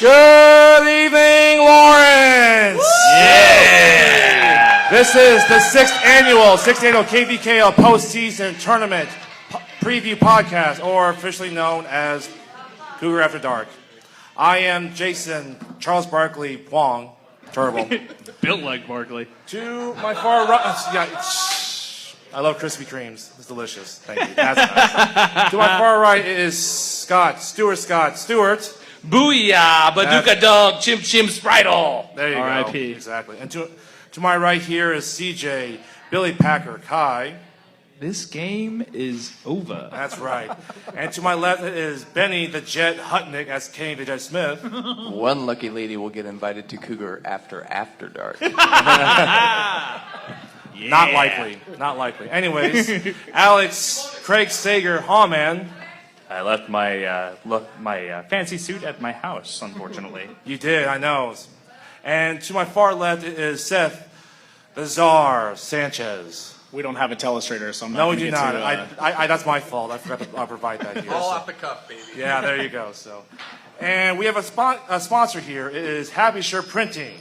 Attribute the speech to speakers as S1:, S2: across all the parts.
S1: Good evening, Lawrence.
S2: Yeah.
S1: This is the sixth annual KVKL postseason tournament preview podcast, or officially known as Couglar After Dark. I am Jason Charles Barkley Wong, Turbo.
S2: Built like Barkley.
S1: To my far right, I love Krispy Kremes. It's delicious. Thank you. That's nice. To my far right is Scott Stewart.
S3: Booyah, Baduka Dog, Chim Chim Spritle.
S1: There you go.
S2: R.I.P.
S1: Exactly. And to my right here is CJ, Billy Packer, Kai.
S2: This game is over.
S1: That's right. And to my left is Benny the Jet Hutnick, as Kenny the Jet Smith.
S4: One lucky lady will get invited to Couglar After Dark.
S2: Yeah.
S1: Not likely. Anyways, Alex Craig Sager, Hawman.
S5: I left my fancy suit at my house, unfortunately.
S1: You did, I know. And to my far left is Seth the Czar Sanchez.
S6: We don't have a telestrator, so I'm not
S1: No, we
S6: gonna
S1: do
S6: get
S1: not.
S6: to,
S1: That's my fault. I forgot to provide that here.
S4: All off the cuff, baby.
S1: Yeah, there you go. So, and we have a sponsor here. It is Happy Shirt Printing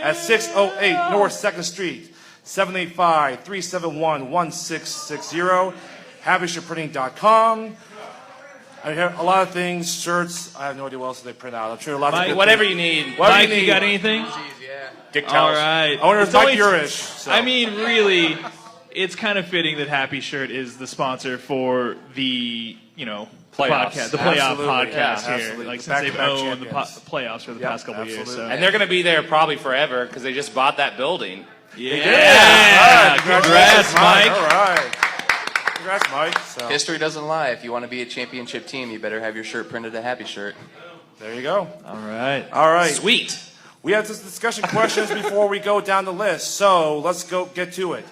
S1: at 608 North 2nd Street, 785-371-1660. HappyShirtPrinting.com. I hear a lot of things, shirts. I have no idea what else they print out. I'm sure lots of good
S3: Whatever
S1: things.
S3: you need.
S2: Mike, you got anything?
S5: Dick
S2: All
S5: towels.
S2: right.
S1: I wonder if
S2: It's
S1: Mike
S2: only-
S1: Urish. So.
S2: I mean, really, it's kind of fitting that Happy Shirt is the sponsor for the,
S5: Playoffs.
S2: podcast, the playoff
S1: Absolutely.
S2: podcast
S1: Yeah,
S2: here.
S1: absolutely.
S2: Like
S1: The
S2: since they've
S1: back-to-back
S2: owned the
S1: champions.
S2: playoffs for the past couple of years. So.
S1: absolutely.
S3: And they're going to be there probably forever because they just bought that building.
S2: Yeah. Congrats, Mike.
S1: All right. Congrats, Mike. So,
S4: History doesn't lie. If you want to be a championship team, you better have your shirt printed a Happy Shirt.
S1: there you go.
S2: All right.
S1: All right.
S3: Sweet.
S1: We have some discussion questions before we go down the list. So let's go get to it.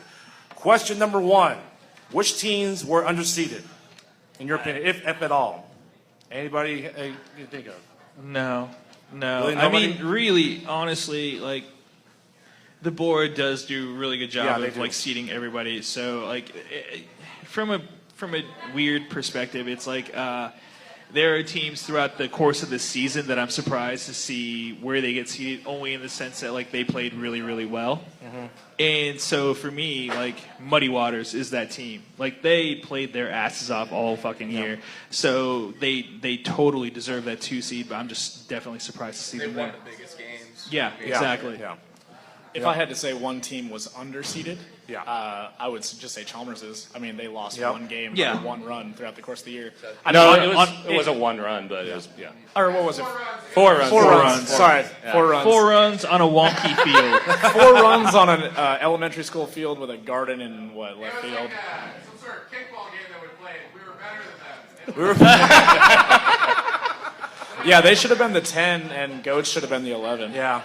S1: Question number 1. Which teams were underseeded, in your opinion, if at all? Anybody you think of?
S2: No.
S1: Really,
S2: I
S1: nobody?
S2: mean, really, honestly, like, the board does do a really good
S1: Yeah,
S2: job
S1: they
S2: of
S1: do.
S2: like seating everybody. So like, from a weird perspective, it's like there are teams throughout the course of the season that I'm surprised to see where they get seated, only in the sense that like they played really, really well.
S1: Mm-hmm.
S2: And so for me, like Muddy Waters is that team. Like they played their asses off all fucking year, so they totally deserve that 2 seed. But I'm just definitely surprised to see them there.
S4: biggest games.
S2: Yeah, exactly.
S1: Yeah.
S6: if I had to say one team was underseeded,
S1: Yeah.
S6: I would just say Chalmers is. I mean, they lost
S1: Yep.
S6: one game
S2: Yeah.
S6: or one run throughout the course of the year.
S5: No, it was a one run, but it was, yeah.
S6: Or what was it?
S5: 4 runs.
S6: Four runs.
S2: runs.
S6: Sorry, 4 runs.
S2: 4 runs on a wonky field.
S6: 4 runs on an elementary school field with a garden in left field.
S7: Kickball game that we played. We were better than them.
S6: Yeah, they should have been the 10, and Goats should have been the 11.
S1: Yeah.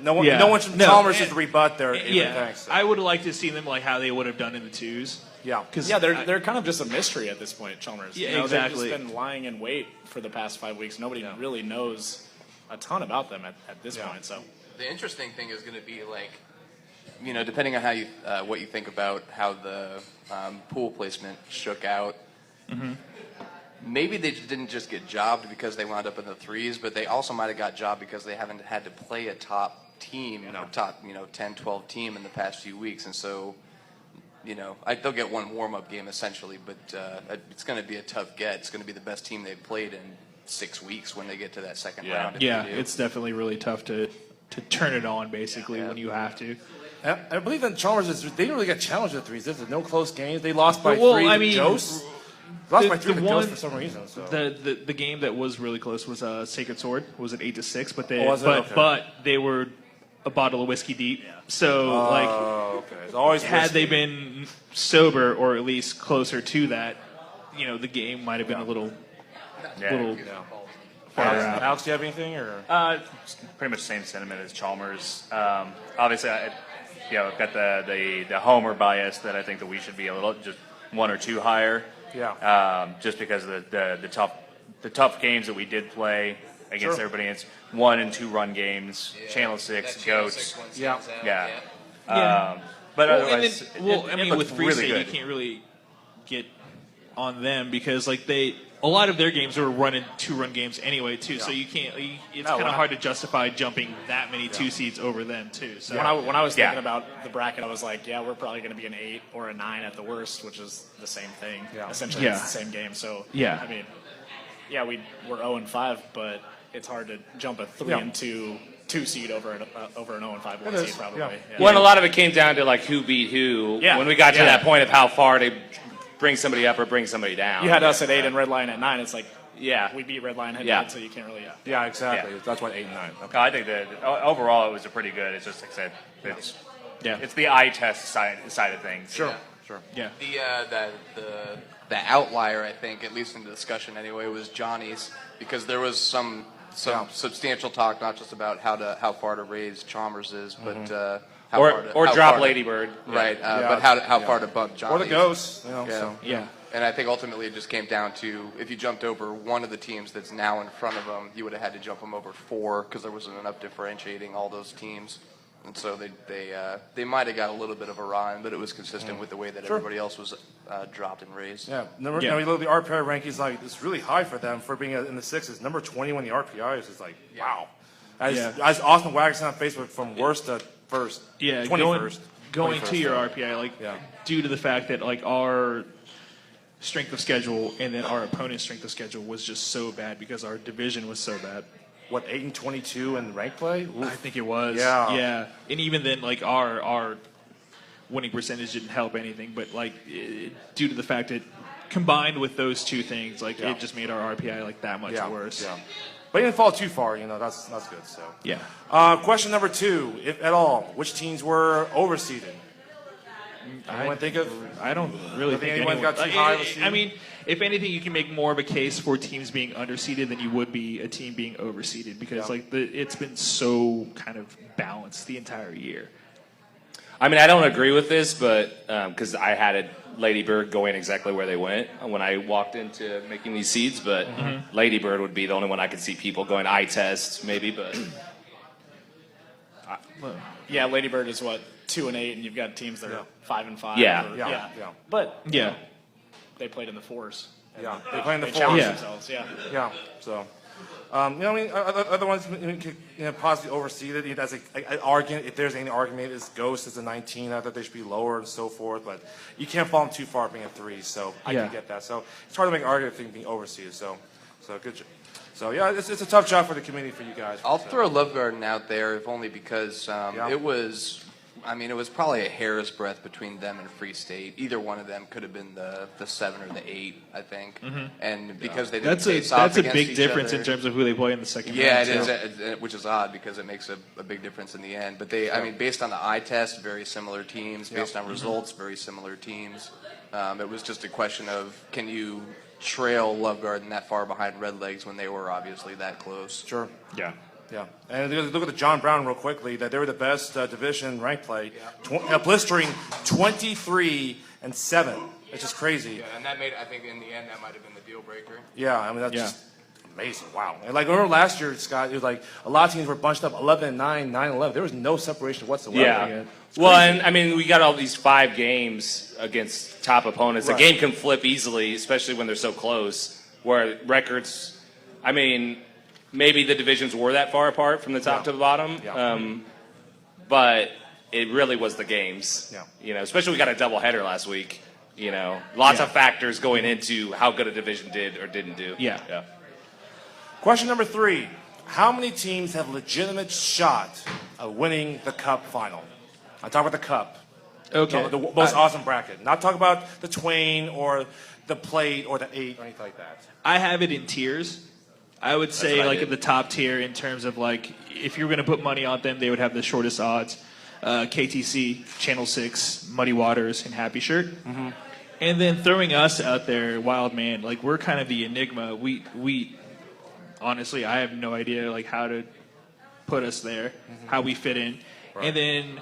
S1: No one.
S2: Yeah.
S1: No one from
S2: No.
S1: Chalmers should rebut their
S2: Yeah,
S1: thanks.
S2: I would have liked to see them like how they would have done in the 2s.
S1: Yeah.
S6: Yeah, they're kind of just a mystery at this point, Chalmers.
S2: Yeah,
S6: You know,
S2: exactly.
S6: They've just been lying in wait for the past 5 weeks. Nobody really knows a ton about them at this point. So
S4: The interesting thing is going to be like, depending on how you what you think about how the pool placement shook out.
S2: Mm-hmm.
S4: Maybe they didn't just get jobbed because they wound up in the 3s, but they also might have got jobbed because they haven't had to play a top team, top 10, 12 team in the past few weeks, and so. They'll get one warm-up game essentially, but it's going to be a tough get. It's going to be the best team they've played in 6 weeks when they get to that second round. if
S2: Yeah,
S4: they do.
S2: it's definitely really tough to turn it on basically when you have to.
S1: I believe that Chalmers they didn't really get challenged at 3s. There's no close games. They lost by
S2: Well,
S1: 3
S2: I
S1: to
S2: mean,
S1: Jost. Lost by
S2: the
S1: 3 to
S2: one-
S1: Jost for some reason. So.
S2: The game that was really close was Sacred Sword. Was it 8-6? But
S1: Oh, was it? Okay.
S2: but they were a bottle of whiskey deep. So
S1: Oh, okay. It's always
S2: had
S1: risky.
S2: they been sober or at least closer to that, the game might have been a little farther out.
S1: Alex, do you have anything or?
S5: Pretty much the same sentiment as Chalmers. Obviously, I've got the homer bias that I think that we should be a little just 1 or 2 higher.
S1: Yeah.
S5: Just because of the tough games that we did play against
S1: Sure.
S5: everybody. It's 1 and 2 run games. Channel 6, Goats.
S1: Yeah.
S5: Yeah.
S2: Yeah.
S5: But
S2: Well, and
S5: otherwise,
S2: then,
S5: it
S2: with Free
S5: really
S2: State,
S5: good.
S2: you can't really get on them because like they a lot of their games were running 2-run games anyway too. So you can't. It's kind of hard to justify jumping that many 2 seeds over them too. So
S6: When I was thinking about the bracket, I was like, yeah, we're probably going to be an 8 or a 9 at the worst, which is the same thing.
S1: Yeah.
S6: Essentially, it's the same game. So
S2: Yeah.
S6: I mean, yeah, we're 0-5, but it's hard to jump a 3 and 2 seed over an 0-5 1 seed probably.
S1: Yeah.
S6: Yeah.
S3: Well, and a lot of it came down to like who beat who.
S6: Yeah.
S3: When we got to
S6: Yeah.
S3: that point of how far to bring somebody up or bring somebody down.
S6: You had us at 8 and Red Lion at 9. It's like,
S3: Yeah.
S6: we beat Red Lion head to
S3: Yeah.
S6: head, so you can't really.
S1: Yeah, exactly.
S3: Yeah.
S1: That's why 8 and 9. Okay.
S5: No, I think that overall it was a pretty good. It's just like I said, it's the eye test side of things.
S1: Sure.
S2: yeah.
S4: The outlier, I think, at least in the discussion anyway, was Johnny's, because there was some substantial talk, not just about how far to raise Chalmers' but how
S3: Or drop Ladybird.
S4: right?
S1: Yeah.
S4: But how far to bump Johnny's.
S1: Or the Ghosts.
S4: Yeah.
S1: So.
S2: Yeah.
S4: And I think ultimately it just came down to if you jumped over one of the teams that's now in front of them, you would have had to jump them over 4 because there wasn't enough differentiating all those teams. And so they might have got a little bit of a run, but it was consistent with the way that everybody else was dropped and raised.
S1: Yeah. Now you look at the RPI rankings, like it's really high for them for being in the 6s. Number 21 in the RPIs is like, wow. As Austin Wagson on Facebook from worst to first.
S2: Yeah,
S1: 21st.
S2: going to
S1: 21st,
S2: your
S1: yeah.
S2: RPI, like
S1: Yeah.
S2: due to the fact that like our strength of schedule and then our opponent's strength of schedule was just so bad because our division was so bad.
S1: What, 8 and 22 in rank play?
S2: I think it was.
S1: Yeah.
S2: Yeah. And even then, like our winning percentage didn't help anything, but like due to the fact that combined with those two things, like it just made our RPI like that much worse.
S1: Yeah. But you didn't fall too far, that's good. So.
S2: Yeah.
S1: Question number 2, if at all, which teams were overseeded? Anyone think of?
S2: I don't really think
S1: anyone
S2: anyone
S1: got too high of a seed?
S2: I mean, if anything, you can make more of a case for teams being underseeded than you would be a team being overseeded because it's been so kind of balanced the entire year.
S3: I mean, I don't agree with this, but because I had Ladybird going exactly where they went when I walked into making these seeds, but Ladybird would be the only one I could see people going eye test, maybe, but.
S6: Yeah, Ladybird is 2 and 8, and you've got teams that are 5 and 5.
S3: Yeah.
S1: Yeah.
S6: But
S2: Yeah.
S6: they played in the 4s.
S1: Yeah. They play in the
S6: They
S1: 4s.
S6: challenged
S2: Yeah.
S6: themselves. Yeah.
S1: Yeah. So. Other ones possibly overseeded. That's an argument. If there's any argument, is Ghost is a 19. I thought they should be lower and so forth. But you can't fall them too far being a 3. So I can get that. So it's hard to make an argument if being overseeded. So good. So yeah, it's a tough job for the committee for you guys.
S4: I'll throw Love Garden out there, if only because it was probably a hair's breadth between them and Free State. Either one of them could have been the 7 or the 8, I think. And because they didn't face off
S2: That's a
S4: against
S2: big
S4: each
S2: difference
S4: other,
S2: in terms of who they play in the second
S4: yeah,
S2: round.
S4: it is, which is odd because it makes a big difference in the end. But based on the eye test, very similar teams. Based on results, very similar teams. It was just a question of can you trail Love Garden that far behind Red Legs when they were obviously that close.
S1: Sure.
S2: Yeah.
S1: Yeah. And look at the John Brown real quickly. That they were the best division rank play, blistering 23 and 7. It's just crazy.
S4: Yeah, and that made, I think in the end, that might have been the deal breaker.
S1: Yeah, I mean, that's just amazing. Wow. And like, remember last year, Scott, it was like a lot of teams were bunched up 11 and 9, 9 and 11. There was no separation whatsoever.
S3: Yeah. Well, and I mean, we got all these 5 games against top opponents.
S1: Right.
S3: The game can flip easily, especially when they're so close, where records, I mean, maybe the divisions were that far apart from the top to the bottom.
S1: Yeah.
S3: But it really was the games.
S1: Yeah.
S3: Especially we got a doubleheader last week. Lots of factors going into how good a division did or didn't do.
S2: Yeah.
S1: Question number 3. How many teams have legitimate shot of winning the Cup final? I'm talking about the Cup.
S2: Okay.
S1: The most awesome bracket. Not talking about the Twain or the Plate or the 8 or anything like that.
S2: I have it in tiers. I would say like at the top tier in terms of like if you were going to put money on them, they would have the shortest odds. KTC, Channel 6, Muddy Waters, and Happy Shirt. And then throwing us out there, Wild Man, like we're kind of the enigma. We honestly, I have no idea like how to put us there, how we fit in. Right. And then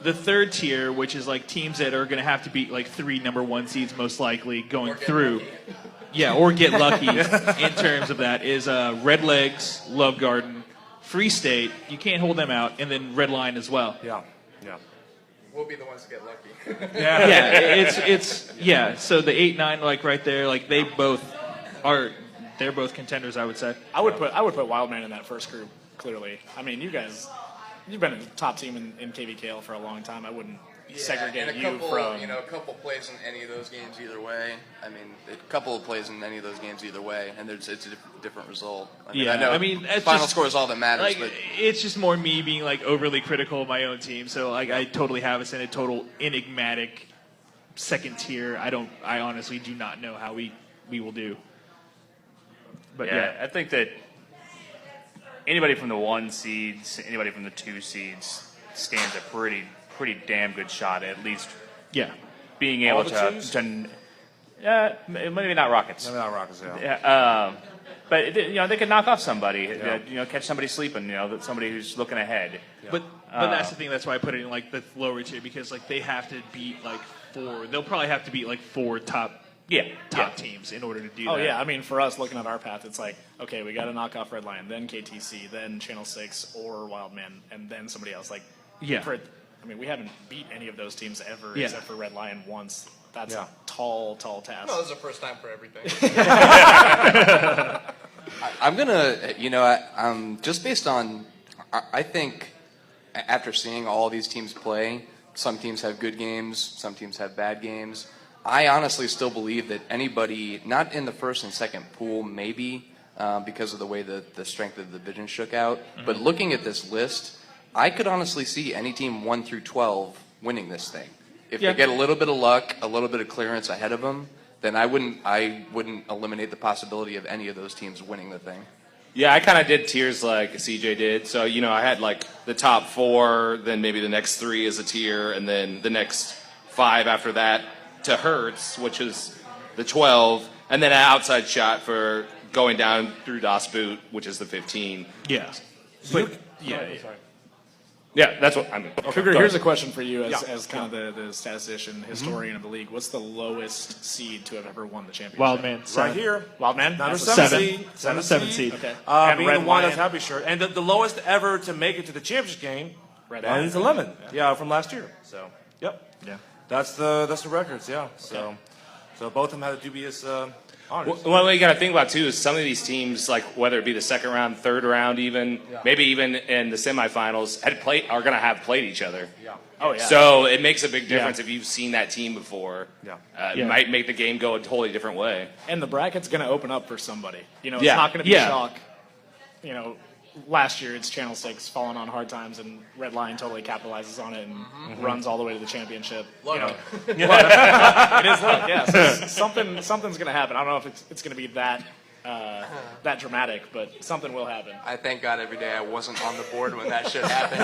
S2: the third tier, which is like teams that are going to have to beat like 3 number 1 seeds most likely going through. Yeah, or get lucky in terms of that is Red Legs, Love Garden, Free State. You can't hold them out, and then Red Line as well.
S1: Yeah.
S4: We'll be the ones to get lucky.
S2: Yeah, it's So the 8-9 like right there, like they both they're both contenders, I would say.
S6: I would put Wildman in that first group, clearly. I mean, you've been a top team in KVKL for a long time. I wouldn't segregate
S4: and
S6: you from.
S4: a couple plays in any of those games either way. I mean, a couple of plays in any of those games either way, and it's a different result. I know
S2: it's
S4: final
S2: just,
S4: score is all that matters.
S2: Like,
S4: but
S2: it's just more me being like overly critical of my own team. So like, I totally have us in a total enigmatic second tier. I honestly do not know how we will do. But
S5: I think that anybody from the 1 seeds, anybody from the 2 seeds stands a pretty damn good shot at least being able
S1: All the twos?
S5: to maybe not Rockets.
S1: Maybe not Rockets, yeah.
S5: Yeah, but they could knock off somebody.
S1: Yeah.
S5: Catch somebody sleeping. Somebody who's looking ahead.
S2: But that's the thing. That's why I put it in like the lower tier, because like they have to beat like 4. They'll probably have to beat like 4 top teams in order to do that.
S6: Oh yeah, I mean, for us looking at our path, it's like, okay, we got to knock off Red Lion, then KTC, then Channel 6 or Wildman, and then somebody else. Like, we haven't beat any of those teams ever except for Red Lion once. That's a tall task.
S7: No, this is the first time for everything.
S4: I'm gonna, just based on, I think after seeing all these teams play, some teams have good games, some teams have bad games. I honestly still believe that anybody, not in the first and second pool, maybe because of the way the strength of the division shook out, but looking at this list, I could honestly see any team 1 through 12 winning this thing. If they get a little bit of luck, a little bit of clearance ahead of them, then I wouldn't eliminate the possibility of any of those teams winning the thing.
S3: Yeah, I kind of did tiers like CJ did. So, I had like the top 4, then maybe the next 3 as a tier, and then the next 5 after that to Hertz, which is the 12, and then an outside shot for going down through Das Boot, which is the 15.
S2: Yeah.
S3: Yeah, that's what I mean.
S6: Cougar, here's a question for you as kind of the statistician, historian of the league. What's the lowest seed to have ever won the championship?
S2: Wildman.
S1: Right here.
S6: Wildman?
S1: Number
S6: That's
S1: 7
S2: 7.
S1: seed.
S2: 7 seed.
S6: Okay.
S1: Being
S6: Red
S1: the one that's
S6: Lion.
S1: happy shirt. And the lowest ever to make it to the championship game
S6: Red
S1: is
S6: Lion.
S1: 11. Yeah, from last year. So, yep.
S2: Yeah.
S1: That's the records, yeah. So both of them had a dubious honors.
S3: Well, what you got to think about too is some of these teams, like whether it be the second round, third round, even maybe even in the semifinals, are going to have played each other.
S1: Yeah.
S6: Oh, yeah.
S3: So it makes a big difference if you've seen that team before.
S1: Yeah.
S3: It might make the game go a totally different way.
S6: And the bracket's going to open up for somebody. It's
S3: Yeah.
S6: not going to be
S2: Yeah.
S6: shock. Last year it's Channel 6 falling on hard times, and Red Lion totally capitalizes on it and runs all the way to the championship. It is luck, yeah. So something's going to happen. I don't know if it's going to be that dramatic, but something will happen.
S4: I thank God every day I wasn't on the board when that shit happened.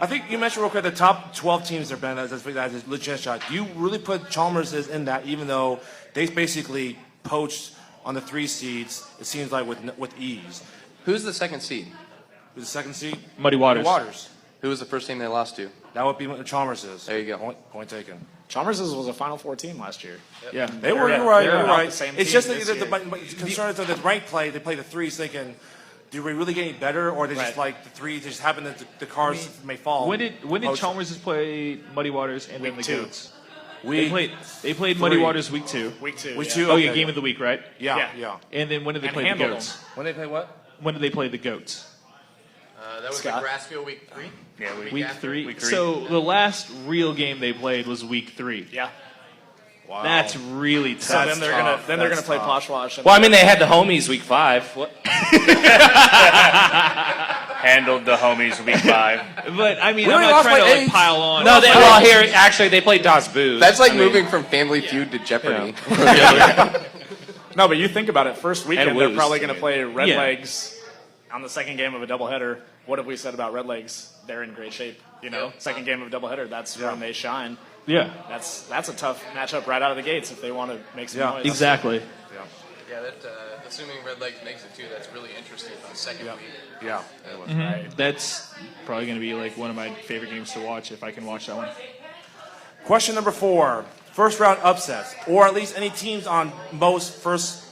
S1: I think you mentioned real quick the top 12 teams there, Ben, as a legit shot. Do you really put Chalmers in that, even though they basically poached on the 3 seeds, it seems like with ease?
S4: Who's the second seed?
S1: Who's the second seed?
S2: Muddy Waters.
S1: Waters.
S4: Who was the first team they lost to?
S1: That would be what Chalmers is.
S4: There you go.
S1: Point taken.
S6: Chalmers was a Final Four team last year.
S2: Yeah.
S1: They were, you're right,
S6: they're
S1: you're
S6: about
S1: right.
S6: the same
S1: It's
S6: team
S1: just
S6: this
S1: that
S6: year.
S1: the concern is that the ranked play, they play the 3s thinking, do we really get any better, or they just
S6: Right.
S1: like the 3s, they just happen that the cards may fall.
S2: When did Chalmers play Muddy Waters and then the
S6: Week 2.
S2: Goats? They played
S1: 3.
S2: Muddy Waters week 2.
S6: Week 2.
S1: Week
S6: yeah.
S1: 2.
S2: Oh yeah,
S1: Okay.
S2: game of the week, right?
S1: Yeah.
S2: And then when did they
S6: And
S2: play the
S6: handled
S2: Goats?
S1: When they play what?
S2: When did they play the Goats?
S7: That was
S6: Scott?
S7: the Grassfield week 3.
S5: Yeah,
S2: Week
S7: after.
S2: 3.
S5: Week 3.
S2: So the last real game they played was week 3.
S6: Yeah.
S1: Wow.
S2: That's really tough.
S6: So then they're gonna
S1: That's
S6: play
S1: tough.
S6: Poshwash.
S3: Well, I mean, they had the homies week 5. What?
S5: Handled the homies week 5.
S2: But I mean,
S1: We
S2: I'm
S1: only
S2: not
S1: lost
S2: trying
S1: by
S2: to like
S1: 8.
S2: pile on.
S3: No, they played Das Boot.
S4: That's like
S3: I mean,
S4: moving from Family Feud to Jeopardy.
S6: No, but you think about it. First weekend,
S3: And
S6: they're
S3: lose,
S6: probably
S3: I
S6: going to
S3: mean.
S6: play Red
S2: Yeah.
S6: Legs on the second game of a doubleheader. What have we said about Red Legs? They're in great shape. Second game of a doubleheader. That's when they shine.
S2: Yeah,
S6: That's a tough matchup right out of the gates if they want to make some
S1: Yeah.
S6: noise.
S2: exactly.
S4: Yeah, assuming Red Legs makes it too, that's really interesting for the second week.
S1: Yeah.
S2: That's probably going to be like one of my favorite games to watch if I can watch that one.
S1: Question number 4. First round upsets, or at least any teams on most first,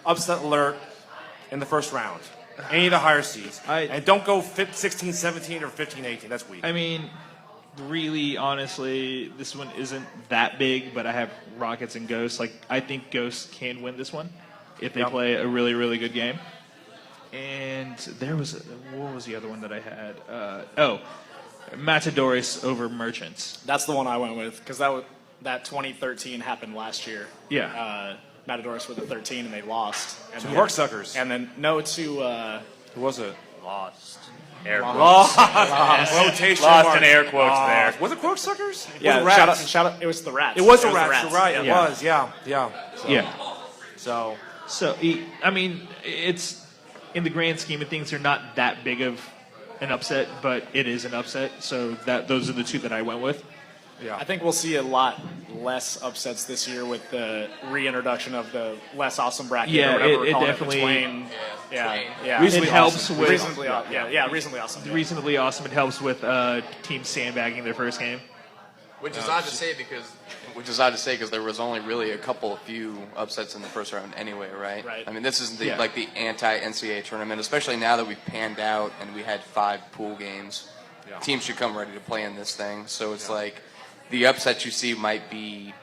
S1: upset alert in the first round. Any of the higher seeds. And don't go 16, 17, or 15, 18. That's weak.
S2: I mean, really, honestly, this one isn't that big, but I have Rockets and Ghosts. Like, I think Ghosts can win this one if they play a really, really good game. And what was the other one that I had? Matadores over Merchants.
S6: That's the one I went with because that 2013 happened last year.
S2: Yeah.
S6: Matadors were the 13 and they lost. And
S1: To Corksuckers.
S6: And then to
S1: Who was it?
S5: Lost. Air quotes.
S1: Rotation
S5: Lost
S1: marks.
S5: in air quotes there.
S1: Was it Corksuckers?
S6: yeah,
S1: Was it Rats?
S6: shout out. It was the Rats.
S1: It was the Rats. You're right. It
S2: Yeah.
S1: was. Yeah. So,
S2: Yeah.
S1: So
S2: So, I mean, it's in the grand scheme of things, they're not that big of an upset, but it is an upset. So those are the two that I went with.
S6: I think we'll see a lot less upsets this year with the reintroduction of the less awesome bracket.
S2: Yeah,
S6: or whatever
S2: it
S6: we're calling
S2: definitely-
S6: Twain. Yeah.
S1: Reasonably
S2: it helps
S1: awesome.
S2: with
S6: Reasonably awesome. Yeah, reasonably awesome. Yeah.
S2: reasonably awesome. It helps with teams sandbagging their first game.
S4: Which is odd to say because there was only really a few upsets in the first round anyway, right?
S6: Right.
S4: I mean, this is the
S2: Yeah.
S4: like the anti-NCAA tournament, especially now that we've panned out and we had 5 pool games. Teams should come ready to play in this thing. So it's like the upsets you see might be,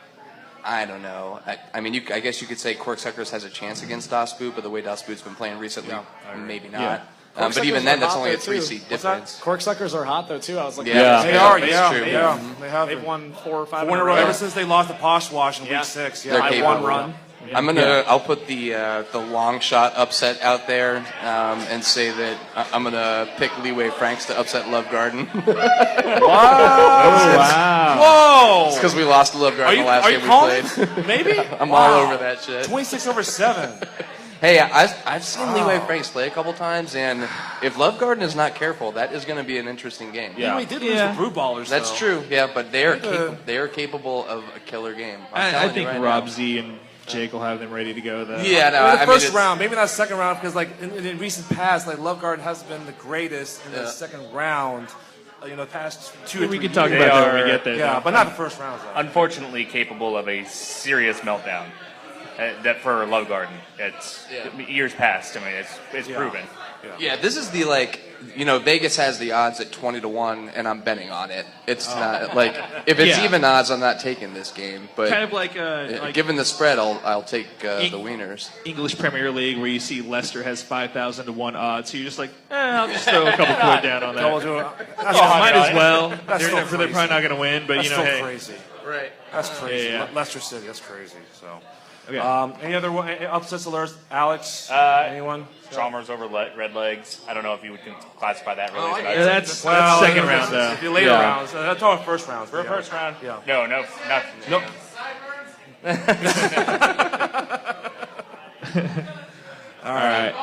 S4: I don't know. I mean, I guess you could say Corksuckers has a chance against Das Boot, but the way Das Boot's been playing recently, maybe not.
S2: Yeah.
S4: But even then, that's only a 3-seed
S1: What's that?
S4: difference.
S6: Corksuckers are hot though too. I was like,
S4: Yeah.
S1: they are.
S4: That's
S1: Yeah.
S4: true.
S1: Yeah. They have.
S6: They've won 4 or 5
S1: 4 in a row ever since they lost to Poshwash in
S6: Yeah.
S1: week 6.
S4: They're
S1: Yeah.
S4: capable.
S6: one run.
S4: I'll put the long shot upset out there and say that I'm gonna pick Leeway Franks to upset Love Garden.
S1: Whoa!
S4: Because we lost to Love Garden the last
S1: are
S4: game
S1: you
S4: we
S1: calling?
S4: played.
S1: Maybe.
S4: I'm all over that shit.
S1: 26/7.
S4: Hey, I've seen Leeway Franks play a couple times, and if Love Garden is not careful, that is going to be an interesting game.
S1: Yeah, we did lose to Brew Ballers.
S4: That's
S1: though.
S4: true. Yeah, but they are capable of a killer game. I'm
S2: I
S4: telling
S2: think
S4: you right
S2: Rob
S4: now.
S2: Z and Jake will have them ready to go. Though.
S4: Yeah, no,
S1: Maybe the
S4: I mean,
S1: first
S4: it's-
S1: round, maybe not second round, because like in recent past, like Love Garden hasn't been the greatest in the second round. The past 2 or 3
S2: We can
S1: years.
S2: talk
S5: They
S2: about that when
S5: are-
S2: we get there.
S1: Yeah,
S2: though.
S1: but not the first round. Though.
S5: Unfortunately, capable of a serious meltdown. That for Love Garden, it's years past. I mean, it's proven.
S4: Yeah, this is the Vegas has the odds at 20-1, and I'm betting on it. It's not like if it's
S2: Yeah.
S4: even odds, I'm not taking this game. But
S2: kind of like
S4: given the spread, I'll take the winners.
S2: English Premier League, where you see Leicester has 5,000 to 1 odds. So you're just like, I'll just throw a couple quid down on that. Might as well. They're probably not going to win, but
S1: That's
S2: you know,
S1: still
S2: hey.
S1: crazy.
S4: Right.
S1: That's crazy.
S2: Yeah.
S1: Leicester City. That's crazy. So.
S2: Okay.
S1: Any other upsets alerts? Alex? Anyone?
S5: Chalmers over Red Legs. I don't know if you would classify that really. as an
S2: Yeah,
S5: upset.
S2: that's second round, though.
S1: If you later rounds, that's all first rounds.
S5: For a first round.
S1: Yeah.
S5: No, not.
S1: Nope.
S2: All right.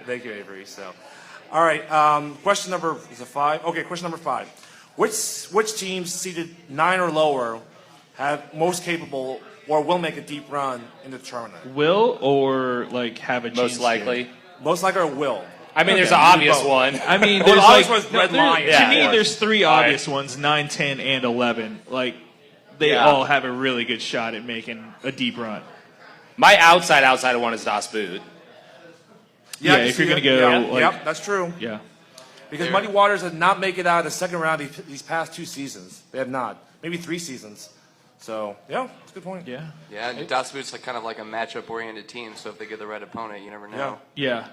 S1: Thank you, Avery. So, all right. Question number is it 5? Okay. Question number 5. Which teams seeded 9 or lower have most capable or will make a deep run in the tournament?
S2: Will or like have a chance
S3: Most
S2: to?
S3: likely.
S1: Most likely or will.
S3: I mean, there's an obvious one.
S2: I mean,
S1: Well,
S2: there's
S1: the obvious
S2: like
S1: one's Red
S2: there-
S1: Lion.
S2: To
S3: Yeah,
S2: me,
S3: yeah.
S2: there's 3
S3: All right.
S2: obvious ones: 9, 10, and 11. Like they
S3: Yeah.
S2: all have a really good shot at making a deep run.
S3: My outside one is Das Boot.
S2: Yeah,
S1: I can
S2: if
S1: see
S2: you're gonna
S1: that.
S2: go,
S1: Yeah,
S2: like-
S1: yep, that's true.
S2: Yeah.
S1: Because Muddy Waters did not make it out of the second round these past 2 seasons. They have not. Maybe 3 seasons. So, yeah, that's a good point.
S2: Yeah.
S4: Yeah, and Das Boot's kind of like a matchup-oriented team, so if they get the right opponent, you never know.
S2: Yeah.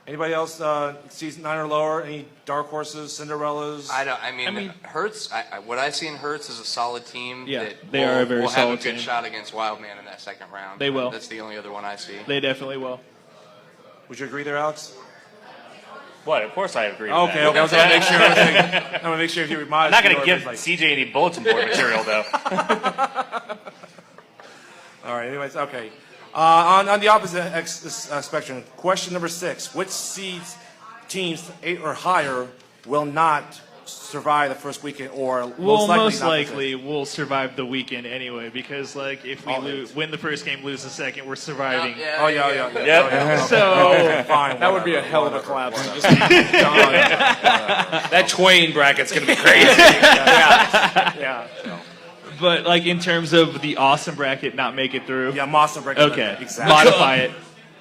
S1: Anybody else season 9 or lower? Any dark horses, Cinderellas?
S4: I mean, Hertz. What I see in Hertz is a solid team.
S2: Yeah,
S4: that
S2: they are a very
S4: will have a
S2: solid
S4: good
S2: team.
S4: shot against Wildman in that second round.
S2: They will.
S4: That's the only other one I see.
S2: They definitely will.
S1: Would you agree there, Alex?
S5: What? Of course I agree. With
S1: Okay,
S5: that.
S1: okay. I was going to make sure. I want to make sure if you remind.
S5: I'm not going to give CJ any bulletin board material though.
S1: All right. Anyways, okay. On the opposite spectrum, question number 6: which teams 8 or higher will not survive the first weekend, or
S2: Well,
S1: most
S2: most
S1: likely
S2: likely we'll survive the weekend anyway, because like if we win the first game, lose the second, we're surviving.
S1: Oh yeah.
S5: Yep.
S2: So
S1: Fine.
S6: That would be a hell of a collapse.
S3: That Twain bracket's going to be crazy.
S1: Yeah.
S2: but like in terms of the awesome bracket not make it through.
S1: Yeah, Moss and break.
S2: Okay.
S1: Exactly.
S2: Modify it.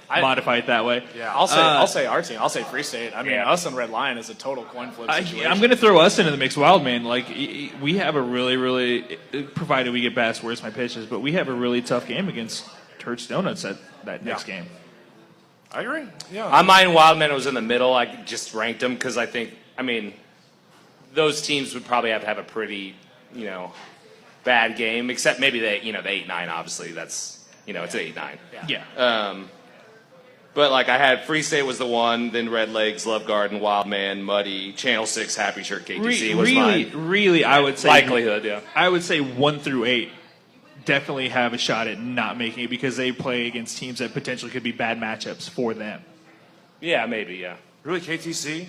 S2: modify it that way.
S6: Yeah, I'll say our team. I'll say Free State. I mean,
S5: Yeah.
S6: us and Red Lion is a total coin flip situation.
S2: I'm going to throw us into the mix, wild man. Like we have a really, provided we get past where's my pitches, but we have a really tough game against Turch Donuts at that next game.
S1: I agree. Yeah.
S3: On mine, Wildman was in the middle. I just ranked them because those teams would probably have to have a pretty, bad game, except maybe the 8-9, obviously. That's, it's 8-9.
S2: Yeah.
S3: But I had Free State was the one, then Red Legs, Love Garden, Wildman, Muddy, Channel 6, Happy Shirt, KTC was mine.
S2: Really, I would say
S3: Likelihood, yeah.
S2: I would say 1 through 8 definitely have a shot at not making it because they play against teams that potentially could be bad matchups for them.
S3: Yeah, maybe, yeah.
S1: Really, KTC?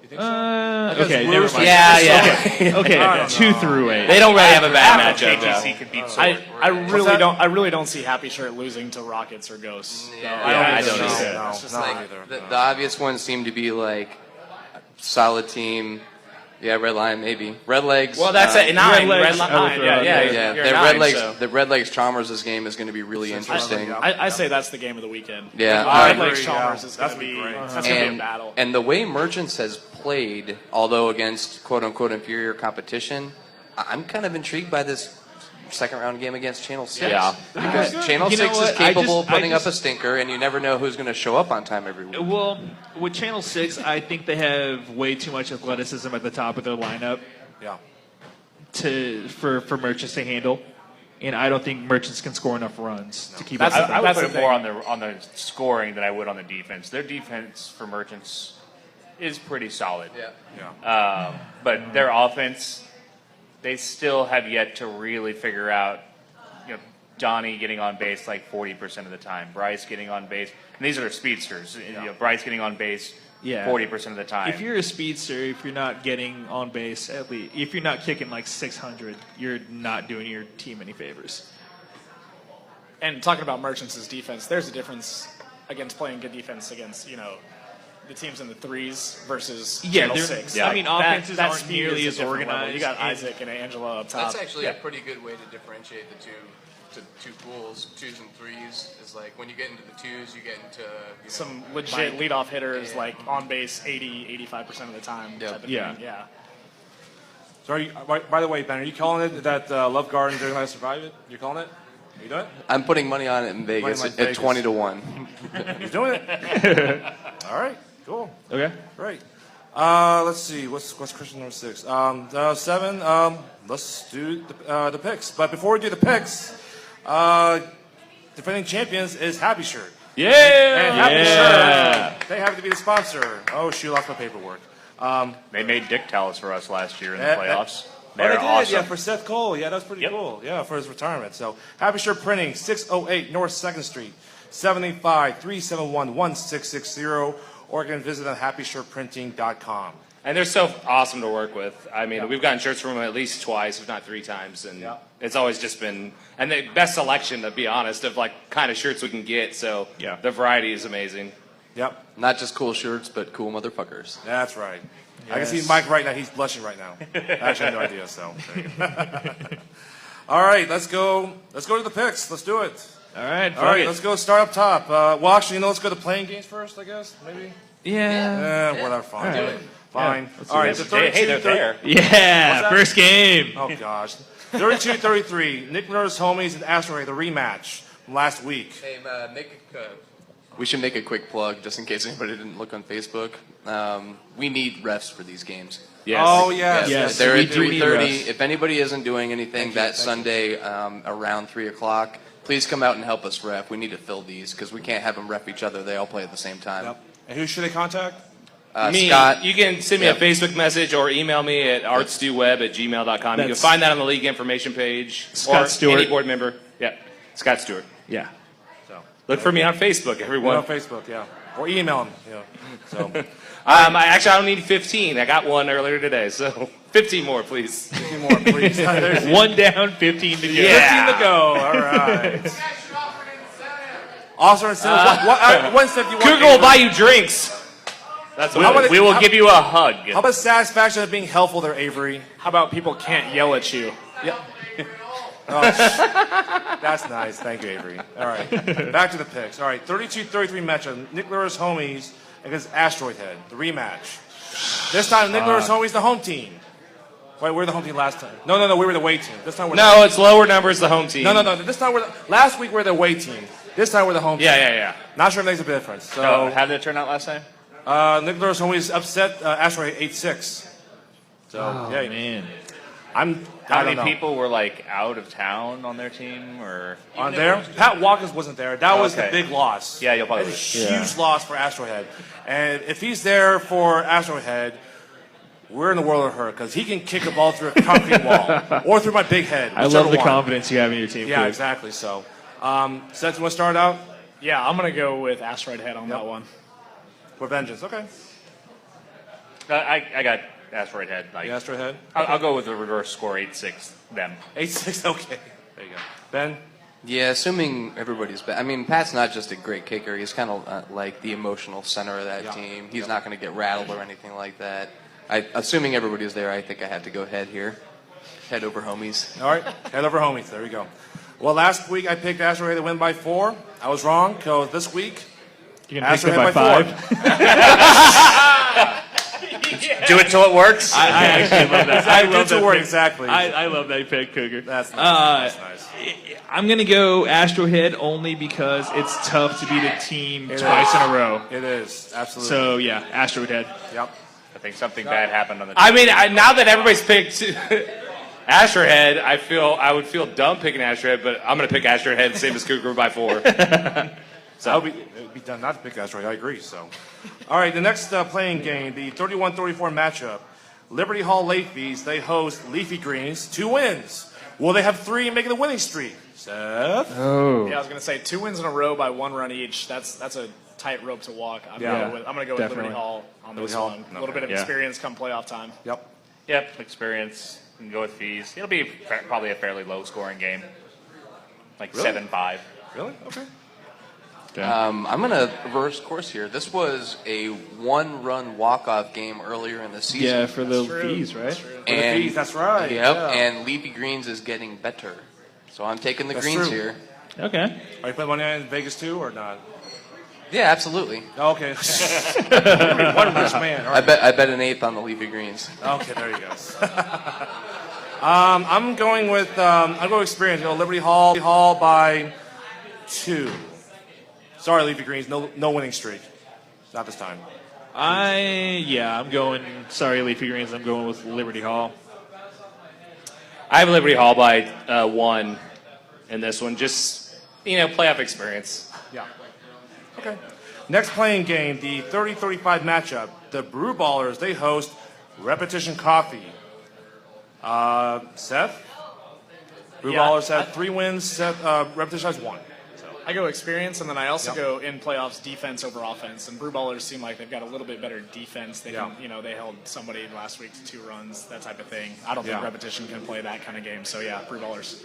S1: You think so?
S2: Okay, never mind.
S3: Yeah.
S2: Okay, 2 through 8.
S3: They don't really have a bad matchup.
S5: KTC could beat Sword.
S6: I really don't see Happy Shirt losing to Rockets or Ghosts.
S3: I don't
S1: No,
S3: either.
S1: no,
S4: It's just
S1: no,
S4: like
S1: either.
S4: the obvious ones seem to be like solid team. Yeah, Red Lion maybe. Red Legs.
S3: Well, that's at 9.
S2: Red Legs,
S3: Red
S2: I would
S3: Line.
S2: throw
S3: Yeah,
S2: out
S3: yeah.
S2: there.
S4: Yeah,
S3: You're
S4: the
S3: nine,
S4: Red Legs.
S3: so-
S4: The Red Legs Chalmers' game is going to be really interesting.
S6: I say that's the game of the weekend.
S4: Yeah.
S6: Red
S1: I
S6: Legs
S1: agree,
S6: Chalmers
S1: yeah.
S6: is going
S1: That's
S6: to be
S1: great.
S6: that's going to be a battle.
S4: And the way Merchants has played, although against quote unquote inferior competition, I'm kind of intrigued by this second round game against Channel 6.
S3: Yeah.
S4: Because Channel
S2: You know
S4: 6 is
S2: what?
S4: capable of
S2: I
S4: putting up
S2: just-
S4: a stinker, and you never know who's going to show up on time every week.
S2: Well, with Channel 6, I think they have way too much athleticism at the top of their lineup
S1: Yeah.
S2: for Merchants to handle. And I don't think Merchants can score enough runs to keep
S6: That's
S2: up.
S5: I would
S6: That's
S5: put
S6: the
S5: it more on the scoring than I would on the defense. Their defense for Merchants is pretty solid.
S4: Yeah.
S5: But their offense, they still have yet to really figure out, Johnny getting on base like 40% of the time, Bryce getting on base, and these are speedsters. Bryce getting on base
S2: Yeah.
S5: 40% of the time.
S2: If you're a speedster, if you're not getting on base, at least if you're not kicking like 600, you're not doing your team any favors.
S6: And talking about Merchants' defense, there's a difference against playing good defense against, the teams in the 3s versus Channel
S2: they're-
S6: 6.
S2: I mean, offenses
S6: that
S2: aren't
S6: speed
S2: nearly
S6: is
S2: as
S6: a different level.
S2: organized.
S6: You got
S2: and-
S6: Isaac and Angela up top.
S4: That's actually a pretty good way to differentiate the two pools, 2s and 3s. Is like when you get into the 2s, you get into
S6: Some legit leadoff hitters, like on base 80-85% of the time.
S4: Yep.
S6: Type of
S2: Yeah.
S6: thing. Yeah.
S1: So, by the way, Ben, are you calling it that Love Garden they're going to survive it? You're calling it? Are you doing it?
S4: I'm putting money on it in Vegas
S1: Money
S4: at
S1: like Vegas.
S4: 20 to 1.
S1: You're doing it? All right. Cool.
S2: Okay.
S1: Great. Let's see. What's Christian number 6? 7. Let's do the picks. But before we do the picks, defending champions is Happy Shirt.
S3: Yeah.
S1: And Happy Shirt, they have to be the sponsor. Oh, shoot, lost my paperwork.
S5: They made Dick Tallis for us last year in the
S1: That-
S5: playoffs.
S1: They
S5: They're
S1: did,
S5: awesome.
S1: yeah, for Seth Cole. Yeah, that's pretty cool. Yeah, for his retirement. So, Happy Shirt Printing, 608 North 2nd Street, 785-371-1660, or you can visit on happyshirtprinting.com.
S3: And they're so awesome to work with. I mean, we've gotten shirts from them at least twice, if not 3 times, and it's always just been and the best selection, to be honest, of kind of shirts we can get. So the variety is amazing.
S1: Yep,
S4: Not just cool shirts, but cool motherfuckers.
S1: that's right. I can see Mike right now. He's blushing right now. I actually have no idea. So, all right, let's go to the picks. Let's do it.
S2: All right.
S1: All right, let's go start up top. Well, actually, let's go to playing games first, I guess. Maybe.
S2: Yeah.
S1: Whatever. Fine.
S2: All right.
S1: Fine.
S2: Yeah,
S1: All right. So 32,
S5: Hey, they're there.
S2: Yeah. First game.
S1: Oh gosh. 32-33. Nick Miller's homies and Asteroid, the rematch from last week.
S4: Hey, we should make a quick plug just in case anybody didn't look on Facebook. We need refs for these games.
S3: Yes.
S1: Oh yes.
S2: Yes.
S4: They're
S2: we
S4: at
S2: do need
S4: 3:30.
S2: refs.
S4: If anybody isn't doing anything that Sunday around 3 o'clock, please come out and help us ref. We need to fill these because we can't have them ref each other. They all play at the same time.
S1: Yep. And who should they contact?
S3: Me.
S4: Scott.
S3: You can send me
S4: Yep.
S3: a Facebook message or email me at artsdeweb@gmail.com. You can
S2: That's-
S3: find that on the league information page.
S2: Scott
S3: or
S2: Stewart.
S3: Any board member. Yeah. Scott Stewart.
S2: Yeah.
S3: Look for me on Facebook,
S1: We're
S3: everyone.
S1: on Facebook, yeah. Or email them. Yeah. So
S3: I don't need 15. I got one earlier today, so 15 more, please.
S1: 15 more, please. There's
S2: 1 down, 15 to go.
S1: 15 to go. All right. Also, incentive. What incentive do you want?
S3: Cougar will buy you drinks. That's
S1: How about
S3: what
S1: it-
S5: We will
S1: how-
S5: give you a hug.
S1: How about satisfaction of being helpful there, Avery?
S6: How about people can't yell at you?
S1: Yeah. That's nice. Thank you, Avery. All right. Back to the picks. All right. 32-33 matchup. Nick Lura's homies against Asteroid Head. The rematch. This time, Nick Lura's homies the home team. Wait, we were the home team last time. No. We were the away team. This time we're
S3: No, it's lower numbers, the home team.
S1: No. This time last week we were the away team. This time we're the home team.
S3: Yeah.
S1: Not sure if it makes a difference. So,
S5: How did it turn out last time?
S1: Nick Lura's homies upset Asteroid 8-6. So, yeah.
S2: Man.
S5: How
S1: I
S5: many
S1: don't know.
S5: people were like out of town on their team, or
S1: On there? Pat Watkins wasn't there. That was the
S5: Okay.
S1: big loss.
S5: Yeah, you'll probably
S1: That's a huge loss for Asteroid Head. And if he's there for Asteroid Head, we're in the world of hurt because he can kick a ball through a concrete wall or through my big head.
S2: I love
S1: whichever
S2: the
S1: one.
S2: confidence you have in your team.
S1: Yeah,
S2: Coop.
S1: exactly. So, Seth, you want to start out?
S6: Yeah, I'm going to go with Asteroid Head on that one.
S1: For vengeance. Okay.
S5: I got Asteroid Head. Like,
S1: The Asteroid Head.
S5: I'll go with the reverse score 8-6 them.
S1: 8-6. Okay. There you go. Ben.
S4: Yeah, assuming everybody's back. I mean, Pat's not just a great kicker. He's kind of like the emotional center of that team. He's not going to get rattled or anything like that. Assuming everybody's there, I think I have to go head here. Head over homies.
S1: All right. Head over homies. There we go. Well, last week I picked Asteroid Head to win by 4. I was wrong because this week
S2: You're going to pick
S1: Asteroid
S2: them
S1: Head
S2: by
S1: by
S2: 5?
S5: Do it till it works.
S2: I actually love that.
S1: I love that. Exactly.
S2: I love that pick, Cougar.
S1: That's nice. That's nice.
S2: I'm going to go Astro Head only because it's tough to beat a team twice in a row.
S1: It is. Absolutely.
S2: So, yeah, Astro Head.
S1: Yep.
S5: I think something bad happened on the.
S3: I mean, now that everybody's picked Asher Head, I would feel dumb picking Asher Head, but I'm going to pick Asher Head, same as Cougar by 4.
S1: So it would be done not to pick Asteroid. I agree. So, all right. The next playing game, the 31-34 matchup. Liberty Hall Late Fees. They host Leafy Greens. 2 wins. Will they have 3 making the winning streak? Seth.
S2: Oh.
S6: Yeah, I was going to say 2 wins in a row by 1 run each. That's a tight rope to walk. I'm
S1: Yeah.
S6: going to go with
S2: Definitely.
S6: Liberty Hall on this
S1: Liberty Hall.
S6: one. A little bit of
S2: Yeah.
S6: experience come playoff time.
S1: Yep.
S5: Yep, experience. You can go with fees. It'll be probably a fairly low scoring game, like
S1: Really?
S5: 7-5.
S1: Really? Okay.
S4: I'm going to reverse course here. This was a 1-run walk-off game earlier in the season.
S2: Yeah, for the
S6: True.
S2: fees, right?
S1: For the fees, that's right.
S4: Yep,
S1: Yeah.
S4: and Leafy Greens is getting better. So I'm taking the
S1: That's
S4: greens
S1: true.
S4: here.
S2: Okay.
S1: Are you putting money on Vegas too, or not?
S4: Yeah, absolutely.
S1: Okay. One rich man. All
S4: I
S1: right.
S4: bet an 1/8 on the Leafy Greens.
S1: Okay, there you go. I'm going with experience. Liberty Hall by 2. Sorry, Leafy Greens, no winning streak. Not this time.
S2: I'm going, sorry, Leafy Greens, I'm going with Liberty Hall.
S3: I have Liberty Hall by 1 in this one. Just, playoff experience.
S1: Yeah. Okay. Next playing game, the 30-35 matchup. The Brew Ballers, they host Repetition Coffee. Seth? Brew
S6: Yeah,
S1: Ballers have 3 wins. Seth, Repetition has 1.
S6: I go experience, and then I also go in playoffs defense over offense. And Brew Ballers seem like they've got a little bit better defense. They can, they held somebody last week to 2 runs, that type of thing. I don't think Repetition can play that kind of game. So yeah, Brew Ballers.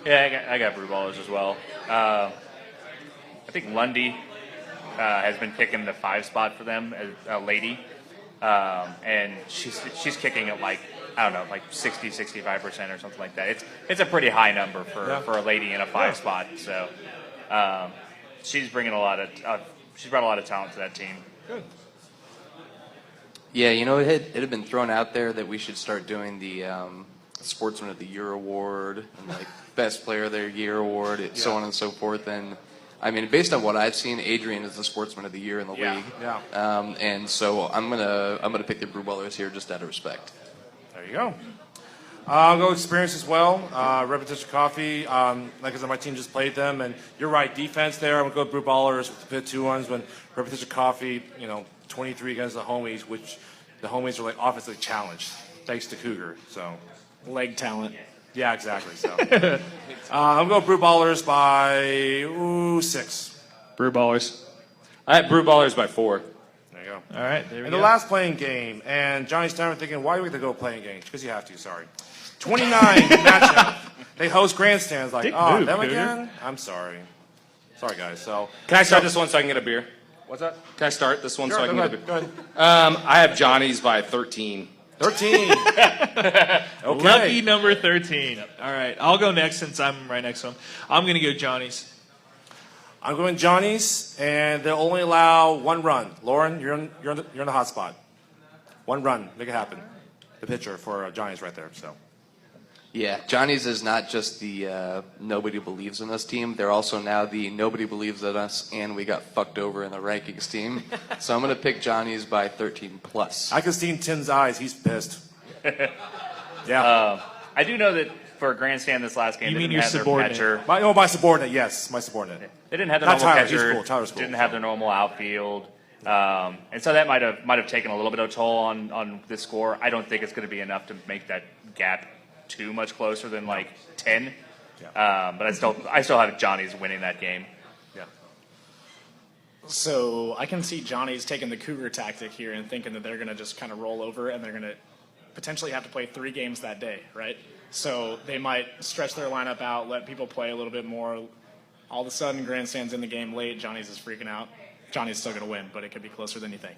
S5: Yeah, I got Brew Ballers as well. I think Lundy has been kicking the 5 spot for them as a lady, and she's kicking it like, I don't know, like 60-65% or something like that. It's a pretty high number for a lady in a 5 spot. So she's bringing she's brought a lot of talent to that team.
S1: Good.
S4: Yeah, it had been thrown out there that we should start doing the Sportsman of the Year award and like Best Player of the Year award, so on and so forth. And I mean, based on what I've seen, Adrian is the Sportsman of the Year in the league.
S1: Yeah.
S4: And so I'm gonna pick the Brew Ballers here just out of respect.
S1: There you go. I'll go experience as well. Repetition Coffee, like I said, my team just played them, and you're right, defense there. I'm going to go with Brew Ballers with the 2 runs when Repetition Coffee, 23 against the homies, which the homies are like offensively challenged, thanks to Cougar. So,
S6: Leg talent.
S1: yeah, exactly. So, I'm going to go Brew Ballers by 6.
S2: Brew Ballers.
S3: I have Brew Ballers by 4.
S1: There you go.
S2: All right, there we
S1: And
S2: go.
S1: the last playing game, and Johnny Steiner thinking, why do we have to go playing games? Because you have to, sorry. 29 matchup. They host grandstands like,
S2: Dick
S1: oh,
S2: move,
S1: them
S2: Cougar.
S1: again? I'm sorry. Sorry, guys. So,
S3: Can I start this one so I can get a beer?
S1: what's that?
S3: Can I start this one so I
S1: Sure,
S3: can
S1: go
S3: get a
S1: ahead.
S3: beer?
S1: Go ahead.
S3: I have Johnny's by 13.
S1: 13. Okay.
S2: Lucky number 13. All right, I'll go next since I'm right next to him. I'm going to go Johnny's.
S1: I'm going Johnny's, and they'll only allow one run. Lauren, you're in the hot spot. One run, make it happen. The pitcher for Johnny's right there. So.
S4: Yeah, Johnny's is not just the nobody believes in us team. They're also now the nobody believes in us, and we got fucked over in the rankings team. So I'm going to pick Johnny's by 13 plus.
S1: I can see in Tim's eyes. He's pissed. Yeah.
S5: I do know that for Grandstand this last game,
S2: You
S5: they
S2: mean
S5: didn't
S2: your
S5: have their
S2: subordinate?
S5: catcher.
S1: My subordinate, yes. My subordinate.
S5: They didn't have their
S1: Not
S5: normal
S1: Tyler, he's
S5: catcher.
S1: cool. Tyler's cool.
S5: Didn't have their normal outfield. And so that might have taken a little bit of toll on this score. I don't think it's going to be enough to make that gap too much closer than like 10.
S1: Yeah.
S5: But I still have Johnny's winning that game.
S1: Yeah.
S6: So I can see Johnny's taking the Cougar tactic here and thinking that they're going to just kind of roll over and they're going to potentially have to play 3 games that day, right? So they might stretch their lineup out, let people play a little bit more. All of a sudden, Grandstand's in the game late. Johnny's is freaking out. Johnny's still going to win, but it could be closer than you think.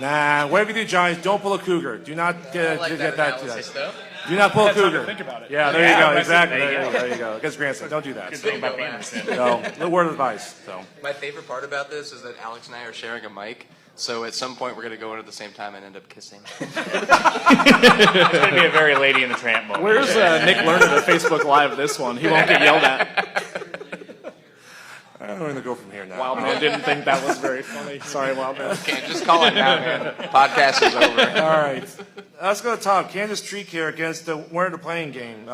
S1: Nah, whatever you do, Johnny's, don't pull a Cougar. Do not get that.
S4: though.
S1: Do not pull a
S6: That's how to
S1: Cougar.
S6: think about it.
S1: Yeah, there you
S5: Yeah,
S1: go.
S5: that's it.
S1: Exactly.
S5: There you go.
S1: There you go. Against Grandstand, don't do that.
S5: Good thing about being in the
S1: No, no word of advice. So.
S4: My favorite part about this is that Alex and I are sharing a mic. So at some point we're going to go in at the same time and end up kissing.
S5: It's going to be a very Lady in the Tramp moment.
S6: Where's Nick Lerner to Facebook Live this one? He won't get yelled at.
S1: I'm going to go from here now.
S6: Wildman didn't think that was very funny. Sorry, Wildman.
S4: Okay, just call it now, man. Podcast is over.
S1: All right. Let's go to top. Kansas Street here against the winner of the playing game.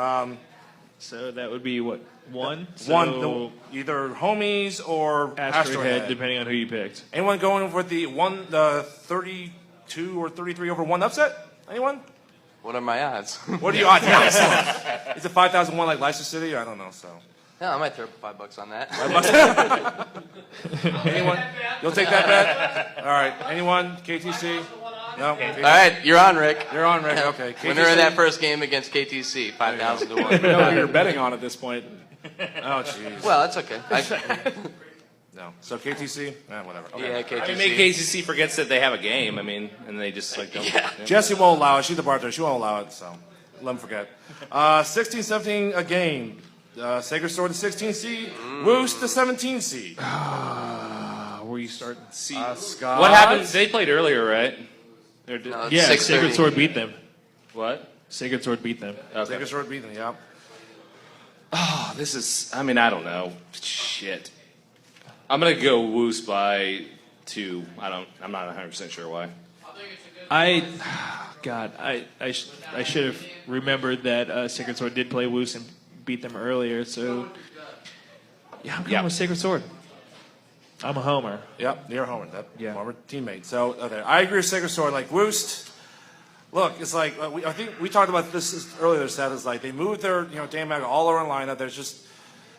S2: So that would be what? 1? So
S1: One, either homies or
S2: Astrohead,
S1: Astrohead.
S2: depending on who you picked.
S1: Anyone going with the 32 or 33 over 1 upset? Anyone?
S4: What are my odds?
S1: What are your odds? Is it 5,001 like Leicester City? I don't know. So.
S4: No, I might throw $5 on that.
S1: Anyone? You'll take that bet? All right. Anyone? KTC? No.
S4: All right, you're on, Rick.
S1: You're on, Rick. Okay.
S4: Winner of that first game against KTC, 5,000 to 1.
S6: No, you're betting on at this point.
S1: Oh, jeez.
S4: Well, that's okay.
S1: No. So KTC? Whatever. Okay.
S4: Yeah, KTC.
S3: I mean, maybe KCC forgets that they have a game. I mean, and they just like don't.
S4: Yeah.
S1: Jessie won't allow it. She's the bartender. She won't allow it. So let them forget. 16-17 a game. Sacred Sword, the 16 seed. Woos, the 17 seed.
S2: Where you starting?
S1: Scott.
S3: What happened? They played earlier, right?
S4: No, it's
S2: Yeah,
S4: 6:30.
S2: Sacred Sword beat them.
S3: What?
S2: Sacred Sword beat them.
S3: Okay.
S1: Sacred Sword beat them, yeah.
S3: Oh, this is. I mean, I don't know. Shit. I'm gonna go Woos by 2. I'm not 100% sure why.
S2: I should have remembered that Sacred Sword did play Woos and beat them earlier. So yeah, I'm going with Sacred Sword. I'm a homer.
S1: Yep, you're a homer.
S2: Yeah.
S1: Former teammate. So, okay. I agree with Sacred Sword. Like, Woost, look, it's like, I think we talked about this earlier, Seth, is like they moved their, Dan Malaga all over lineup.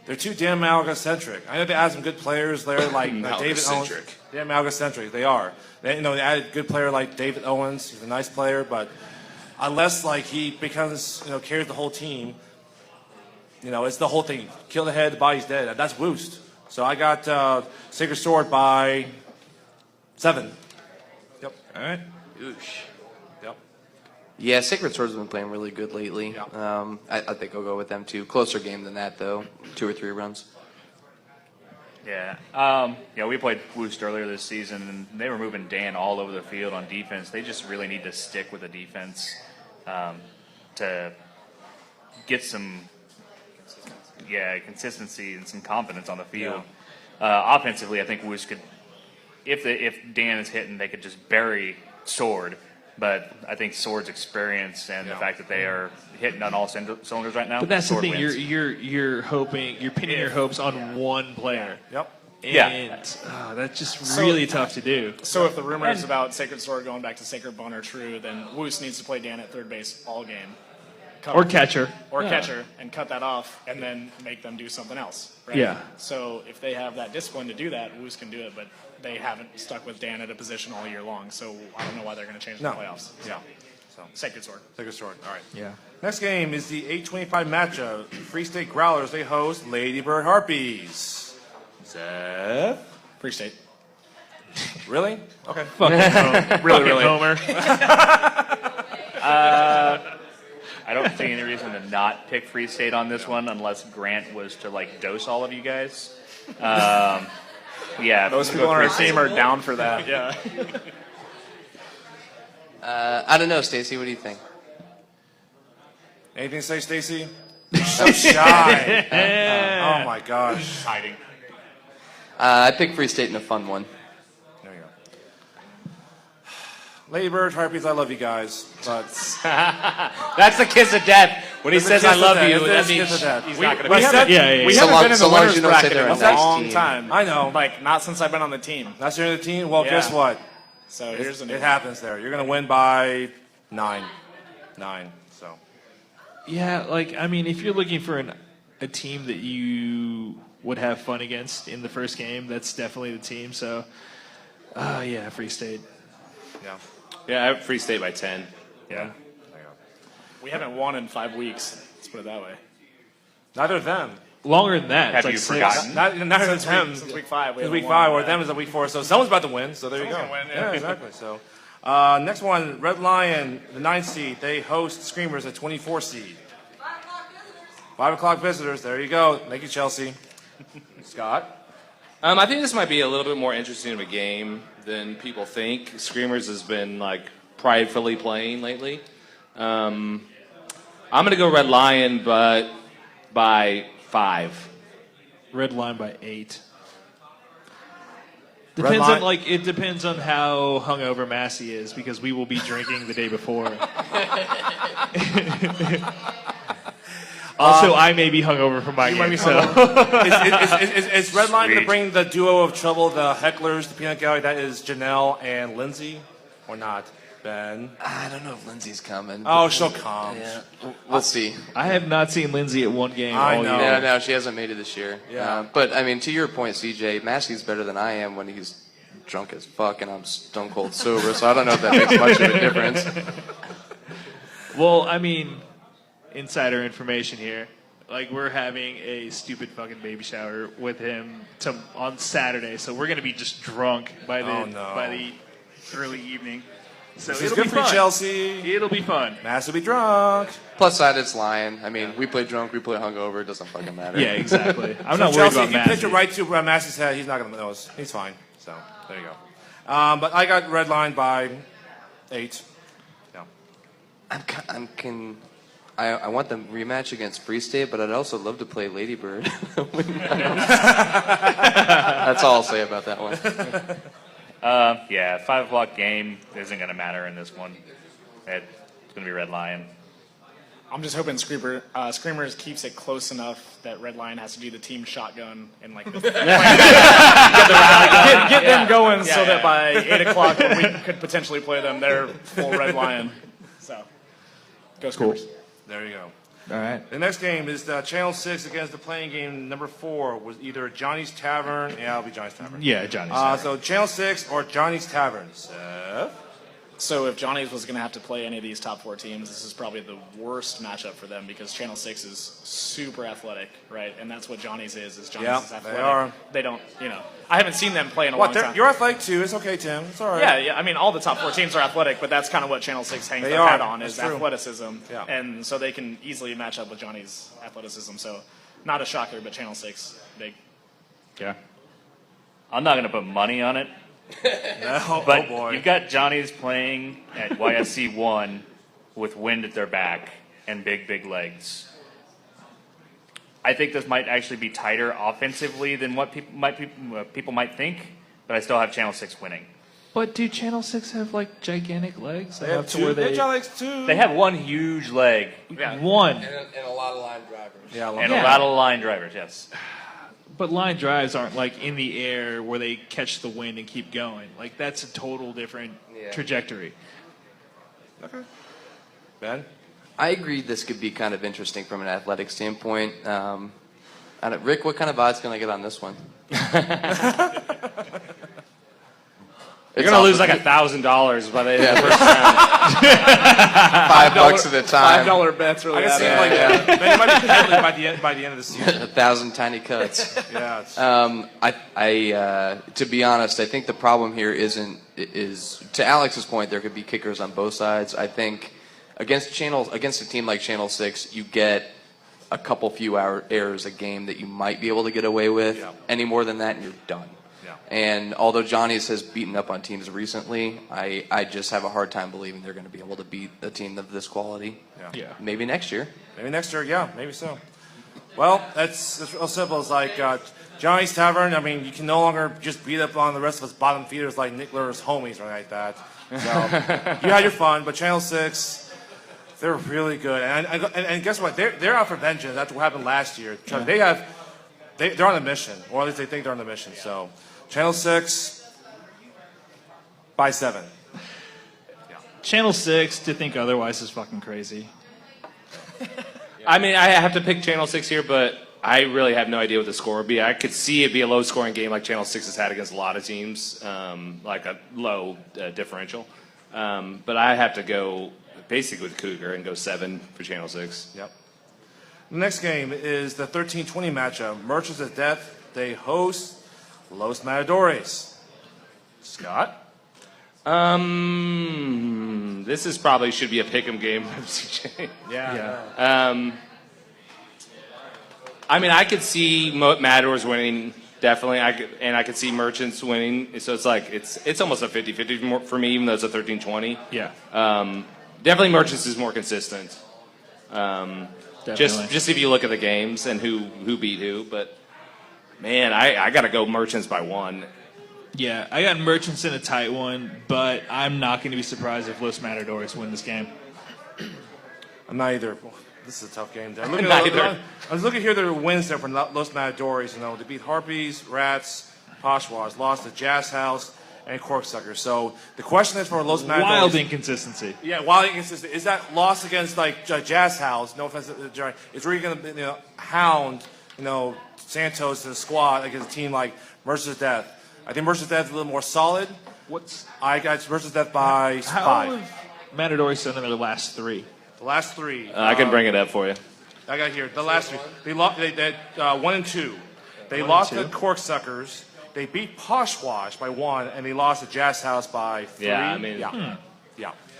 S1: They're too Dan Malaga-centric. I know they added some good players there, like David Owens.
S3: Malaga-centric.
S1: Dan Malaga-centric, they are. They added a good player like David Owens. He's a nice player, but unless, like, he becomes, carries the whole team, it's the whole thing. Kill the head, the body's dead. That's Woost. So I got Sacred Sword by 7. Yep.
S2: All right.
S1: Yep.
S4: Yeah, Sacred Sword's been playing really good lately.
S1: Yeah.
S4: I think I'll go with them too. Closer game than that, though. 2 or 3 runs.
S5: Yeah. We played Woost earlier this season, and they were moving Dan all over the field on defense. They just really need to stick with the defense to get some consistency and some confidence on the field. Offensively, I think Woost could, if Dan is hitting, they could just bury Sword. But I think Sword's experience and the fact that they are hitting on all cylinders right now.
S2: But that's
S5: Sword
S2: the thing.
S5: wins.
S2: You're hoping. You're pinning your hopes on one player.
S1: Yep.
S2: And that's just really tough to do.
S6: So if the rumors about Sacred Sword going back to Sacred Bone are true, then Woos needs to play Dan at third base all game.
S2: Or catcher.
S6: Or catcher, and cut that off, and then make them do something else. Right?
S2: Yeah.
S6: So if they have that discipline to do that, Woos can do it, but they haven't stuck with Dan at a position all year long, so I don't know why they're going to change the playoffs.
S1: Yeah. So
S6: Sacred Sword.
S1: Sacred Sword. All right.
S2: Yeah.
S1: Next game is the 825 matchup. Free State Growlers. They host Lady Bird Harpies. Seth.
S6: Free State.
S1: Really? Okay.
S2: Fucking
S6: Really.
S2: Homer.
S5: I don't see any reason to not pick Free State on this one unless Grant was to like dose all of you guys. Yeah,
S6: Most people on our team are down for that. Yeah.
S4: I don't know, Stacy. What do you think?
S1: Anything to say, Stacy? So shy. Oh my gosh.
S5: hiding.
S4: I picked Free State in a fun one.
S1: There you go. Lady Bird, Harpies, I love you guys, but
S3: That's the kiss of death. When he
S1: It's a
S3: says I
S1: kiss
S3: love
S1: of death.
S3: you,
S1: It
S3: that
S1: is a
S3: means
S1: kiss of death.
S3: he's
S1: We-
S3: not going
S1: we
S3: to be
S1: said-
S2: Yeah.
S1: we
S4: So
S1: haven't
S4: long-
S1: been in
S4: so
S1: the
S4: long as
S1: winners
S4: you don't say
S1: bracket
S4: they're
S1: in
S4: a
S1: a
S4: nice
S1: long
S4: team.
S1: time. I know.
S6: Like, not since I've been on the team.
S1: That's your team. Well,
S6: Yeah.
S1: guess what?
S6: So here's
S1: It happens there. You're gonna win by 9. So
S2: Yeah, like I mean, if you're looking for a team that you would have fun against in the first game, that's definitely the team. So, yeah, Free State.
S1: yeah.
S3: Yeah, I have Free State by 10.
S1: Yeah.
S6: We haven't won in 5 weeks. Let's put it that way.
S1: Neither of them.
S2: Longer than that.
S5: Have
S2: it's like
S5: you
S2: 6.
S5: forgotten?
S1: Neither of them.
S6: Since week 5.
S1: It's week 5, or them is week 4. So someone's about to win. So there you go.
S6: Someone's gonna win, yeah.
S1: exactly. So next one, Red Lion, the 9th seed. They host Screamers, the 24 seed. 5 o'clock visitors. There you go. Thank you, Chelsea. Scott.
S3: I think this might be a little bit more interesting of a game than people think. Screamers has been like pridefully playing lately. I'm going to go Red Lion, but by 5.
S2: Red Line by 8.
S1: Red
S2: Depends
S1: Line-
S2: on it depends on how hungover Massey is because we will be drinking the day before. Also, I may be hungover from my
S1: might
S2: game.
S1: be
S2: So
S1: Is Red Lion going to
S5: Sweet.
S1: bring the duo of trouble, the hecklers, the peanut gallery? That is Janelle and Lindsay, or not? Ben.
S4: I don't know if Lindsay's coming.
S1: Oh, she'll come.
S4: Yeah, we'll see.
S2: I have not seen Lindsay at one game
S1: I
S2: all
S1: know.
S2: year.
S4: No, she hasn't made it this year.
S1: Yeah.
S4: But I mean, to your point, CJ, Massey's better than I am when he's drunk as fuck and I'm stone cold sober. So I don't know if that makes much of a difference.
S2: Well, I mean, insider information here. Like, we're having a stupid fucking baby shower with him on Saturday, so we're gonna be just drunk by the
S1: Oh, no.
S2: by the early evening. So
S1: This is
S2: it'll
S1: good
S2: be
S1: for you,
S2: fun.
S1: Chelsea.
S2: It'll be fun.
S1: Mass will be drunk.
S4: Plus side, it's Lion. I mean, we play drunk, we play hungover. It doesn't fucking matter.
S2: Yeah, exactly. I'm
S1: So
S2: not worried
S1: Chelsea,
S2: about
S1: if you
S2: Massey.
S1: pitch it right to Massey's head, he's not going to know us. He's fine. So there you go. But I got Red Line by 8. No.
S4: I want the rematch against Free State, but I'd also love to play Lady Bird. That's all I'll say about that one.
S5: Yeah, 5 o'clock game isn't going to matter in this one. It's going to be Red Lion.
S6: I'm just hoping Screamers keeps it close enough that Red Lion has to do the team shotgun and like get them going so that by 8 o'clock when we could potentially play them, they're full Red Lion. So go Screamers.
S1: There you go.
S2: All right.
S1: The next game is Channel 6 against the playing game number 4 was either Johnny's Tavern. Yeah, it'll be Johnny's Tavern.
S2: Yeah, Johnny.
S1: So Channel 6 or Johnny's Tavern. Seth?
S6: So if Johnny's was going to have to play any of these top 4 teams, this is probably the worst matchup for them because Channel 6 is super athletic, right? And that's what Johnny's is Johnny's
S1: Yeah,
S6: is
S1: they
S6: athletic.
S1: are.
S6: They don't, I haven't seen them play in a
S1: What?
S6: long time.
S1: You're athletic too. It's okay, Tim. It's all right.
S6: Yeah, I mean, all the top 4 teams are athletic, but that's kind of what Channel 6 hangs
S1: They
S6: their
S1: are.
S6: hat on is
S1: That's true.
S6: athleticism.
S1: Yeah.
S6: And so they can easily match up with Johnny's athleticism. So not a shocker, but Channel 6, big.
S2: Yeah.
S5: I'm not going to put money on it,
S1: No,
S5: but
S1: oh boy.
S5: you've got Johnny's playing at YSC 1 with wind at their back and big legs. I think this might actually be tighter offensively than what people might think, but I still have Channel 6 winning.
S2: But do Channel 6 have like gigantic legs?
S1: They have 2. They have Johnny's 2.
S5: They have one huge leg
S2: one.
S4: And a lot of line drivers.
S1: Yeah,
S5: and a lot of line drivers, yes.
S2: But line drives aren't like in the air where they catch the wind and keep going. Like that's a total different trajectory.
S1: Okay. Ben?
S4: I agree this could be kind of interesting from an athletic standpoint. Rick, what kind of odds can I get on this one?
S3: You're gonna lose like $1,000 by the end of the first round.
S4: $5 at a time.
S6: $5 bets really
S1: I can see
S6: add
S1: it
S6: up.
S1: like that. Then you might be peddling by the end of the season.
S4: 1,000 tiny cuts.
S1: Yeah. It's,
S4: To be honest, I think the problem here is to Alex's point. There could be kickers on both sides. I think against a team like Channel 6, you get a couple few errors a game that you might be able to get away with.
S1: Yeah.
S4: Any more than that, and you're done.
S1: Yeah.
S4: And although Johnny's has beaten up on teams recently, I just have a hard time believing they're going to be able to beat a team of this quality.
S2: Yeah.
S4: Maybe next year.
S1: maybe next year, yeah, maybe so. Well, that's real simple. It's like Johnny's Tavern. I mean, you can no longer just beat up on the rest of us bottom feeders like Nickler's homies or anything like that. So you had your fun, but Channel 6, they're really good. And guess what? They're out for vengeance. That's what happened last year. They're on a mission, or at least they think they're on a mission. So Channel 6 by 7.
S2: Channel 6 to think otherwise is fucking crazy.
S3: I mean, I have to pick Channel 6 here, but I really have no idea what the score would be. I could see it be a low-scoring game like Channel 6 has had against a lot of teams, like a low differential. But I have to go basically with Cougar and go 7 for Channel 6.
S1: Yep. The next game is the 13-20 matchup. Merchants of Death. They host Los Matadores. Scott?
S3: This is probably should be a pick'em game, CJ.
S1: Yeah.
S3: I mean, I could see Matadors winning, definitely. I could see Merchants winning. So it's like it's almost a 50-50 for me, even though it's a 13-20.
S2: Yeah.
S3: Definitely Merchants is more consistent.
S2: Definitely.
S3: Just if you look at the games and who beat who, but man, I got to go Merchants by 1.
S2: Yeah, I got Merchants in a tight one, but I'm not going to be surprised if Los Matadores win this game.
S1: I'm not either. This is a tough game. I was looking here. There are wins there for Los Matadores. You know, they beat Harpies, Rats, Poshwas, lost to Jazz House, and Corksucker. So the question is for Los Matadores.
S2: Wild inconsistency.
S1: Yeah, wild inconsistency. Is that loss against like Jazz House? No offense to the Giant. Is really going to hound Santos and the squad against a team like Merchants of Death? I think Merchants of Death is a little more solid. I got Merchants of Death by 5.
S2: How have Matadores done in their last 3?
S1: The last 3.
S3: I can bring it up for you.
S1: I got here. The last 3. They lost. They 1 and 2. They lost to Corksuckers. They beat Poshwash by 1, and they lost to Jazz House by 3.
S3: Yeah, I mean,
S1: yeah.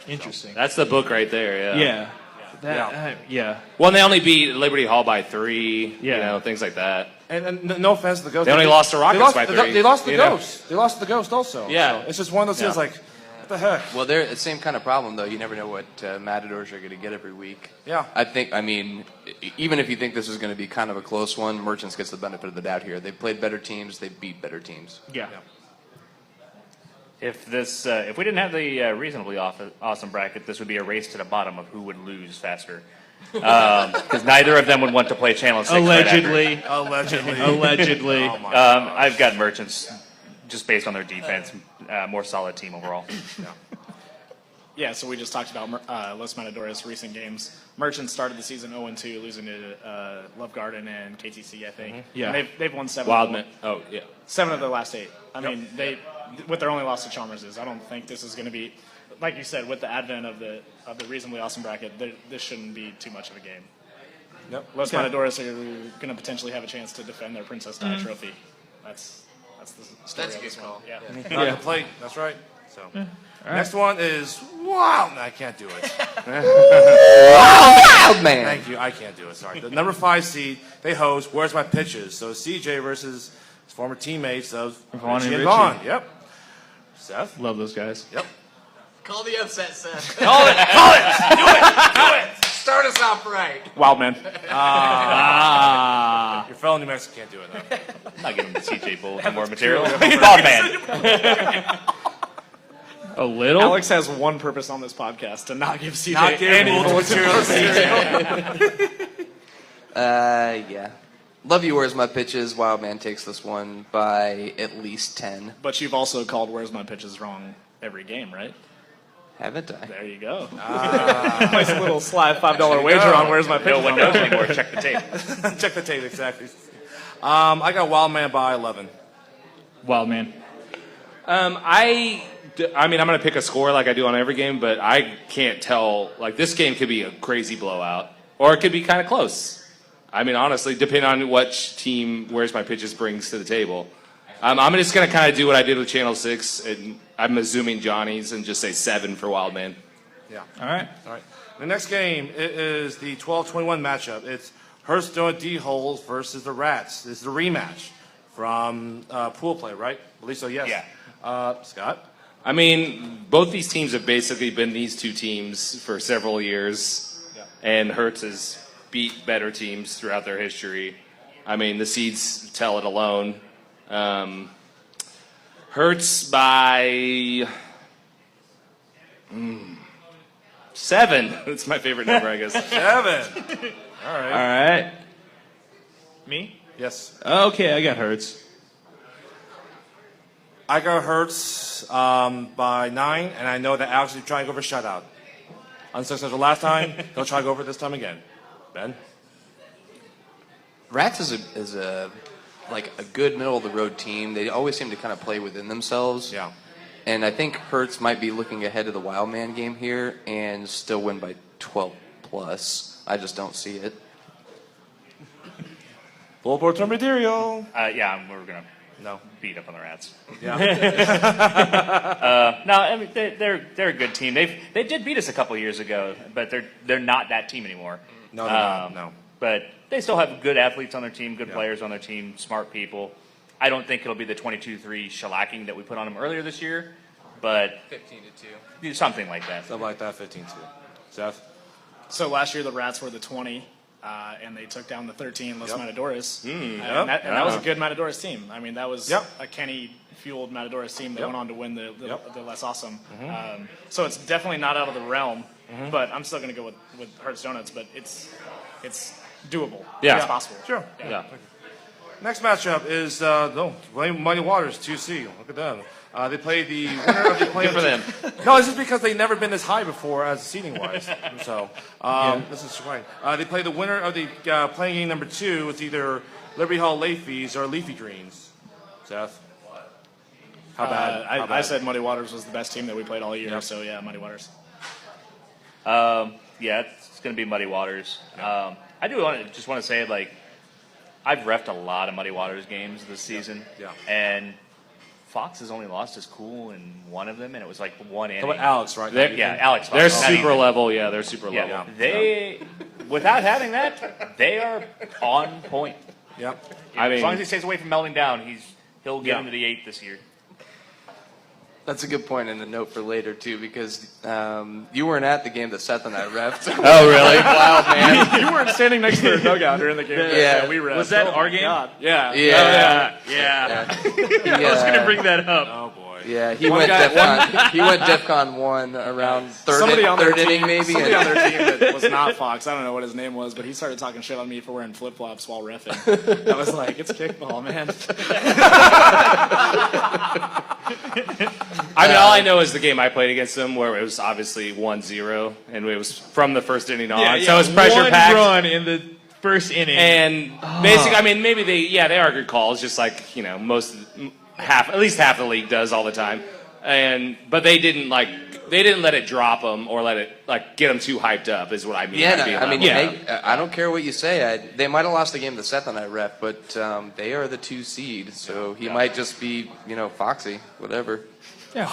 S2: Interesting.
S3: That's the book right there. Yeah.
S2: Yeah.
S3: Well, and they only beat Liberty Hall by 3.
S2: Yeah.
S3: things like that.
S1: And no offense to the Ghost.
S3: They only lost to Rockets by 3.
S1: They lost to the Ghost. They lost to the Ghost also.
S3: Yeah.
S1: So it's just one of those things like, what the heck?
S4: Well, they're the same kind of problem, though. You never know what Matadors are going to get every week.
S1: Yeah.
S4: I mean, even if you think this is going to be kind of a close one, Merchants gets the benefit of the doubt here. They played better teams. They beat better teams.
S2: Yeah.
S5: If we didn't have the reasonably awesome bracket, this would be a race to the bottom of who would lose faster. Because neither of them would want to play Channel 6.
S2: Allegedly.
S1: Allegedly. Oh my
S5: I've got Merchants just based on their defense, more solid team overall.
S6: Yeah, so we just talked about Los Matadores' recent games. Merchants started the season 0-2, losing to Love Garden and KTC, I think.
S2: Yeah.
S6: And they've won 7.
S3: Wildman. Oh, yeah.
S6: 7 of their last 8. I mean, what their only loss to Chalmers is. I don't think this is going to be, like you said, with the advent of the reasonably awesome bracket. This shouldn't be too much of a game.
S1: Yep.
S6: Los Matadores are going to potentially have a chance to defend their Princess Di trophy. That's the story
S4: That's a
S6: of this
S4: good
S6: one.
S4: call.
S6: Yeah.
S1: Not complete. That's right. So next one is wow. No, I can't do it.
S4: Wild man.
S1: Thank you. I can't do it. Sorry. The number 5 seed they host. Where's my pitches? So CJ versus his former teammates of
S2: Vaughn and
S1: Richie
S2: Richie.
S1: Vaughn. Yep. Seth.
S2: Love those guys.
S1: Yep.
S8: Call the upset, Seth.
S1: Call it. Do it.
S8: Start us off right.
S6: Wildman.
S1: Your fellow New Mexico can't do it. Though.
S5: I'm not giving CJ Bull more material. Bald man.
S2: A little?
S6: Alex has one purpose on this podcast, to not give CJ
S1: Not give
S6: any
S1: multiple
S6: material.
S4: Yeah. Love you. Where's my pitches? Wild man takes this one by at least 10.
S6: But you've also called Where's My Pitches wrong every game, right?
S4: Haven't I?
S6: There you go. Nice little sly $5 wager on Where's My Pitches.
S5: No one knows anymore. Check the tape.
S1: Check the tape exactly. I got Wild Man by 11.
S2: Wild man.
S3: I I mean, I'm going to pick a score like I do on every game, but I can't tell. Like, this game could be a crazy blowout, or it could be kind of close. I mean, honestly, depending on which team Where's My Pitches brings to the table. I'm just going to kind of do what I did with Channel 6, and I'm assuming Johnny's, and just say 7 for Wildman.
S1: Yeah.
S2: All right.
S1: All right. The next game is the 12-21 matchup. It's Hearst Donut D-Holes versus the Rats. This is a rematch from pool play, right? At least so, yes.
S5: Yeah.
S1: Scott?
S3: I mean, both these teams have basically been these two teams for several years, and Hertz has beat better teams throughout their history. I mean, the seeds tell it alone. Hertz by 7. That's my favorite number, I guess.
S1: 7. All right.
S2: All right. Me?
S1: Yes.
S2: Okay, I got Hertz.
S1: I got Hertz by 9, and I know that Alex is trying to go for shutout. Unsuccessful last time. He'll try to go for it this time again. Ben?
S4: Rats is a good middle of the road team. They always seem to kind of play within themselves.
S1: Yeah.
S4: And I think Hertz might be looking ahead of the Wildman game here and still win by 12 plus. I just don't see it.
S1: Full board term material.
S5: Yeah, we're gonna
S1: No.
S5: beat up on the Rats.
S1: Yeah.
S5: No, I mean they're a good team. They did beat us a couple years ago, but they're not that team anymore.
S1: No, they're not. No.
S5: But they still have good athletes on their team, good players on their team, smart people. I don't think it'll be the 22-3 shellacking that we put on them earlier this year, but
S4: 15-2.
S5: something like that.
S1: Something like that, 15-2. Seth?
S6: So last year the Rats were the 20, and they took down the 13 Los Matadores. And that was a good Matadores team. I mean, that was a Kenny-fueled Matadores team that went on to win the less awesome. So it's definitely not out of the realm, but I'm still going to go with Hearts Donuts, but it's doable.
S3: Yeah.
S6: It's possible.
S1: Sure.
S3: Yeah.
S1: Next matchup is Mighty Waters 2C. Look at them. They play the winner of the play.
S3: Good for them.
S1: No, it's just because they've never been this high before as seating wise. So this is fine. They play the winner of the playing game number 2. It's either Liberty Hall Leafys or Leafy Greens. Seth? How bad?
S6: I said Muddy Waters was the best team that we played all year, so yeah, Muddy Waters.
S5: Yeah, it's going to be Muddy Waters. I do just want to say, like, I've reffed a lot of Muddy Waters games this season, and Fox has only lost his cool in one of them, and it was like one inning.
S1: How about Alex, right?
S5: Alex.
S3: They're
S5: Fox.
S3: super level. Yeah, they're super level.
S5: Yeah, they, without having that, they are on point.
S1: Yep.
S3: I mean,
S5: as long as he stays away from melting down, he'll get into the 8 this year.
S4: That's a good point and a note for later, too, because you weren't at the game that Seth and I reffed.
S3: Oh, really?
S4: Wow, man.
S6: You weren't standing next to their dugout during the game.
S4: Yeah.
S6: we were.
S2: Was that our game?
S6: Yeah.
S4: Yeah.
S2: I was going to bring that up.
S1: Oh, boy.
S4: Yeah, he went DEFCON 1 around third inning, maybe.
S6: Somebody on their team that was not Fox, I don't know what his name was, but he started talking shit on me for wearing flip-flops while reffing. I was like, it's kickball, man.
S3: I mean, all I know is the game I played against them, where it was obviously 1-0, and it was from the first inning on. So it was pressure packed.
S2: One run in the first inning.
S3: And basically, I mean, maybe they are good calls, just like at least half the league does all the time. But they didn't let it drop them or let it get them too hyped up. Is what I mean.
S4: Yeah, I don't care what you say. They might have lost the game that Seth and I ref, but they are the 2 seed, so he might just be Foxy, whatever.
S2: Yeah.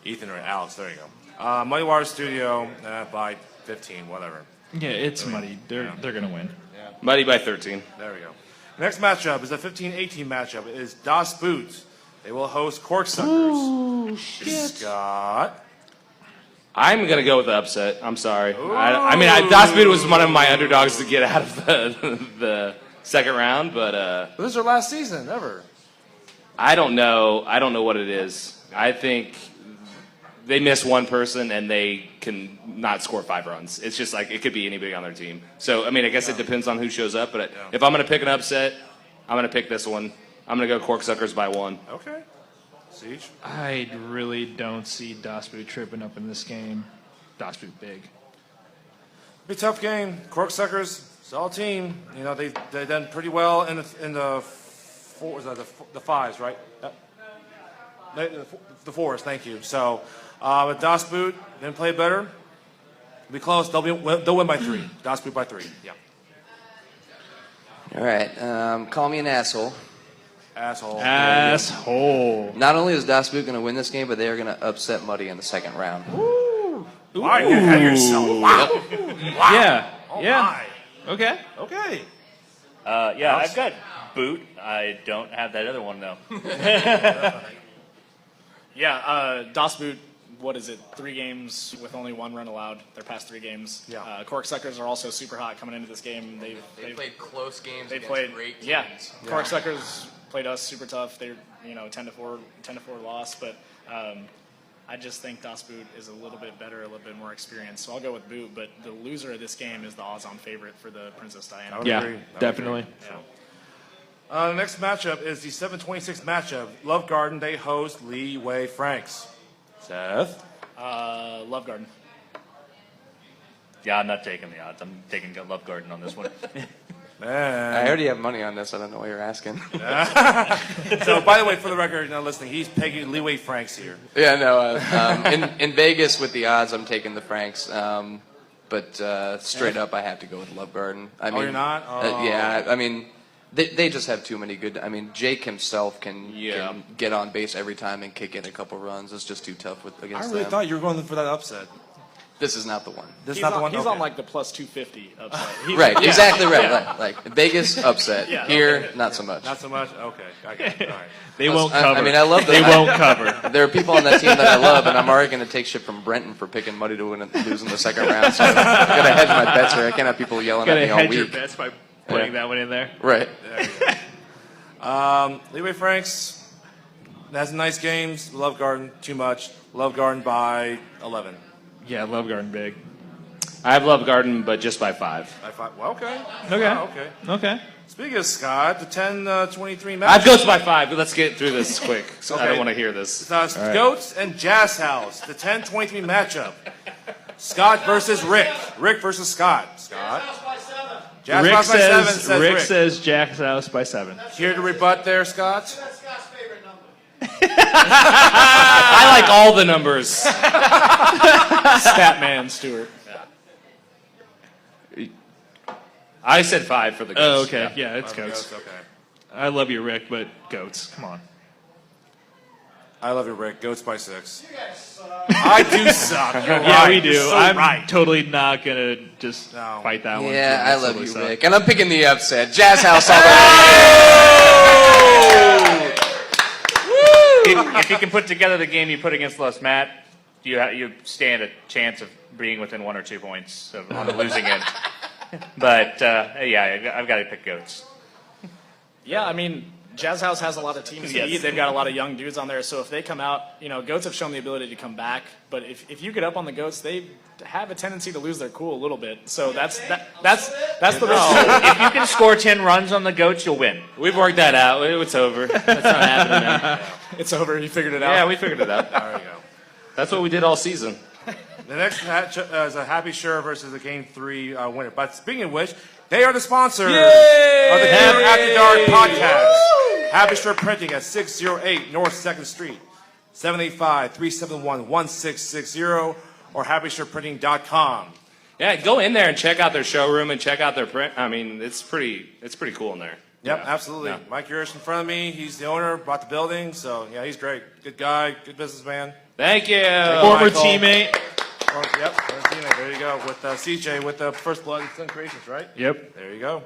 S1: Ethan or Alex, there you go. Mighty Waters Studio by 15, whatever.
S2: Yeah, it's muddy. They're going to win.
S3: Muddy by 13.
S1: There we go. Next matchup is a 15-18 matchup. It is Das Boot. They will host Corksuckers.
S3: Ooh, shit.
S1: Scott.
S3: I'm going to go with the upset. I'm sorry. I mean, Das Boot was one of my underdogs to get out of the second round, but
S1: This is their last season ever.
S3: I don't know. I don't know what it is. I think they miss one person and they can not score 5 runs. It's just like it could be anybody on their team. So, I mean, I guess it depends on who shows up. But if I'm going to pick an upset, I'm going to pick this one. I'm going to go Corksuckers by 1.
S1: Okay. Siege.
S2: I really don't see Das Boot tripping up in this game. Das Boot big.
S1: Be a tough game. Corksuckers, solid team. They've done pretty well in the 4s, the 5s, right? Yep. The Forest, thank you. So, with Das Boot, didn't play better. It'll be close. They'll win by 3. Das Boot by 3. Yeah.
S4: All right. Call me an asshole.
S1: Asshole.
S4: Not only is Das Boot going to win this game, but they are going to upset Muddy in the second round.
S1: Why you had yourself? Wow.
S2: Yeah.
S1: Oh
S2: yeah.
S1: my.
S2: Okay.
S1: Okay.
S5: Yeah, I've got boot. I don't have that other one though.
S6: Yeah, Das Boot, what is it, 3 games with only 1 run allowed, their past 3 games.
S1: Yeah.
S6: Corksuckers are also super hot coming into this game.
S8: They played close games
S6: They
S8: against
S6: played,
S8: great teams.
S6: yeah. Corksuckers played us super tough. They're 10-4 loss, but I just think Das Boot is a little bit better, a little bit more experienced. So I'll go with Boot, but the loser of this game is the odds-on favorite for the Princess Diana.
S2: Yeah, definitely.
S1: The next matchup is the 7:26 matchup. Love Garden, they host Lee Wei Franks. Seth?
S6: Love Garden.
S5: Yeah, I'm not taking the odds. I'm taking Love Garden on this one.
S1: Man.
S4: I already have money on this. I don't know what you're asking.
S1: So, by the way, for the record, now listening, he's pegging Lee Wei Franks here.
S4: Yeah, no. In Vegas with the odds, I'm taking the Franks. But straight up, I have to go with Love Garden. I mean,
S1: you're not?
S4: yeah, I mean, they just have too many good. I mean, Jake himself can get on base every time and kick in a couple runs. It's just too tough against
S1: I really
S4: them.
S1: thought you were going for that upset.
S4: This is not the one.
S1: This is
S6: He's
S1: not the
S6: on,
S1: one?
S6: he's
S1: Okay.
S6: on like the plus 250 upset.
S4: Right, exactly right. Like Vegas upset.
S6: Yeah.
S4: Here, not so much.
S1: Not so much? Okay. I get it. All right.
S2: They won't cover.
S4: I mean, I love
S2: They
S4: them.
S2: won't cover.
S4: There are people on that team that I love, and I'm already going to take shit from Brenton for picking Muddy to win and lose in the second round. So I've got to hedge my bets here. I can't have people yelling
S2: Gotta
S4: at me all
S2: hedge your
S4: week.
S2: bets by putting that one in there.
S4: Right.
S1: Lee Wei Franks has nice games. Love Garden, too much. Love Garden by 11.
S2: Yeah, Love Garden big.
S3: I have Love Garden, but just by 5.
S1: I thought, well, okay.
S2: Okay.
S1: Oh, okay.
S2: Okay.
S1: Speaking of Scott, the 10-23 match.
S3: I've goats by 5, but let's get through this quick. So I
S1: Okay.
S3: don't want to hear this.
S1: Goats and Jazz House, the 10-23 matchup. Scott versus Rick. Rick versus Scott. Scott. Jazz
S2: Rick
S1: House by 7
S2: says,
S1: says
S2: Rick
S1: Rick.
S2: says Jack's House by 7.
S1: Here to rebut there, Scott.
S3: I like all the numbers.
S6: Statman Stewart.
S3: I said 5 for the goats.
S2: Oh, okay. Yeah, it's goats.
S1: Okay.
S2: I love you, Rick, but goats. Come on.
S1: I love you, Rick. Goats by 6. I do suck. You're
S2: Yeah,
S1: right.
S2: we do.
S1: You're so
S2: I'm
S1: right.
S2: totally not gonna just
S1: No.
S2: fight that one.
S4: Yeah, I love
S2: totally
S4: you,
S2: suck.
S4: Rick. And I'm picking the upset. Jazz House all the way.
S5: If you can put together the game you put against Les Matt, you stand a chance of being within 1 or 2 points on the losing end. But yeah, I've got to pick goats.
S6: Yeah, I mean, Jazz House has a lot of teams to
S5: Yes.
S6: beat. They've got a lot of young dudes on there. So if they come out, Goats have shown the ability to come back. But if you get up on the Goats, they have a tendency to lose their cool a little bit. So that's the risk.
S5: If you can score 10 runs on the goats, you'll win.
S3: We've worked that out. It's over. That's not happening now.
S6: It's over. You figured it out.
S3: Yeah, we figured it out.
S1: There you go.
S3: That's what we did all season.
S1: The next match is a Happy Sure versus a Game 3 winner. But speaking of which, they are the sponsor of the Cougar After Dark podcast. Happy Sure Printing at 608 North 2nd Street, 785-371-1660, or happyssureprinting.com.
S3: Yeah, go in there and check out their showroom and check out their print. I mean, it's pretty cool in there.
S1: Yep,
S3: Yeah.
S1: absolutely.
S3: Yeah.
S1: Mike Urish in front of me. He's the owner, bought the building. So, yeah, he's great. Good guy, good businessman.
S3: Thank you.
S2: Former
S1: Michael.
S2: teammate.
S1: Oh, yep, teammate. There you go. With CJ with the First Blood and Sun Creations, right?
S2: Yep.
S1: There you go.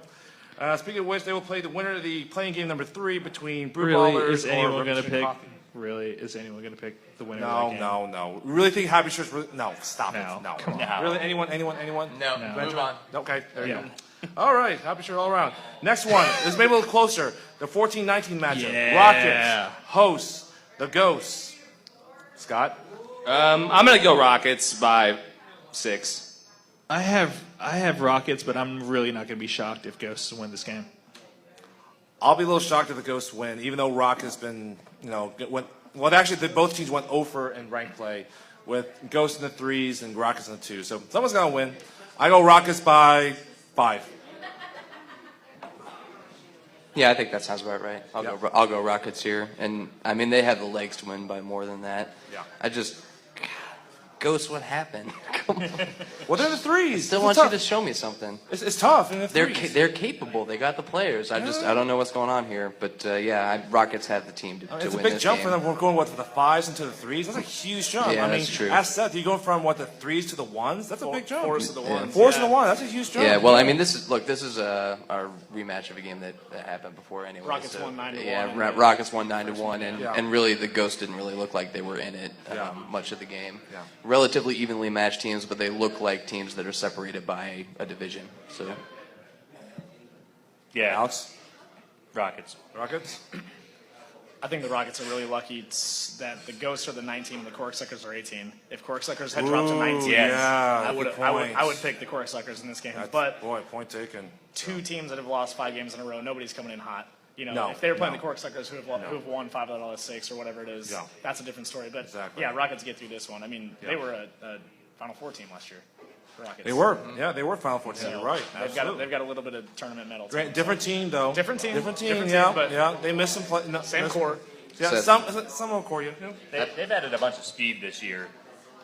S1: Speaking of which, they will play the winner of the playing game number 3 between Brew
S2: Really,
S1: Ballers
S2: is anyone
S1: or
S2: gonna
S1: Revolution
S2: pick?
S1: Coffee.
S2: Really, is anyone gonna pick the winner?
S1: No,
S2: of that game?
S1: no. We really think Happy Sure's really, no, stop
S2: No,
S1: it. No.
S2: come on.
S5: No.
S1: Really, anyone?
S8: No, move on.
S1: Okay, there you
S2: Yeah.
S1: go. All right, Happy Sure all around. Next one, this may be a little closer. The 14-19 matchup.
S2: Yeah.
S1: Rockets hosts the Ghosts. Scott?
S3: I'm gonna go Rockets by 6.
S2: I have Rockets, but I'm really not gonna be shocked if Ghosts win this game.
S1: I'll be a little shocked if the Ghosts win, even though Rock has been, actually, both teams went 0 in ranked play with Ghosts in the 3s and Rockets in the 2s. So someone's going to win. I go Rockets by 5.
S4: Yeah, I think that sounds about right. I'll go Rockets here, and I mean they have the legs to win by more than that.
S1: Yeah.
S4: I just, Ghost, what happened? Come on.
S1: Well, they're the threes.
S4: Still want you to show me something.
S1: It's tough in the threes.
S4: They're capable. They got the players. I don't know what's going on here, but Rockets have the team to
S1: It's
S4: win
S1: a big
S4: this
S1: jump
S4: game.
S1: for them. We're going from the 5s into the 3s. That's a huge jump.
S4: Yeah,
S1: I mean,
S4: that's true.
S1: as Seth, you go from the 3s to the 1s. That's a big jump.
S6: 4s to the 1s.
S1: 4s to the 1. That's a huge jump.
S4: Yeah, well, I mean, this is a rematch of a game that happened before anyway.
S6: Rockets
S4: so,
S6: won 9-1.
S4: Yeah, Rockets won 9-1,
S1: Yeah.
S4: and really the Ghosts didn't really look like they were in it much of the game.
S1: Yeah.
S4: Relatively evenly matched teams, but they look like teams that are separated by a division. So
S5: Yeah,
S1: Alex,
S5: Rockets.
S1: Rockets.
S6: I think the Rockets are really lucky that the Ghosts are the 9 team and the Corksuckers are 18. If Corksuckers had dropped to 19,
S1: yeah,
S6: I would
S1: good point.
S6: pick the Corksuckers in this game.
S1: That's,
S6: but
S1: boy, point taken.
S6: 2 teams that have lost 5 games in a row, nobody's coming in hot. You know,
S1: No,
S6: if they were playing
S1: no.
S6: the Corksuckers who have won 5 out of the last 6 or whatever it is,
S1: Yeah.
S6: that's a different story. But
S1: Exactly.
S6: yeah, Rockets get through this one. I mean, they were a Final Four team last year. The Rockets.
S1: They were. Yeah, they were Final Four team. You're right.
S6: They've got a little bit of tournament medal. to them.
S1: Different team, though.
S6: Different team.
S1: Different team,
S6: Different
S1: yeah.
S6: team, but
S1: yeah, they missed some play. No,
S6: Same
S1: missed-
S6: core.
S1: Yeah,
S4: Seth.
S1: some of core, yeah.
S5: They've added a bunch of speed this year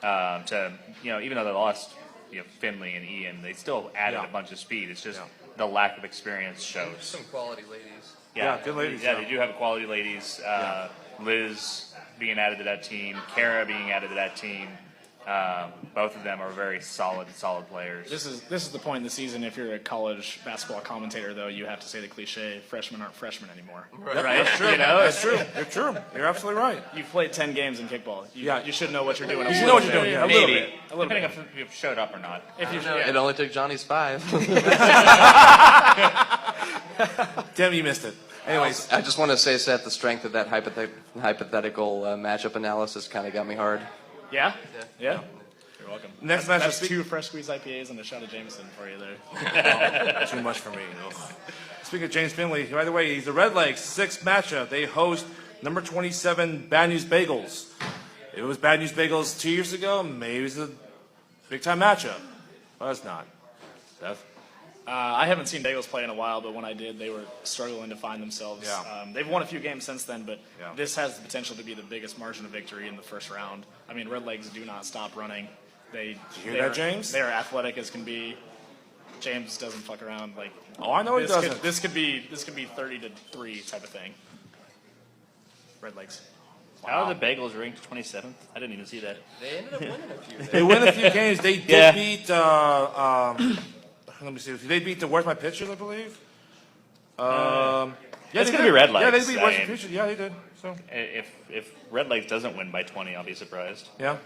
S5: to, even though they lost Finley and Ian, they still added
S1: Yeah.
S5: a bunch of speed. It's just
S1: Yeah.
S5: the lack of experience shows.
S8: Some quality ladies.
S1: Yeah, good ladies,
S5: Yeah,
S1: yeah.
S5: they do have quality ladies. Liz being added to that team, Kara being added to that team. Both of them are very solid players.
S6: This is the point in the season. If you're a college basketball commentator, though, you have to say the cliche: freshmen aren't freshmen anymore.
S1: Yep,
S6: Right?
S1: That's true.
S6: You know,
S1: That's true. You're true. You're absolutely right.
S6: You've played 10 games in kickball. You should know what you're doing.
S1: You should know what you're doing, yeah.
S6: A little
S5: Maybe.
S6: bit. A little
S5: Depending
S6: bit.
S5: if you've showed up or not.
S6: If you,
S4: It only took Johnny's 5.
S1: Damn, you missed it. Anyways,
S4: I just want to say, Seth, the strength of that hypothetical matchup analysis kind of got me hard.
S6: yeah. You're welcome.
S1: next
S6: That's
S1: matchup.
S6: 2 fresh squeeze IPAs and a shot of Jameson for you there.
S1: Too much for me. Ugh. Speaking of James Finley, by the way, he's the Red Legs 6th matchup. They host number 27 Bad News Bagels. If it was Bad News Bagels 2 years ago, maybe it's a big time matchup. But it's not. Seth?
S6: I haven't seen Bagels play in a while, but when I did, they were struggling to find themselves.
S1: Yeah.
S6: They've won a few games since then, but
S1: Yeah.
S6: this has the potential to be the biggest margin of victory in the first round. I mean, Red Legs do not stop running.
S1: You hear that, James?
S6: They're athletic as can be. James doesn't fuck around. Like,
S1: Oh, I know he doesn't.
S6: This could be 30-3 type of thing. Red Legs.
S5: How are the Bagels ranked 27th? I didn't even see that.
S8: They ended up winning a few.
S1: They win a few games. They did
S5: Yeah.
S1: beat. Let me see. They beat the Where's My Pictures, I believe. Yeah,
S5: It's
S1: they
S5: gonna
S1: did.
S5: be Red
S1: Yeah, they
S5: Legs.
S1: beat
S5: I
S1: Where's My
S5: mean-
S1: Pictures. Yeah, they did. So
S5: If Red Legs doesn't win by 20, I'll be surprised.
S1: yeah.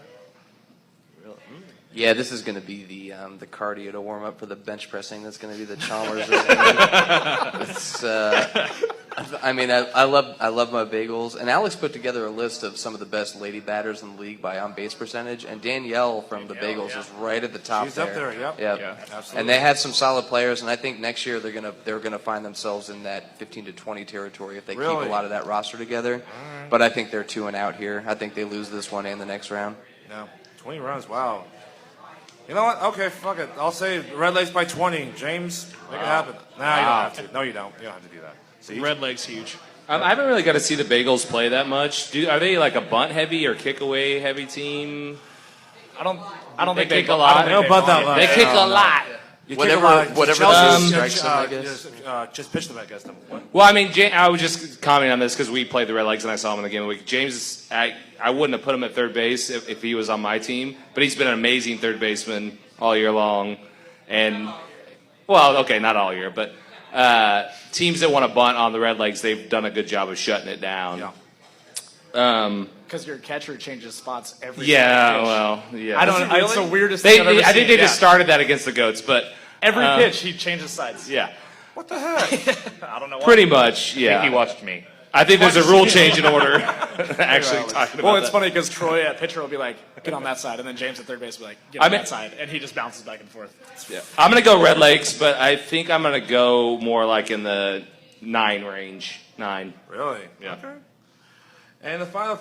S4: Yeah, this is going to be the cardio to warm up for the bench pressing. That's going to be the Chalmers. It's, I mean, I love my bagels. And Alex put together a list of some of the best lady batters in the league by on base percentage, and Danielle from the Bagels is right at the top.
S1: She's up there, yep.
S4: Yep.
S1: Yeah, absolutely.
S4: And they have some solid players, and I think next year they're gonna find themselves in that 15 to 20 territory if they keep
S1: Really?
S4: a lot of that roster together. But I think they're 2 and out here. I think they lose this one and the next round.
S1: No, 20 runs. Wow. You know what? Okay, fuck it. I'll say Red Legs by 20. James, make it happen. Nah, you don't have to. No, you don't. You don't have to do that. See?
S6: Red Legs huge.
S3: I haven't really got to see the Bagels play that much. Are they like a bunt heavy or kick away heavy team?
S6: I don't
S3: They
S6: think
S3: kick
S6: they
S3: a lot.
S6: I don't
S1: They don't
S6: think
S1: bunt that
S6: bunt.
S1: much.
S3: They kick a lot.
S1: You
S4: Whatever-
S1: kick 'em out.
S4: whatever
S1: Chelsea,
S4: strikes them, I guess.
S1: just pitch them against them. What?
S3: Well, I mean, I was just commenting on this because we played the Red Legs and I saw him in the game of the week. James, I wouldn't have put him at third base if he was on my team, but he's been an amazing third baseman all year long. And, well, okay, not all year, but teams that want to bunt on the Red Legs, they've done a good job of shutting it down.
S1: Yeah.
S6: Because your catcher changes spots every
S3: Yeah,
S6: pitch.
S3: well, yeah.
S6: I don't. It's the weirdest
S3: They,
S6: thing I've ever
S3: I think
S6: seen.
S3: they just
S6: Yeah.
S3: started that against the Goats, but
S6: Every pitch he changes sides.
S3: yeah,
S1: What the heck?
S6: I don't know why.
S3: pretty much.
S5: I think
S3: Yeah,
S5: he watched me.
S3: I think there's a rule change in order. Actually, talking about
S6: Well, it's
S3: that.
S6: funny because Troy at pitcher will be like, "Get on that side," and then James at third base will be like, "Get
S3: I
S6: on
S3: mean-
S6: that side," and he just bounces back and forth.
S3: I'm gonna go Red Legs, but I think I'm gonna go more like in the 9 range. 9.
S1: Really?
S3: Yeah.
S1: Okay. And the final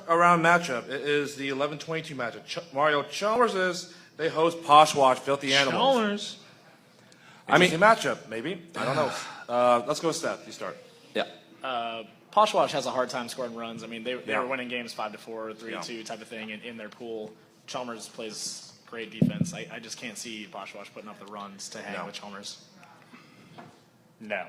S1: round matchup is the 11-22 matchup. Mario Chalmers they host Poshwash Filthy Animals.
S3: I mean,
S1: Interesting matchup, maybe. I don't know. Let's go with Seth. You start.
S3: Yeah.
S6: Poshwash has a hard time scoring runs. I mean, they were winning games 5-4, 3-2 type of thing in their pool. Chalmers plays great defense. I just can't see Poshwash putting up the runs to hang with Chalmers.
S5: No.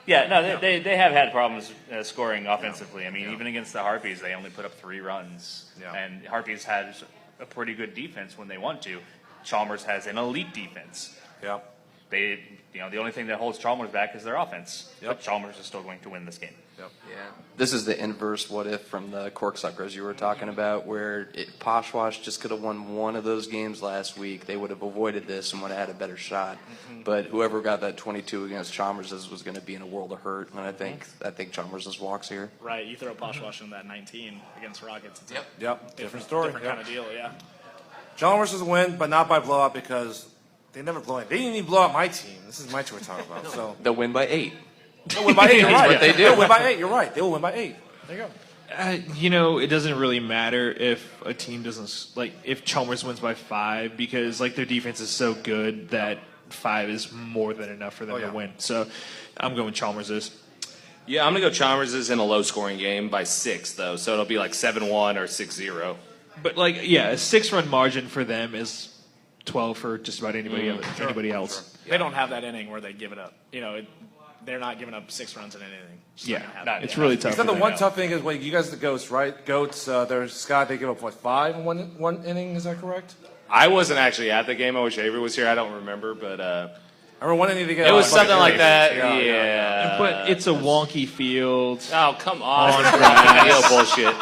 S5: Yeah, no, they have had problems scoring offensively. I mean, even against the Harpies, they only put up 3 runs.
S1: Yeah.
S5: And Harpies has a pretty good defense when they want to. Chalmers has an elite defense.
S1: Yeah.
S5: The only thing that holds Chalmers back is their offense.
S1: Yep.
S5: But Chalmers is still going to win this game.
S1: Yep.
S4: Yeah. This is the inverse what if from the Corksuckers you were talking about, where Poshwash just could have won one of those games last week. They would have avoided this and would have had a better shot. But whoever got that 22 against Chalmers was going to be in a world of hurt. And I think Chalmers just walks here.
S6: Right, you throw Poshwash in that 19 against Rockets. It's
S1: Yep. Different story.
S6: Different kind of deal, yeah.
S1: Chalmers is a win, but not by blowout because they never blow it. They didn't even blow out my team. This is my team we're talking about. So
S4: They'll win by 8.
S1: they'll win by 8. You're right.
S4: what they do.
S1: They'll win by 8. You're right. They will win by 8. There you go.
S2: It doesn't really matter if a team doesn't if Chalmers wins by 5 because their defense is so good that 5 is more than enough for them to win. So I'm going Chalmers.
S3: Yeah, I'm going to go Chalmers in a low-scoring game by 6, though. So it'll be like 7-1 or 6-0.
S2: But a 6-run margin for them is 12 for just about anybody else.
S6: They don't have that inning where they give it up. They're not giving up 6 runs in anything.
S2: It's really tough.
S1: Except
S2: for
S1: the
S2: them.
S1: one tough thing is, you guys are the Goats, right? Goats, there's Scott, they give up, 5 in one inning? Is that correct?
S3: I wasn't actually at the game. I wish Avery was here. I don't remember, but
S1: I remember one inning they get
S3: it was
S1: up,
S3: something like that.
S1: Yeah.
S3: Yeah.
S2: But it's a wonky field.
S3: Oh, come on. Real bullshit.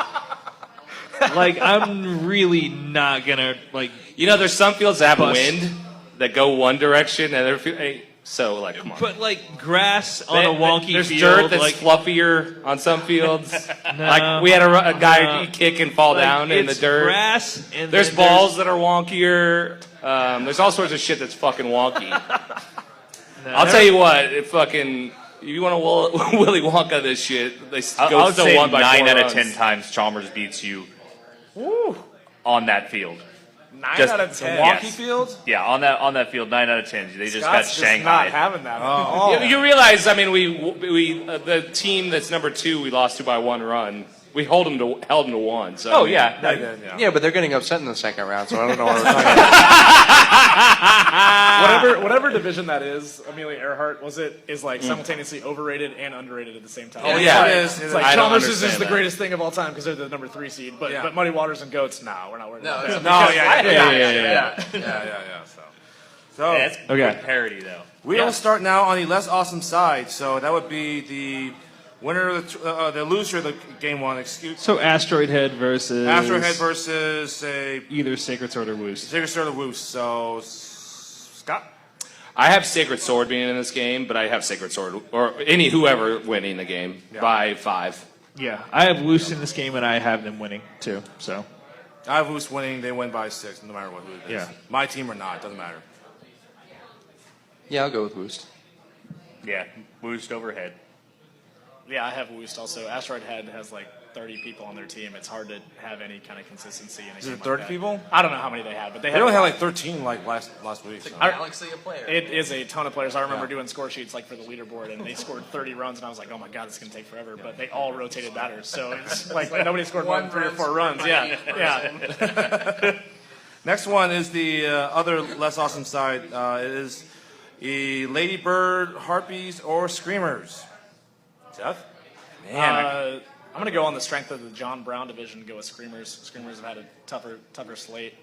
S2: I'm really not gonna
S3: there's some fields that have
S2: Bust.
S3: wind that go one direction, and come on.
S2: But grass on a wonky
S3: There's
S2: field,
S3: dirt that's fluffier on some fields. We had a guy kick and fall down in the
S2: it's
S3: dirt.
S2: Grass and
S3: There's
S2: then
S3: balls that are wonkier. There's all sorts of shit that's fucking wonky. I'll tell you what, if you want to Willy Wonka this shit, they
S5: I would
S3: still
S5: say
S3: won by
S5: 9
S3: 4
S5: out of
S3: runs.
S5: 10 times Chalmers beats you on that field.
S1: 9
S5: Just
S1: out of 10.
S5: wonky
S1: Wonky field?
S5: Yeah, on that field, 9 out of 10. They just got
S6: Scott's
S5: Shanghai.
S6: not having that.
S1: Oh.
S3: You realize, we the team that's number 2 we lost to by 1 run. We held them to 1. So
S4: Yeah, but they're getting upset in the second round, so I don't know what we're talking about.
S6: Whatever division that is, Amelia Earhart is simultaneously overrated and underrated at the same time.
S1: Oh, yeah.
S3: Yeah.
S1: It is.
S6: It's like
S3: I don't
S6: Chalmers is
S3: understand
S6: the
S3: that.
S6: greatest thing of all time because they're the number 3 seed. But Muddy Waters and Goats, we're not worried about that.
S1: No,
S2: Yeah.
S1: yeah. So
S5: Yeah, it's
S2: Okay.
S5: good parody, though.
S1: we will start now on the less awesome side. So that would be the winner of the loser of the game 1.
S2: So Asteroid Head versus
S1: Astrohead versus
S2: either Sacred Sword or Woos.
S1: Sacred Sword of Woos. So Scott.
S3: I have Sacred Sword being in this game, but I have Sacred Sword or whoever winning the game by 5.
S2: Yeah, I have Woos in this game, and I have them winning too. So
S1: I have Woos winning. They win by 6, no matter who it is.
S2: Yeah.
S1: My team or not, doesn't matter.
S4: Yeah, I'll go with Woost.
S5: Yeah, boosted overhead.
S6: Yeah, I have Woost also. Asteroid Head has 30 people on their team. It's hard to have any kind of consistency in a
S1: Is
S6: game
S1: it
S6: like
S1: 30
S6: that.
S1: people?
S6: I don't know how many they have, but they
S1: They
S6: have
S1: only
S6: a
S1: had
S6: lot.
S1: 13 last week. So.
S8: Galaxy of players.
S6: It is a ton of players. I remember doing score sheets for the leaderboard, and they scored 30 runs, and I was like, oh my god, it's going to take forever. But they all rotated batters, so it's nobody scored more than 3 or 4 runs. Yeah.
S1: Next one is the other less awesome side. It is the Lady Bird, Harpies, or Screamers. Seth?
S6: I'm going to go on the strength of the John Brown division and go with Screamers. Screamers have had a tougher slate.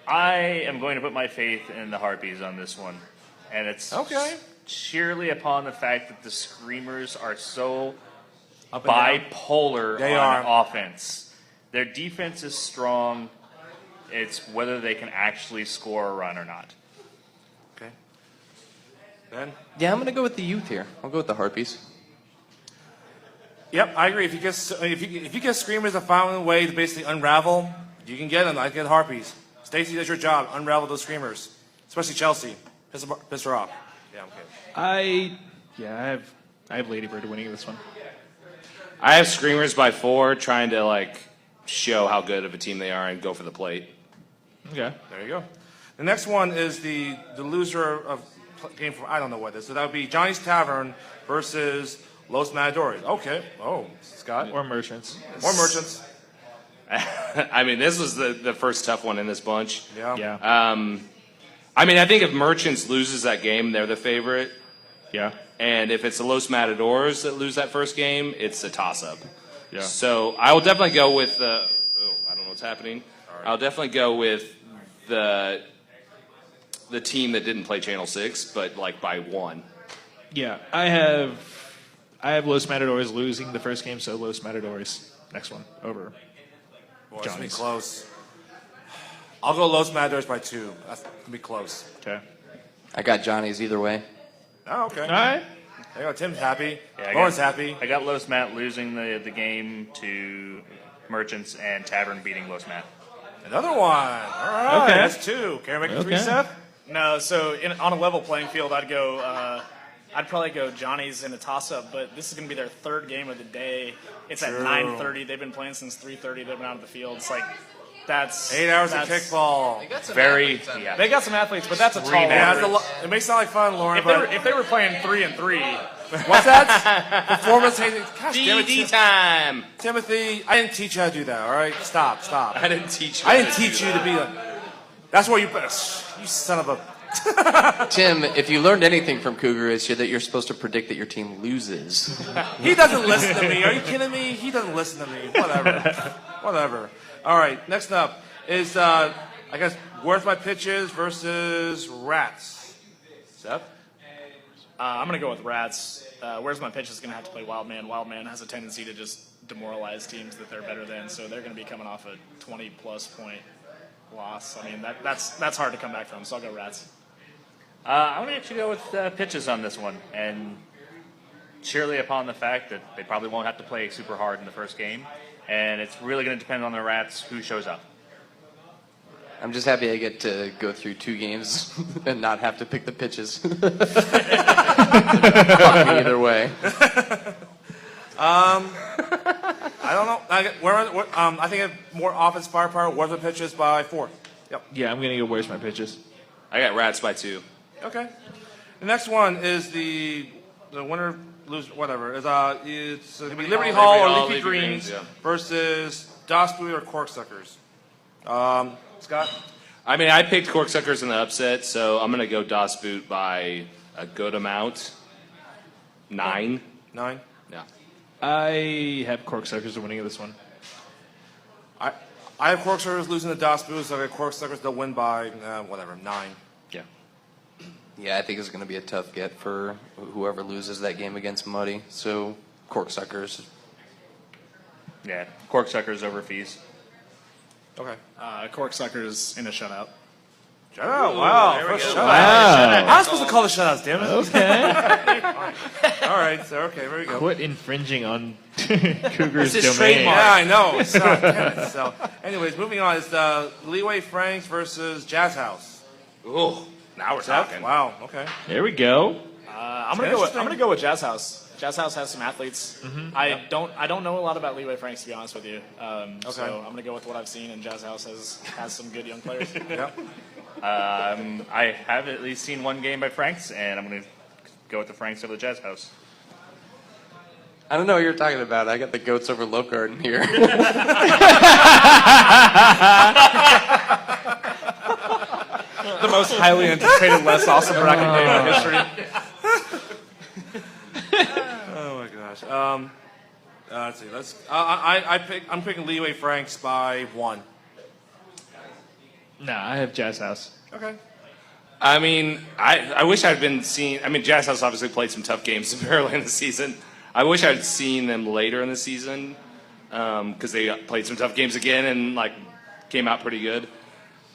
S5: I am going to put my faith in the Harpies on this one. And it's sheerly upon the fact that the Screamers are so
S1: Up and down.
S5: bipolar
S1: They
S5: on
S1: are.
S5: offense. Their defense is strong. It's whether they can actually score a run or not.
S1: Okay. Ben?
S4: Yeah, I'm going to go with the youth here. I'll go with the Harpies.
S1: Yep, I agree. If you get Screamers a found way to basically unravel, you can get them. I get Harpies. Stacey, that's your job. Unravel those Screamers, especially Chelsea. Piss her off. Yeah, I'm kidding.
S2: I have Lady Bird winning this one.
S3: I have Screamers by 4, trying to show how good of a team they are and go for the plate.
S2: Okay.
S1: There you go. The next one is the loser of game from, I don't know what it is. So that would be Johnny's Tavern versus Los Matadores. Okay. Oh, Scott.
S2: Or merchants.
S1: Or Merchants.
S3: I mean, this was the first tough one in this bunch.
S1: Yeah.
S2: Yeah.
S3: I mean, I think if Merchants loses that game, they're the favorite.
S2: Yeah.
S3: And if it's the Los Matadors that lose that first game, it's a toss-up.
S2: Yeah.
S3: So I will definitely go with the. Oh, I don't know what's happening. I'll definitely go with the team that didn't play Channel 6, but like by one.
S2: Yeah. I have Los Matadores losing the first game, so Los Matadores next one over.
S1: Boy, it's gonna be
S2: Johnny's.
S1: close. I'll go Los Matadores by 2. That's gonna be close.
S2: Okay.
S4: I got Johnny's either way.
S1: Oh, okay.
S2: All right.
S1: There you go. Tim's happy.
S5: Yeah,
S1: Lauren's happy.
S5: I got Los Mat losing the game to Merchants and Tavern beating Los Mat.
S1: Another one. All right.
S2: Okay.
S1: That's 2. Can I make it 3,
S2: Okay.
S1: Seth?
S6: No, so on a level playing field, I'd probably go Johnny's in a toss-up, but this is going to be their third game of the day. It's at
S1: True.
S6: 9:30. They've been playing since 3:30. They've been out of the field. It's like that's
S1: 8 hours of
S6: that's-
S1: kickball.
S8: They got some
S5: Very,
S8: athletes on
S5: yeah.
S6: They got some athletes, but that's a tall
S1: Yeah,
S6: order.
S1: it may sound like fun, Lauren, but
S6: If they were playing 3-3,
S1: what's that? Performance. Gosh, damn it,
S3: DD time.
S1: Timothy, I didn't teach you how to do that. All right, stop.
S3: I didn't teach you.
S1: I didn't teach you to be like. That's where you son of a.
S4: Tim, if you learned anything from Cougar, it's that you're supposed to predict that your team loses.
S1: He doesn't listen to me. Are you kidding me? He doesn't listen to me. Whatever. All right. Next up is I guess Worth My Pitches versus Rats. Seth.
S6: I'm going to go with Rats. Where's My Pitch is going to have to play Wildman. Wildman has a tendency to just demoralize teams that they're better than, so they're going to be coming off a 20-plus point loss. I mean, that's hard to come back from, so I'll go Rats.
S5: I'm going to actually go with Pitches on this one. And surely upon the fact that they probably won't have to play super hard in the first game. And it's really going to depend on the Rats who shows up.
S4: I'm just happy I get to go through 2 games and not have to pick the pitches. Fuck me either way.
S1: I don't know. I think I have more offense firepower. Worth My Pitches by 4. Yep.
S2: Yeah, I'm gonna go. Where's my pitches?
S3: I got Rats by 2.
S1: Okay. The next one is the winner lose whatever. It's gonna be Liberty Hall or Leafy Greens
S3: yeah.
S1: versus Das Boot or Corksuckers. Scott.
S3: I mean, I picked Corksuckers in the upset, so I'm going to go Das Boot by a good amount. 9.
S1: 9.
S3: Yeah.
S2: I have Corksuckers winning this one.
S1: I have Corksuckers losing to Das Boot, so I got Corksuckers to win by 9.
S2: Yeah.
S4: Yeah, I think it's going to be a tough get for whoever loses that game against Muddy. So, Corksuckers.
S5: Yeah, Corksuckers over Fees.
S1: Okay.
S6: Corksuckers in a shutout.
S1: Shutout. Wow. First shutout.
S2: Wow.
S1: I'm supposed to call the shutouts, damn it.
S2: Okay.
S1: All right. So okay, there we go.
S2: Quit infringing on Cougar's
S1: It's his
S2: domain.
S1: trademark. Yeah, I know. So, damn it. So, anyways, moving on. It's Leeway Franks versus Jazz House.
S3: Ooh, now we're talking.
S1: Wow. Okay.
S2: There we go.
S6: I'm gonna go with Jazz House. Jazz House has some athletes. I don't know a lot about Leeway Franks, to be honest with you. So I'm gonna go with what I've seen, and Jazz House has some good young players.
S1: Yep.
S5: I have at least seen one game by Franks, and I'm going to go with the Franks over the Jazz House.
S4: I don't know what you're talking about. I got the goats over Locarn here.
S6: The most highly anticipated, less awesome bracket game in history.
S1: Oh my gosh. Let's see. I'm picking Leeway Franks by 1.
S2: Nah, I have Jazz House.
S1: Okay.
S3: I mean, I wish I'd been seen. I mean, Jazz House obviously played some tough games early in the season. I wish I'd seen them later in the season because they played some tough games again and like came out pretty good.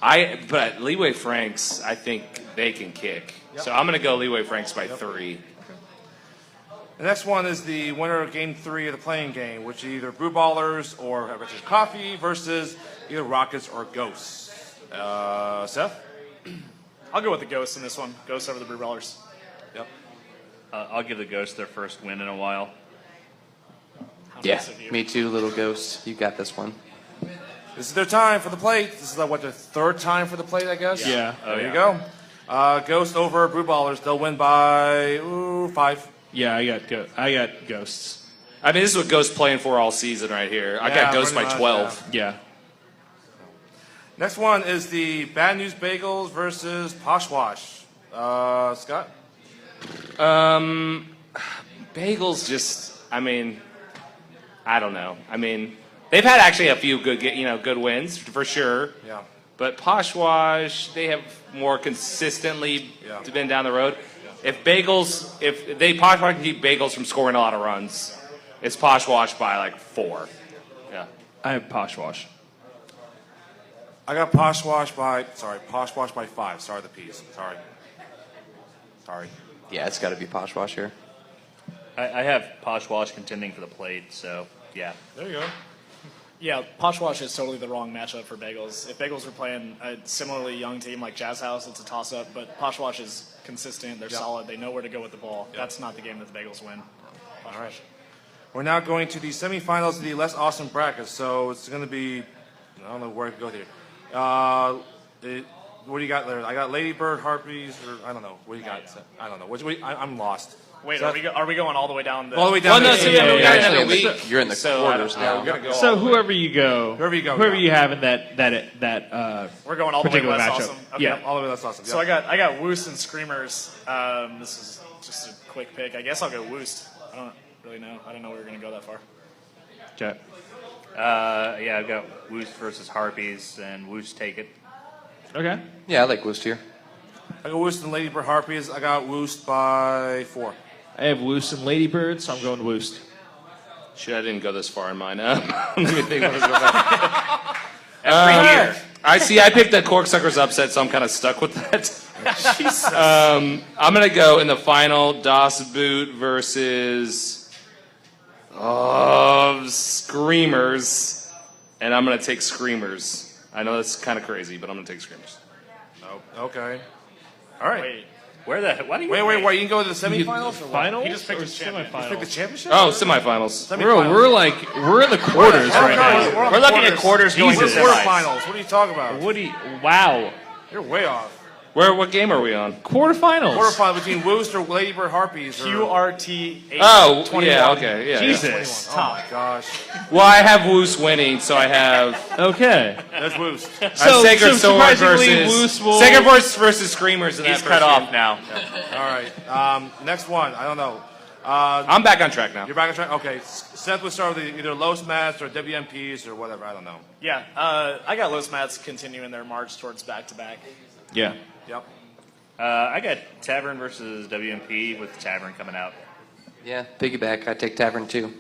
S3: But Leeway Franks, I think they can kick. So I'm going to go Leeway Franks by 3.
S1: The next one is the winner of Game 3 of the playing game, which is either Brew Ballers or Richard's Coffee versus either Rockets or Ghosts. Seth?
S6: I'll go with the Ghosts in this one. Ghosts over the Brew Ballers.
S1: Yep.
S5: I'll give the Ghosts their first win in a while.
S6: How
S4: Yeah,
S6: nice of you.
S4: me too, little ghost. You got this one.
S1: This is their time for the plate. This is their third time for the plate, I guess?
S2: Yeah.
S1: There you go. Ghost over Brew Ballers. They'll win by 5.
S2: Yeah, I got Ghosts.
S3: I mean, this is what Ghost playing for all season right here. I
S1: Yeah,
S3: got Ghost by
S1: pretty much,
S3: 12.
S2: Yeah.
S1: Next one is the Bad News Bagels versus Poshwash. Scott?
S3: Bagels just, I mean, I don't know. I mean, they've had actually a few good wins for sure.
S1: Yeah.
S3: But Poshwash, they have more consistently
S1: Yeah.
S3: been down the road. If Poshwash can keep Bagels from scoring a lot of runs, it's Poshwash by like 4. Yeah.
S2: I have Poshwash.
S1: I got Poshwash by 5. Sorry, the P's. Sorry.
S4: Yeah, it's got to be Poshwash here.
S5: I have Poshwash contending for the plate, so yeah.
S1: There you go.
S6: Yeah, Poshwash is totally the wrong matchup for Bagels. If Bagels were playing a similarly young team like Jazz House, it's a toss-up. But Poshwash is consistent. They're solid. They know where to go with the ball. That's not the game that the Bagels win.
S1: All right. We're now going to the semifinals of the less awesome bracket. So it's going to be, I don't know where to go here. What do you got there? I got Ladybird, Harpies, or I don't know. What do you got? I don't know. I'm lost.
S6: Wait, are we going all the way down?
S1: All the way down.
S4: You're in the quarters now.
S2: So whoever you go,
S1: Whoever
S2: you have in that
S6: We're going all the way
S2: particular
S6: less
S2: matchup.
S6: awesome. Okay.
S2: Yeah.
S1: All the way less awesome.
S6: So I got Woost and Screamers. This is just a quick pick. I guess I'll go Woost. I don't really know. I didn't know we were going to go that far.
S2: Okay.
S5: Yeah, I've got Woost versus Harpies, and Woost take it.
S2: Okay.
S4: Yeah, I like Woost here.
S1: I got Woost and Ladybird Harpies. I got Woost by 4.
S2: I have Woost and Ladybird, so I'm going Woost.
S3: Shit, I didn't go this far in mine. Let me think. Let's go back. I picked the Corksuckers upset, so I'm kind of stuck with that.
S6: Jesus.
S3: I'm going to go in the final Das Boot versus Screamers, and I'm going to take Screamers. I know that's kind of crazy, but I'm going to take Screamers.
S1: Oh, okay. All right.
S6: Wait.
S5: Why do you
S1: Wait. You can go to the semifinals? Or what?
S2: Finals
S6: He just picked
S2: or
S6: his champion.
S1: You pick the
S2: semifinals?
S1: championship?
S3: Oh, semifinals.
S2: We're in the quarters right now.
S5: We're looking at quarters going to
S1: Jesus.
S5: semis.
S1: Quarterfinals. What are you talking about?
S2: Wow.
S1: You're way off.
S3: What game are we on?
S2: Quarterfinals.
S1: Quarterfinal between Woost or Ladybird Harpies. Or...
S6: QRT 8.
S3: Oh,
S6: 21.
S3: yeah, okay. Yeah,
S2: Jesus.
S1: Oh my gosh.
S3: Well, I have Woos winning, so I have
S2: Okay.
S1: That's Woost.
S3: Sacred Sword
S2: surprisingly,
S3: versus
S2: Woos will...
S3: Sacred Sword versus Screamers. In
S5: He's
S3: that
S5: cut
S3: first
S5: off
S3: game.
S5: now.
S1: All right. Next one. I don't know.
S3: I'm back on track now.
S1: You're back on track? Okay. Seth would start with either Los Mats or WMPs or whatever. I don't know.
S6: Yeah, I got Los Mats continuing their march towards back-to-back.
S2: Yeah.
S1: Yep.
S5: I got Tavern versus WMP with Tavern coming out.
S4: Yeah, piggyback. I take Tavern too.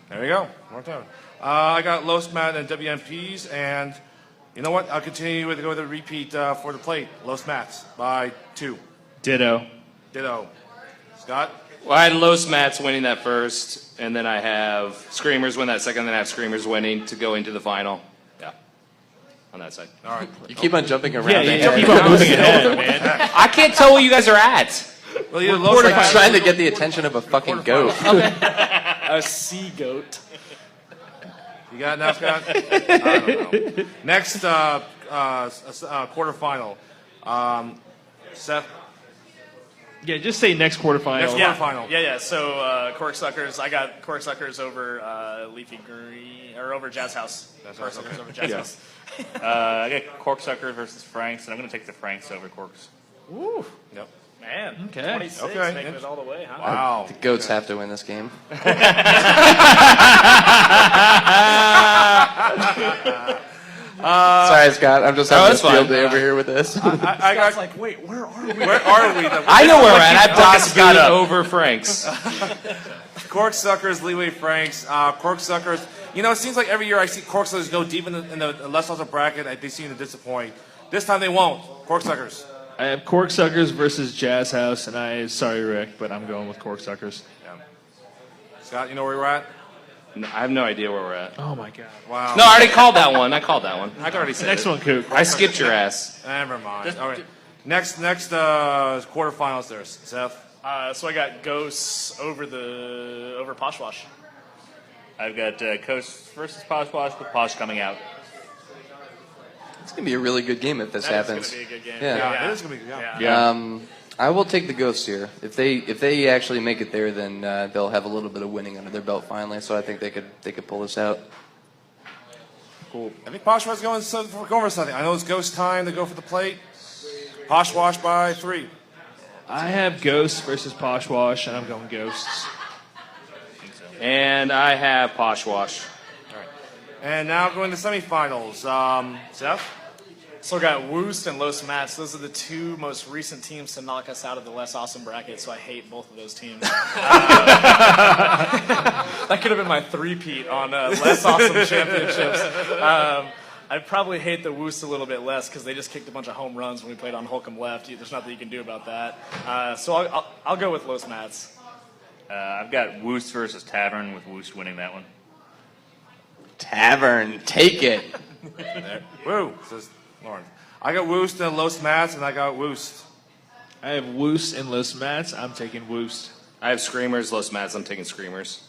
S1: There you go. More time. I got Los Mat and WMPs, and you know what? I'll continue with the repeat for the plate. Los Mats by 2.
S2: Ditto.
S1: Scott?
S3: Well, I had Los Mats winning that first, and then I have Screamers win that second, then I have Screamers winning to go into the final. Yeah. On that side.
S1: All right.
S4: You keep on jumping around.
S2: Yeah, keep on moving ahead, man.
S3: I can't tell where you guys are at.
S1: Well, either Los
S4: Like
S1: Mats.
S4: trying to get the attention of a fucking goat.
S6: A sea goat.
S1: You got it now, Scott? I don't know. Next quarterfinal. Seth?
S2: Yeah, just say next quarterfinal.
S1: Next
S6: Yeah,
S1: quarterfinal.
S6: yeah. So Corksuckers, I got Corksuckers over Leafy Green or over Jazz House. Corksuckers over Jazz House.
S5: I got Corksuckers versus Franks, and I'm going to take the Franks over Corks.
S6: Woo,
S1: Yep.
S6: man.
S2: Okay.
S6: 26,
S1: Okay.
S6: making it all the way, huh?
S1: Wow.
S4: The goats have to win this game. Sorry, Scott. I'm just having a
S3: that's
S4: field
S3: fine.
S4: day over here with this.
S1: I got.
S6: Like, wait, where are we?
S1: Where are we?
S3: I know where we're at. I have Das
S5: Scott
S3: Boot
S5: up.
S3: over Franks.
S1: Corksuckers, Leeway Franks, Corksuckers. You know, it seems like every year I see Corksuckers go deep in the less awesome bracket. They seem to disappoint. This time they won't. Corksuckers.
S2: I have Corksuckers versus Jazz House, and sorry, Rick, but I'm going with Corksuckers.
S1: Yeah. Scott, you know where we're at?
S3: No, I have no idea where we're at.
S2: Oh, my God.
S1: Wow.
S3: No, I already called that one. I already said
S2: Next
S3: it.
S2: one, Coop.
S3: I skipped your ass.
S1: Never mind. All right. Next quarterfinals there, Seth.
S6: So I got Ghosts over Poshwash.
S5: I've got Coast versus Poshwash with Posh coming out.
S4: It's going to be a really good game if this
S6: That
S4: happens.
S6: is going to be a good game.
S4: Yeah.
S1: It is gonna be good. Yeah.
S2: Yeah.
S4: I will take the Ghosts here. If they actually make it there, then they'll have a little bit of winning under their belt finally. So I think they could pull this out.
S1: I think Poshwash going for something. I know it's Ghost time to go for the plate. Poshwash by 3.
S2: I have Ghosts versus Poshwash, and I'm going Ghosts.
S3: And I have Poshwash.
S1: And now going to semifinals. Seth?
S6: So we got Woost and Los Mats. Those are the 2 most recent teams to knock us out of the less awesome bracket, so I hate both of those teams. That could have been my three-peat on less awesome championships. I'd probably hate the Woost a little bit less because they just kicked a bunch of home runs when we played on Holcomb left. There's nothing you can do about that. So I'll go with Los Mats.
S5: I've got Woost versus Tavern, with Woost winning that one.
S4: Tavern, take it.
S1: Woo, says Lawrence. I got Woost and Los Mats, and I got Woost.
S2: I have Woost and Los Mats. I'm taking Woost.
S3: I have Screamers, Los Mats. I'm taking Screamers.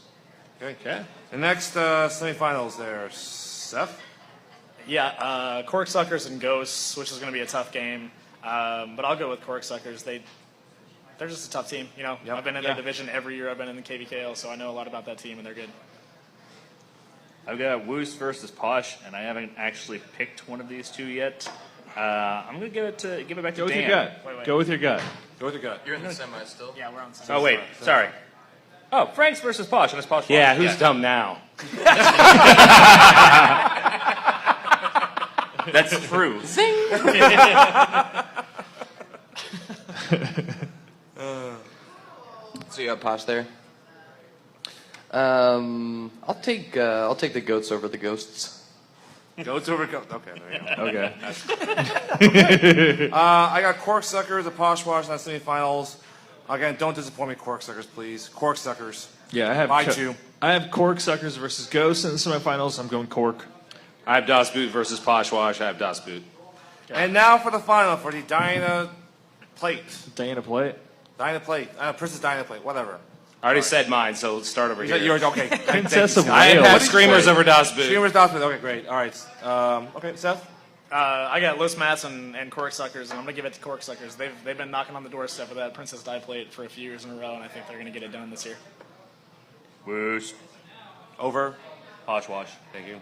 S1: Okay. The next semifinals there, Seth?
S6: Yeah, Corksuckers and Ghosts, which is going to be a tough game. But I'll go with Corksuckers. They're just a tough team. You know, I've been in their division every year. I've been in the KVKL, so I know a lot about that team, and they're good.
S5: I've got Woost versus Posh, and I haven't actually picked one of these 2 yet. I'm gonna give it back to
S2: Go with
S5: Dan.
S2: your gut. Go with your gut.
S1: Go with your gut.
S4: You're in the semi still.
S6: Yeah, we're on side.
S5: Oh wait, sorry. Oh, Franks versus Posh, and it's Posh.
S3: Yeah, who's dumb now?
S5: That's true.
S4: So you got Posh there. I'll take the Goats over the Ghosts.
S1: Goats over goats. Okay, there you go.
S2: Okay.
S1: I got Corksuckers, the Poshwash in the semifinals. Again, don't disappoint me, Corksuckers, please. Corksuckers.
S2: Yeah, I have.
S1: By 2.
S2: I have Corksuckers versus Ghosts in the semifinals. I'm going Cork.
S3: I have Das Boot versus Poshwash. I have Das Boot.
S1: And now for the final, for the Diana Plate.
S2: Dana plate.
S1: Diana Plate. Princess Diana Plate, whatever.
S3: I already said mine, so let's start over here.
S1: You're okay.
S2: Princess of
S3: I
S2: Wales.
S3: have Screamers over Das Boot.
S1: Streamers Dawson. Okay, great. All right. Okay, Seth?
S6: I got Los Mats and Corksuckers, and I'm going to give it to Corksuckers. They've been knocking on the doorstep of that Princess Die Plate for a few years in a row, and I think they're going to get it done this year.
S5: Woost.
S1: Over.
S5: Poshwash. Thank you.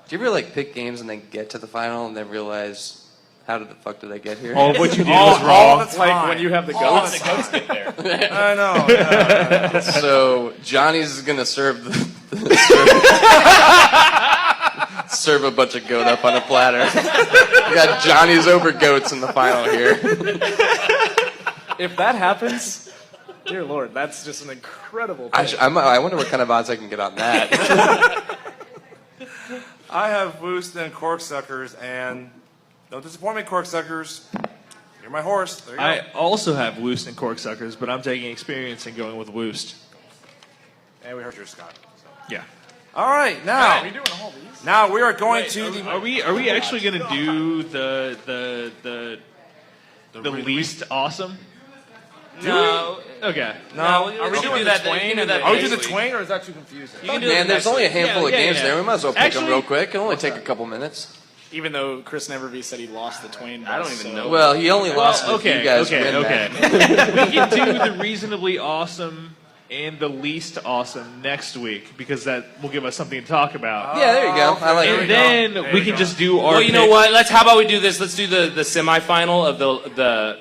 S4: Do you ever pick games and then get to the final and then realize how the fuck did I get here?
S2: All of what you did
S1: All
S2: was
S1: the
S2: wrong.
S1: time.
S6: Like when you have the
S1: All
S6: goats.
S1: the time.
S5: Get there.
S1: I know. Yeah.
S4: So Johnny's is gonna serve serve a bunch of goat up on a platter. We got Johnny's over goats in the final here.
S6: If that happens, dear Lord, that's just an incredible pick.
S4: I wonder what kind of odds I can get on that.
S1: I have Woost and Corksuckers, and don't disappoint me, Corksuckers. You're my horse. There you go.
S2: I also have Woost and Corksuckers, but I'm taking experience and going with Woost.
S1: And we heard yours, Scott.
S2: Yeah.
S1: All right, now.
S6: Are we doing all these?
S1: Now we are going to the.
S2: Are we actually going to do the least awesome?
S5: No.
S2: Okay.
S1: No.
S5: Are we doing that? You can do that.
S1: Are we
S5: next
S1: doing the
S5: week.
S1: twain, or is that too confusing?
S5: You can do it
S4: Man, there's
S5: next
S4: only a
S5: week.
S4: handful of games
S2: yeah.
S4: there. We might as well pick them
S2: Actually-
S4: real quick. It'll only take a couple minutes.
S6: Even though Chris Neverby said he lost the Twain.
S5: I don't
S6: bus,
S5: even
S6: so-
S5: know.
S4: Well, he only lost if you guys win
S2: okay.
S4: that.
S2: We can do the reasonably awesome and the least awesome next week because that will give us something to talk about.
S4: Yeah, there you go. I like
S2: and
S4: it.
S2: then we can just do our.
S3: Well, you know
S2: pick.
S3: what? How about we do this? Let's do the semifinal of the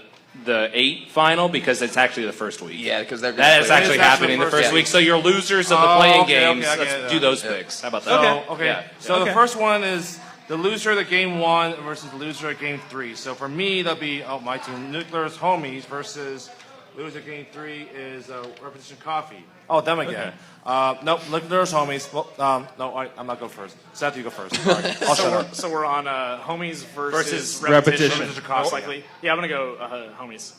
S3: 8 final because it's actually the first week.
S4: Yeah, because they're
S3: That is
S4: gonna
S3: actually
S1: It is actually
S3: happening
S1: the
S3: the
S1: first
S3: first
S1: week.
S3: week. So your losers of the
S1: Oh,
S3: playing
S1: okay,
S3: games,
S1: okay, I get
S3: let's
S1: it.
S3: do those picks. How about that?
S1: So, okay.
S3: Yeah.
S1: So the
S2: Okay.
S1: first one is the loser of the game 1 versus the loser of game 3. So for me, that'll be my team, Nuclear's Homies versus loser of game 3 is Repetition Coffee. Oh, them again. Nope, Nuclear's Homies. Well, no, I'm not going first. Seth, you go first. Sorry. I'll shut up.
S6: So we're on Homies versus
S2: Repetition.
S6: Most likely. Yeah, I'm going to go Homies.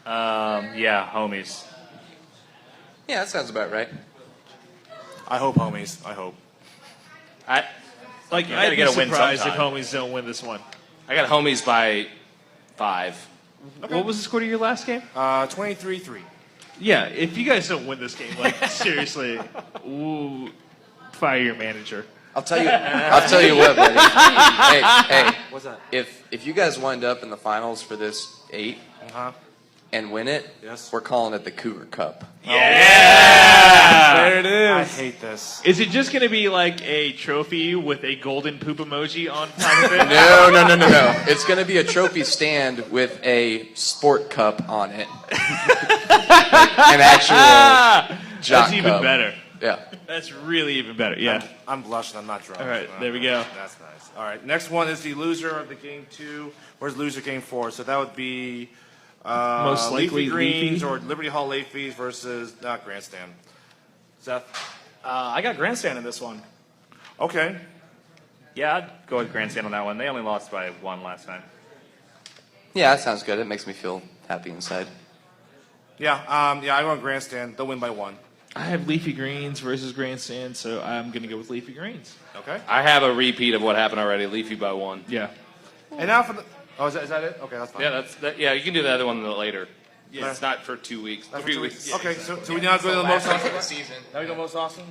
S5: Yeah, homies.
S4: Yeah, that sounds about right.
S1: I hope Homies. I hope.
S5: I
S2: Like,
S5: You gotta
S2: I'd be
S5: get a win
S2: surprised if
S5: sometime.
S2: homies don't win this one.
S3: I got homies by 5.
S2: What was the score to your last game?
S1: 23-3.
S2: Yeah, if you guys don't win this game, like seriously, ooh, fire your manager.
S4: I'll tell you what, buddy. Hey.
S1: What's that?
S4: If you guys wind up in the finals for this 8 and win it,
S1: Yes.
S4: we're calling it the Cougar Cup.
S6: There it
S1: I
S6: is.
S1: hate this.
S2: Is it just going to be like a trophy with a golden poop emoji on top of it?
S4: No. It's going to be a trophy stand with a sport cup on it. An actual jock
S2: That's even
S4: cup.
S2: better.
S4: Yeah.
S2: That's really even better. Yeah.
S1: I'm blushing. I'm not drunk.
S2: All right, there we go.
S1: That's nice. All right, next one is the loser of the game 2. Where's loser game 4? So that would be
S2: Most likely
S1: Leafy Greens
S2: Leafy.
S1: or Liberty Hall late fees versus not Grandstand. Seth.
S6: I got Grandstand in this one.
S1: Okay.
S5: Yeah, I'd go with Grandstand on that one. They only lost by 1 last time.
S4: Yeah, that sounds good. It makes me feel happy inside.
S1: Yeah. I go on Grandstand. They'll win by 1.
S2: I have Leafy Greens versus Grandstand, so I'm going to go with Leafy Greens.
S1: Okay.
S3: I have a repeat of what happened already. Leafy by 1.
S2: Yeah.
S1: And now for the. Oh, is that it? Okay, that's fine.
S3: Yeah, yeah. You can do the other one later.
S1: Yeah.
S3: It's not for 2 weeks.
S1: That's
S3: 3
S1: what
S3: weeks.
S1: Okay, so we now go to the most awesome.
S4: season.
S1: Now we go most awesome.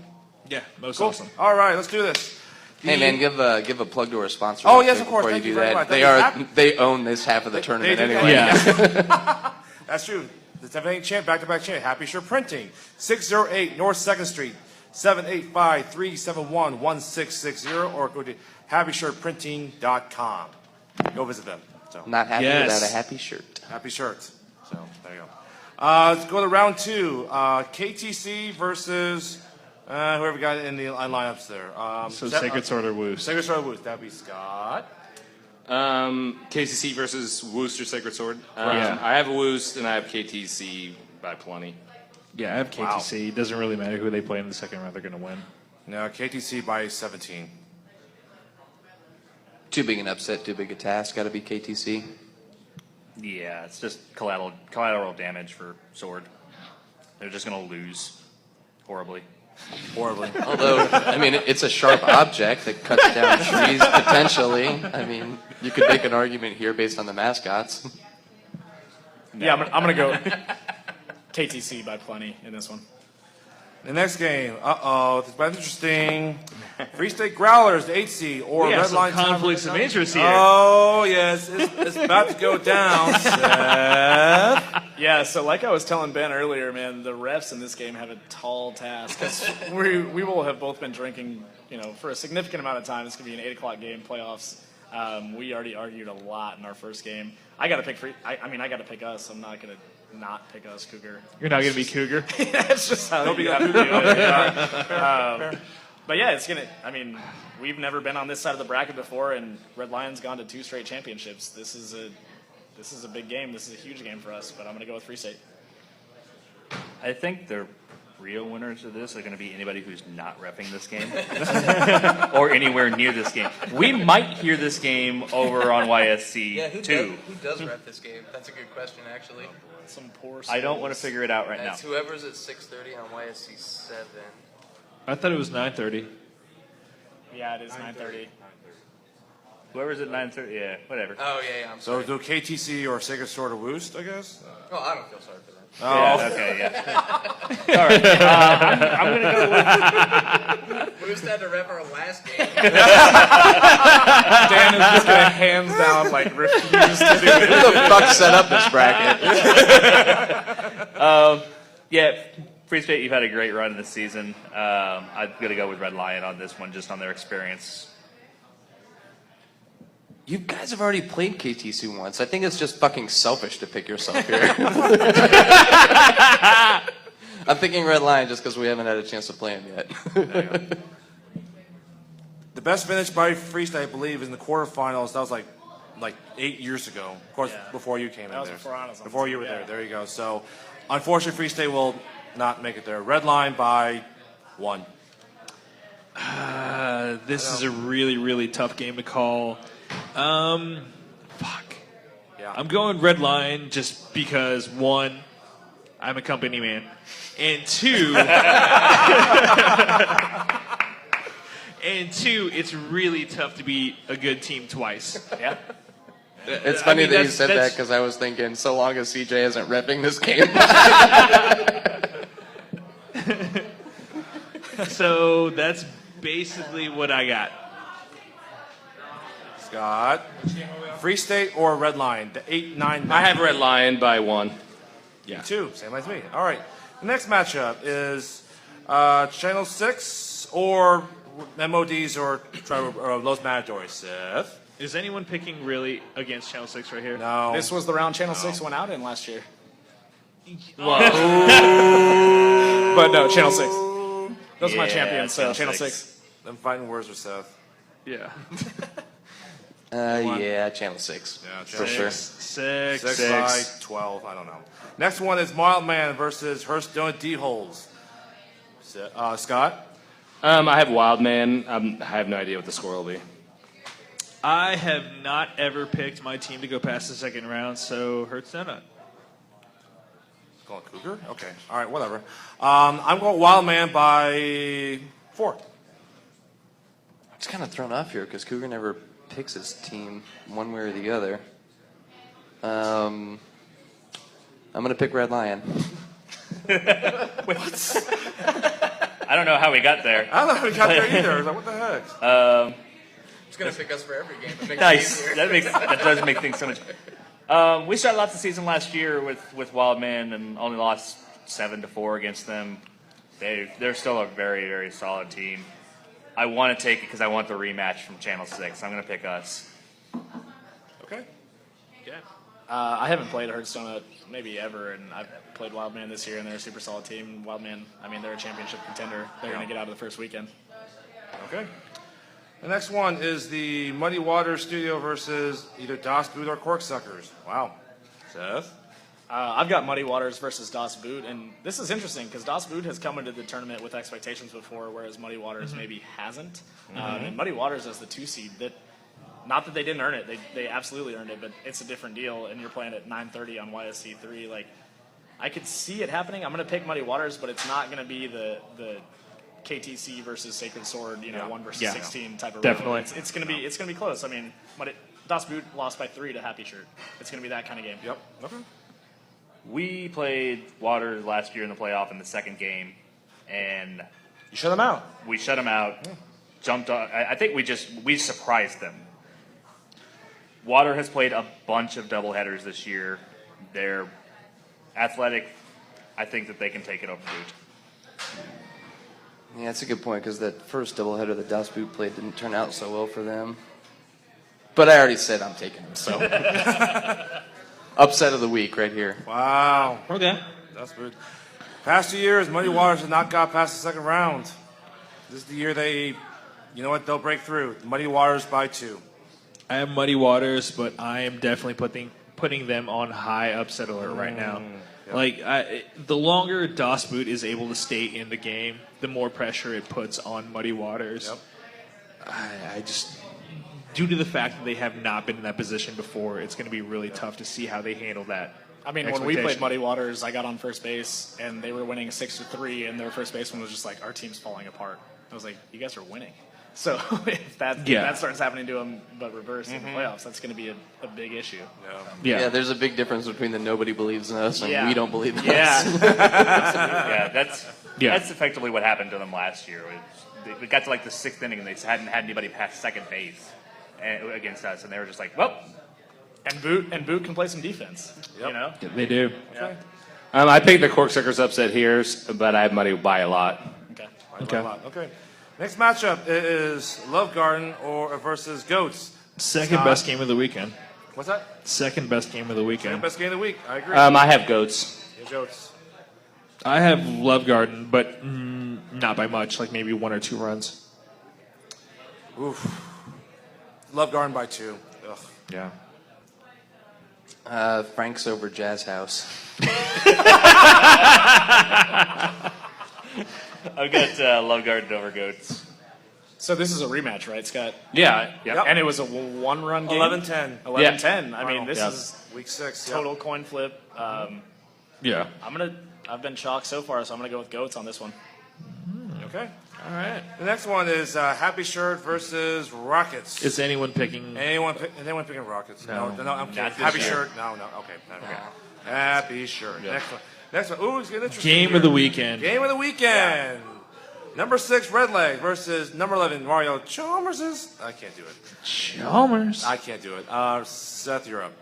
S2: Yeah, most
S1: Cool.
S2: awesome.
S1: All right, let's do this.
S4: Hey man, give a plug to our sponsor.
S1: Oh,
S4: real
S1: yes,
S4: quick
S1: of course.
S4: Before
S1: Thank
S4: you
S1: you
S4: do
S1: very
S4: that,
S1: much.
S4: they own this half of the tournament
S1: They do.
S4: anyway.
S2: Yeah.
S1: That's true. The 7-8 back-to-back champ, Happy Shirt Printing, 608 North 2nd Street, 785-371-1660, or go to happyshirtprinting.com. Go visit them. So
S4: Not happy
S2: Yes.
S4: without a happy shirt.
S1: happy shirts. So there you go. Let's go to round 2. KTC versus whoever got in the lineups there.
S2: So Sacred Sword or Woos.
S1: Sacred Sword Woods. That'd be Scott.
S3: KCC versus Worcester Sacred Sword.
S2: Yeah.
S3: I have Worcester and I have KTC by plenty.
S2: Yeah, I have KTC. It doesn't really matter who they play in the second round. They're going to win.
S1: No, KTC by 17.
S4: Too big an upset, too big a task. Got to be KTC.
S5: Yeah, it's just collateral damage for Sword. They're just going to lose horribly.
S1: Horribly.
S4: Although, I mean, it's a sharp object that cuts down trees potentially. I mean, you could make an argument here based on the mascots.
S6: Yeah, I'm going to go KTC by plenty in this one.
S1: The next game, this is interesting. Free State Growlers, the 8 seed, or
S2: We have
S1: Red
S2: some
S1: Line
S2: conflicts of interest here.
S1: Oh, yes. It's about to go down, Seth.
S6: Yeah, so like I was telling Ben earlier, man, the refs in this game have a tall task. 'Cause we will have both been drinking, for a significant amount of time. It's going to be an 8 o'clock game, playoffs. We already argued a lot in our first game. I got to pick I got to pick us. I'm not going to not pick us, Cougar.
S2: You're not going to be Cougar.
S6: That's just how you have to do it. But yeah, it's gonna. I mean, we've never been on this side of the bracket before, and Red Lion's gone to 2 straight championships. This is a big game. This is a huge game for us. But I'm gonna go with Free State.
S5: I think the real winners of this are going to be anybody who's not repping this game or anywhere near this game. We might hear this game over on YSC too.
S8: Who does rep this game? That's a good question, actually.
S6: Some poor.
S5: I don't want to figure it out right now.
S8: It's whoever's at 6:30 on YSC 7.
S2: I thought it was 9:30.
S6: Yeah, it is 9:30.
S5: Whoever's at 9:30, yeah, whatever.
S8: Oh, yeah, I'm
S1: So
S8: sorry.
S1: do KTC or Sacred Sword or Woost, I guess?
S8: Oh, I don't feel sorry for that.
S5: Yeah, okay, yeah. All right, I'm going to go with
S8: We just had to rep our last game.
S6: Dan is just gonna hands down refuse to do it.
S4: Who the fuck set up this bracket?
S5: yeah. Free State, you've had a great run this season. I'm going to go with Red Lion on this one, just on their experience.
S4: You guys have already played KTC once. I think it's just fucking selfish to pick yourself here. I'm thinking Red Lion just because we haven't had a chance to play him yet.
S1: The best finish by Free State, I believe, is in the quarterfinals. That was like 8 years ago. Of course, before you came in
S6: was
S1: there.
S6: before I was on
S1: Before
S6: the
S1: you were
S6: team,
S1: there.
S6: yeah.
S1: There you go. So, unfortunately, Free State will not make it there. Red Line by 1.
S2: This is a really, really tough game to call. Fuck.
S1: Yeah.
S2: I'm going Red Line just because, 1, I'm a company man, and 2, it's really tough to beat a good team twice.
S5: Yeah.
S4: It's funny
S2: mean,
S4: that you
S2: that's-
S4: said that
S2: that's-
S4: because I was thinking, so long as CJ isn't repping this game.
S2: So that's basically what I got.
S1: Scott. Free State or Red Line? The 8-9
S3: I have Red Lion by 1.
S2: Yeah.
S1: 2, same as me. All right. The next matchup is Channel 6 or MODs or Los Matadores. Seth?
S2: Is anyone picking really against Channel 6 right here?
S1: No.
S6: This was the round Channel 6 went out in last year.
S3: Whoa.
S6: But no, Channel 6. Those are my
S3: Yeah,
S6: champions, so
S3: Channel
S6: Channel
S3: 6.
S6: 6.
S1: Them fighting words with Seth.
S2: Yeah.
S4: Yeah, Channel 6.
S1: Yeah,
S4: For sure.
S2: 6.
S1: 6 by 12. I don't know. Next one is Mild Man versus Hearst Donut D-Holes. Scott?
S3: I have Wild Man. I have no idea what the score will be.
S2: I have not ever picked my team to go past the second round, so Hurts Donut.
S1: Call it Cougar? Okay. All right, whatever. I'm going Wild Man by 4.
S4: It's kind of thrown off here because Cougar never picks his team one way or the other. I'm going to pick Red Lion.
S5: I don't know how we got there.
S1: I don't know how we got there either. I was like, what the heck?
S8: He's gonna pick us for every game. It makes it
S5: Nice.
S8: easier.
S5: That does make things so much. We started off the season last year with Wildman and only lost 7-4 against them. They're still a very, very solid team. I want to take it because I want the rematch from Channel 6. I'm going to pick us.
S1: Okay.
S6: I haven't played Hearthstone maybe ever, and I've played Wildman this year, and they're a super solid team. Wildman, I mean, they're a championship contender. They're going to get out of the first weekend.
S1: Okay. The next one is the Muddy Waters Studio versus either Das Boot or Corksuckers. Wow. Seth?
S6: I've got Muddy Waters versus Das Boot, and this is interesting because Das Boot has come into the tournament with expectations before, whereas Muddy Waters maybe hasn't. And Muddy Waters as the 2 seed, not that they didn't earn it, they absolutely earned it, but it's a different deal, and you're playing at 9:30 on YSC 3. Like, I could see it happening. I'm going to pick Muddy Waters, but it's not going to be the KTC versus Sacred Sword, 1 versus 16 type of
S2: Definitely.
S6: It's going to be close. I mean, Das Boot lost by 3 to Happy Shirt. It's going to be that kind of game.
S1: Yep. Okay.
S5: We played Waters last year in the playoff in the second game, and
S1: You shut them out.
S5: we shut them out. Jumped on. I think we surprised them. Water has played a bunch of doubleheaders this year. They're athletic. I think that they can take it over Boot.
S4: Yeah, that's a good point because that first doubleheader that Das Boot played didn't turn out so well for them. But I already said I'm taking him, so. Upset of the week right here.
S1: Wow.
S2: Okay.
S1: Das Boot. Past 2 years, Muddy Waters have not got past the second round. This is the year they'll break through. Muddy Waters by 2.
S2: I have Muddy Waters, but I am definitely putting them on high upset alert right now.
S1: Yep.
S2: Like, the longer Das Boot is able to stay in the game, the more pressure it puts on Muddy Waters.
S1: Yep.
S2: I just, due to the fact that they have not been in that position before, it's going to be really tough to see how they handle that.
S6: I mean, when we played
S2: expectation.
S6: Muddy Waters, I got on first base, and they were winning 6-3, and their first baseman was just like, our team's falling apart. I was like, you guys are winning. So if that starts happening to them, but reverse in the playoffs, that's going to be a big issue.
S4: Yeah, there's a big difference between the nobody believes in us and we don't believe in us.
S5: Yeah, that's effectively what happened to them last year. We got to like the 6th inning and they hadn't had anybody past second base against us, and they were just like, well.
S6: And Boot can play some defense.
S1: Yep.
S2: They do.
S1: Okay.
S3: I picked the Corksuckers upset here, but I have Muddy by a lot.
S1: Okay. Next matchup is Love Garden versus Goats.
S2: Second
S1: Scott?
S2: best game of the weekend.
S1: What's that?
S2: Second best game of the weekend.
S1: Best game of the week. I agree.
S3: I have Goats.
S1: Yeah, Goats.
S2: I have Love Garden, but not by much, like maybe 1 or 2 runs.
S1: Oof. Love Garden by 2. Ugh.
S2: Yeah.
S4: Frank's over Jazz House.
S5: I've got Love Garden over Goats.
S6: So this is a rematch, right, Scott?
S3: Yeah.
S1: Yep.
S6: And it was a 1-run game?
S1: 11-10.
S6: 11-10. I mean, this
S3: Yeah.
S6: is
S1: Week 6.
S6: total coin flip.
S2: Yeah.
S6: I've been chalked so far, so I'm going to go with Goats on this one.
S1: Okay.
S2: All right.
S1: The next one is Happy Shirt versus Rockets.
S2: Is anyone picking?
S1: Anyone picking Rockets?
S2: No.
S1: No, I'm kidding.
S5: Not this
S1: Happy
S5: year.
S1: Shirt? No. Okay. Happy Shirt. Next one. Ooh, it's getting interesting.
S2: Game
S1: here.
S2: of the weekend.
S1: Game of the weekend. Number 6, Redleg versus number 11, Mario Chalmers. I can't do it.
S2: Chalmers.
S1: I can't do it. Seth, you're up.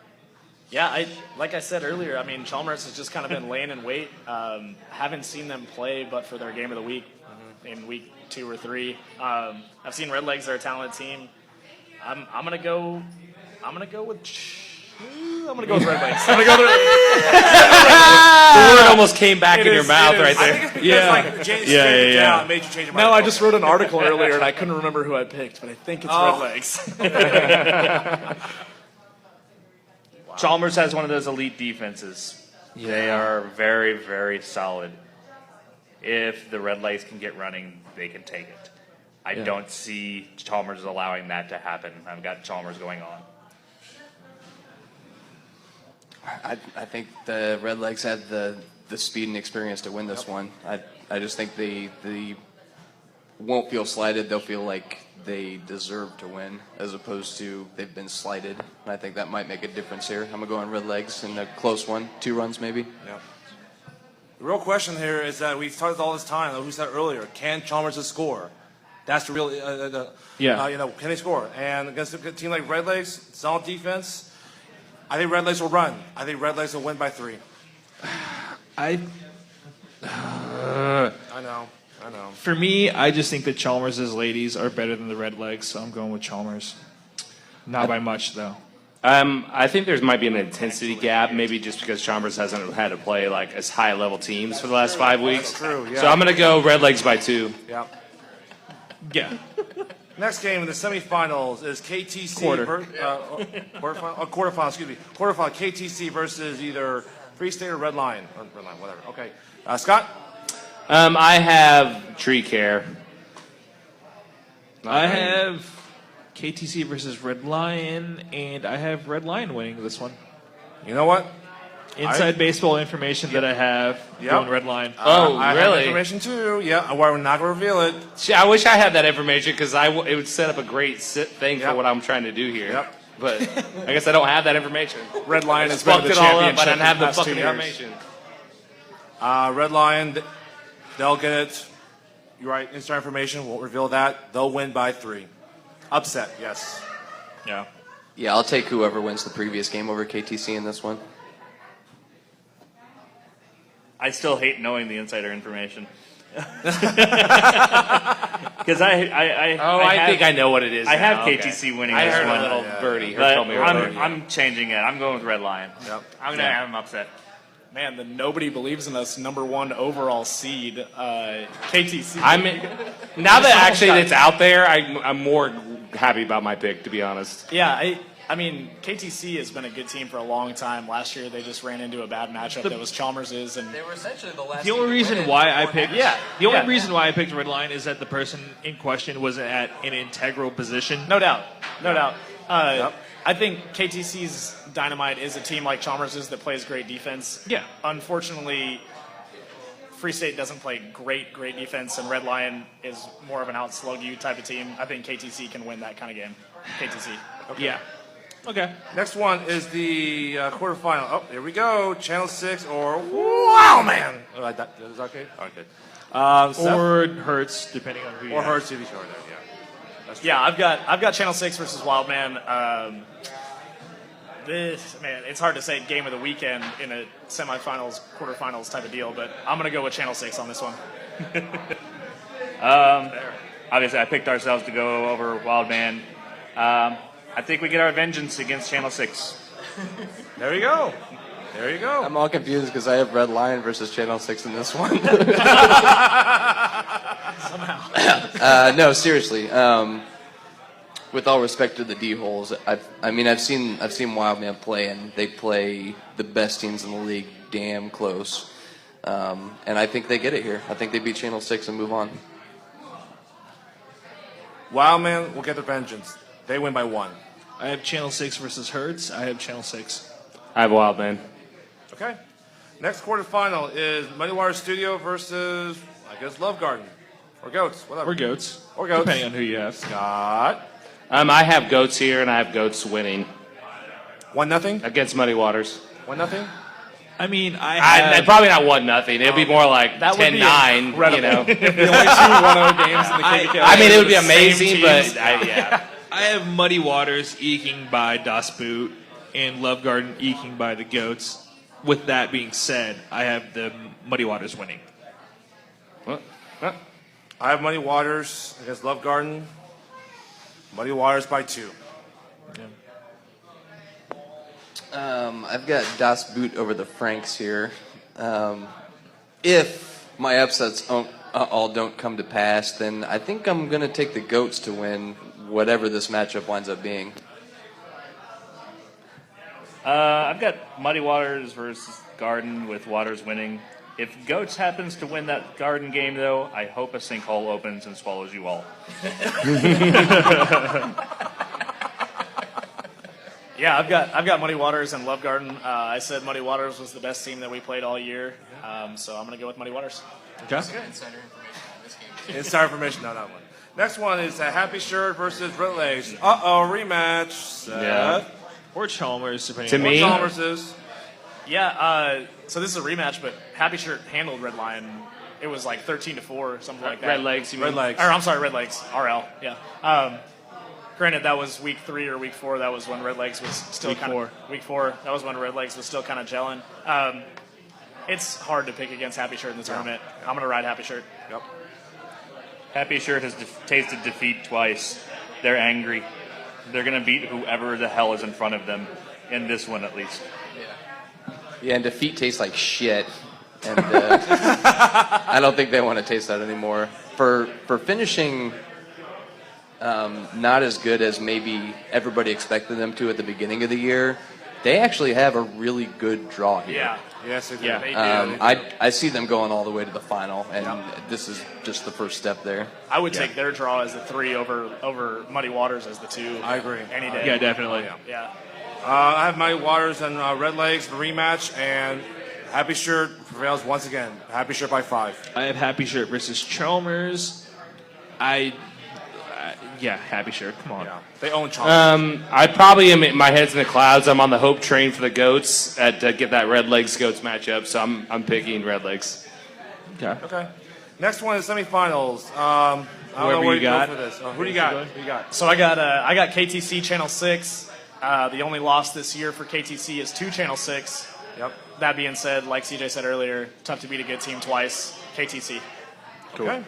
S6: Yeah, like I said earlier, I mean, Chalmers has just kind of been laying in wait. Haven't seen them play but for their game of the week in week 2 or 3. I've seen Redlegs, they're a talented team. I'm gonna go with Redlegs. I'm gonna go
S3: The word almost came back in your mouth right
S1: I
S3: there.
S1: think it's because like James figured it out and made you change your mind.
S6: No, I just wrote an article earlier and I couldn't remember who I picked, but I think it's Redlegs.
S5: Chalmers has one of those elite defenses. They are very, very solid. If the Red Lights can get running, they can take it. I don't see Chalmers allowing that to happen. I've got Chalmers going on.
S4: I think the Redlegs had the speed and experience to win this one. I just think they won't feel slighted. They'll feel like they deserve to win as opposed to they've been slighted. And I think that might make a difference here. I'm going to go on Redlegs in a close one. 2 runs maybe.
S1: Yeah. The real question here is that we've talked all this time, like we said earlier, can Chalmers score? That's the real, can they score? And against a team like Redlegs, solid defense, I think Redlegs will run. I think Redlegs will win by 3. I know.
S2: For me, I just think that Chalmers' ladies are better than the Redlegs, so I'm going with Chalmers. Not by much, though.
S3: I think there might be an intensity gap, maybe just because Chalmers hasn't had to play like as high level teams for the last 5 weeks.
S1: That's true, yeah.
S3: So I'm going to go Redlegs by 2.
S1: Yeah.
S2: Yeah.
S1: Next game in the semifinals is KTC quarterfinal. Excuse me, quarterfinal KTC versus either Free State or Red Line, whatever. Okay, Scott.
S3: I have Tree Care.
S2: I have KTC versus Red Lion, and I have Red Lion winning this one.
S1: You know what?
S2: Inside baseball information that I have, going Red Line.
S1: I
S3: really?
S1: have information too. Yeah, we're not going to reveal it.
S3: See, I wish I had that information because it would set up a great thing for what I'm trying to do here.
S1: Yep.
S3: But I guess I don't have that information.
S6: Red Lion has
S3: Fucked
S6: been
S3: it
S6: the
S3: all up.
S6: championship
S3: I didn't have
S6: in
S3: the
S6: past 2
S3: fucking
S6: years.
S3: information.
S1: Red Lion, they'll get it. You're right. Inside information. Won't reveal that. They'll win by 3. Upset. Yes.
S2: Yeah.
S4: Yeah, I'll take whoever wins the previous game over KTC in this one.
S5: I still hate knowing the insider information. Because I
S3: think I know what it is.
S5: I have
S3: now.
S5: KTC winning
S3: I
S5: this
S3: heard
S5: one.
S3: a little birdie. Her
S5: But
S3: told me her birdie.
S5: I'm changing it. I'm going with Red Lion.
S1: Yep.
S5: I'm going to have him upset.
S6: Man, the nobody believes in us #1 overall seed, KTC.
S3: Now that actually it's out there, I'm more happy about my pick, to be honest.
S6: Yeah, I mean, KTC has been a good team for a long time. Last year, they just ran into a bad matchup that was Chalmers's, and
S8: They were essentially the last.
S2: The only
S8: team to
S2: reason
S8: win it
S2: why I
S8: before
S2: picked
S8: that.
S2: the only reason why I picked Red Line is that the person in question was at an integral position.
S6: no doubt. I think KTC's Dynamite is a team like Chalmers's that plays great defense.
S2: Yeah.
S6: Unfortunately, Free State doesn't play great defense, and Red Lion is more of an outslug you type of team. I think KTC can win that kind of game. KTC.
S1: Okay.
S2: Yeah. Okay.
S1: Next one is the quarterfinal. Oh, here we go. Channel 6 or Wow Man. Is that okay? All right, good. Seth?
S2: Or Hertz, depending on who you
S1: Or
S2: have.
S1: Hurts TV show there. Yeah. That's true.
S6: Yeah, I've got Channel 6 versus Wildman. It's hard to say game of the weekend in a semifinals, quarterfinals type of deal, but I'm going to go with Channel 6 on this one.
S5: Obviously, I picked ourselves to go over Wildman. I think we get our vengeance against Channel 6.
S1: There you go.
S4: I'm all confused because I have Red Lion versus Channel 6 in this one. No, seriously. With all respect to the D-holes, I've seen Wildman play, and they play the best teams in the league damn close. And I think they get it here. I think they beat Channel 6 and move on.
S1: Wildman will get their vengeance. They win by 1.
S2: I have Channel 6 versus Hertz. I have Channel 6.
S3: I have Wildman.
S1: Okay. Next quarterfinal is Muddy Water Studio versus, I guess, Love Garden. Or Goats, whatever.
S2: Or Goats.
S1: Or Goats.
S2: Depending on who you have.
S1: Scott.
S3: I have Goats here, and I have Goats winning
S1: 1-0?
S3: against Muddy Waters.
S1: 1-0?
S2: I mean, I
S3: probably not 1-0. It'll be more like
S6: That would be
S3: 10-9.
S6: incredible.
S3: You know,
S6: The only 2 1-0 games in the KBK.
S3: I mean, it would be
S6: the same
S3: amazing,
S6: teams.
S3: but yeah.
S2: I have Muddy Waters eking by Das Boot and Love Garden eking by the Goats. With that being said, I have the Muddy Waters winning.
S1: I have Muddy Waters against Love Garden. Muddy Waters by 2.
S4: I've got Das Boot over the Franks here. If my upsets all don't come to pass, then I think I'm going to take the Goats to win whatever this matchup winds up being.
S5: I've got Muddy Waters versus Garden with Waters winning. If Goats happens to win that Garden game, though, I hope a sinkhole opens and swallows you all.
S6: Yeah, I've got Muddy Waters and Love Garden. I said Muddy Waters was the best team that we played all year, so I'm going to go with Muddy Waters.
S2: Okay.
S8: Insider information on this game.
S1: Inside information on that one. Next one is a Happy Shirt versus Red Legs. Rematch. Seth.
S3: Yeah.
S2: Or Chalmers, depending
S3: To
S2: on
S3: me-
S1: Chalmers is.
S6: Yeah, so this is a rematch, but Happy Shirt handled Red Lion. It was like 13-4 or something like that.
S5: Red Legs, you mean?
S1: Red Legs.
S6: Or I'm sorry, Red Legs. RL. Yeah. Granted, that was week 3 or week 4. That was when Red Legs was still
S2: Week
S6: kind of week 4. That was when Red Legs was still kind of gelling. It's hard to pick against Happy Shirt in the tournament. I'm gonna ride Happy Shirt.
S1: Yep.
S5: Happy Shirt has tasted defeat twice. They're angry. They're going to beat whoever the hell is in front of them, in this one at least.
S4: Yeah, and defeat tastes like shit. And I don't think they want to taste that anymore. For finishing not as good as maybe everybody expected them to at the beginning of the year, they actually have a really good draw here.
S6: Yeah.
S1: Yes, they do.
S6: Yeah.
S1: They do.
S4: I see them going all the way to the final, and this is just the first step there.
S6: I would take their draw as the 3 over Muddy Waters as the 2.
S1: I agree.
S6: Any day.
S2: Yeah, definitely.
S6: Yeah.
S1: I have Muddy Waters and Red Legs, the rematch, and Happy Shirt prevails once again. Happy Shirt by 5.
S2: I have Happy Shirt versus Chalmers. Yeah, Happy Shirt. Come on.
S1: Yeah. They own Chalmers.
S3: I probably am. My head's in the clouds. I'm on the hope train for the Goats to get that Red Legs Goats matchup. So I'm picking Red Legs.
S2: Okay.
S1: Okay. Next one is semifinals. I don't
S2: Whoever
S1: know where
S2: you
S1: you
S2: got.
S1: go for this. Who do you got? Who you got?
S6: So I got KTC Channel 6. The only loss this year for KTC is to Channel 6.
S1: Yep.
S6: That being said, like CJ said earlier, tough to beat a good team twice. KTC.
S1: Cool. Okay.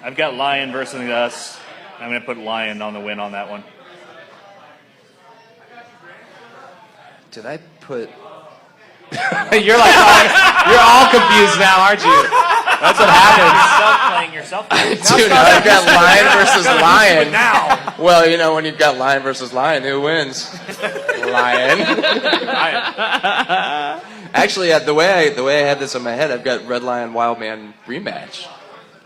S5: I've got Lion versus us. I'm going to put Lion on the win on that one.
S4: Did I put...
S3: You're all confused now, aren't you? That's what happens.
S5: Yourself.
S4: Dude, I've got Lion versus Lion.
S1: Now.
S4: Well, you know, when you've got Lion versus Lion, who wins? Lion. Actually, the way I had this in my head, I've got Red Lion Wildman rematch.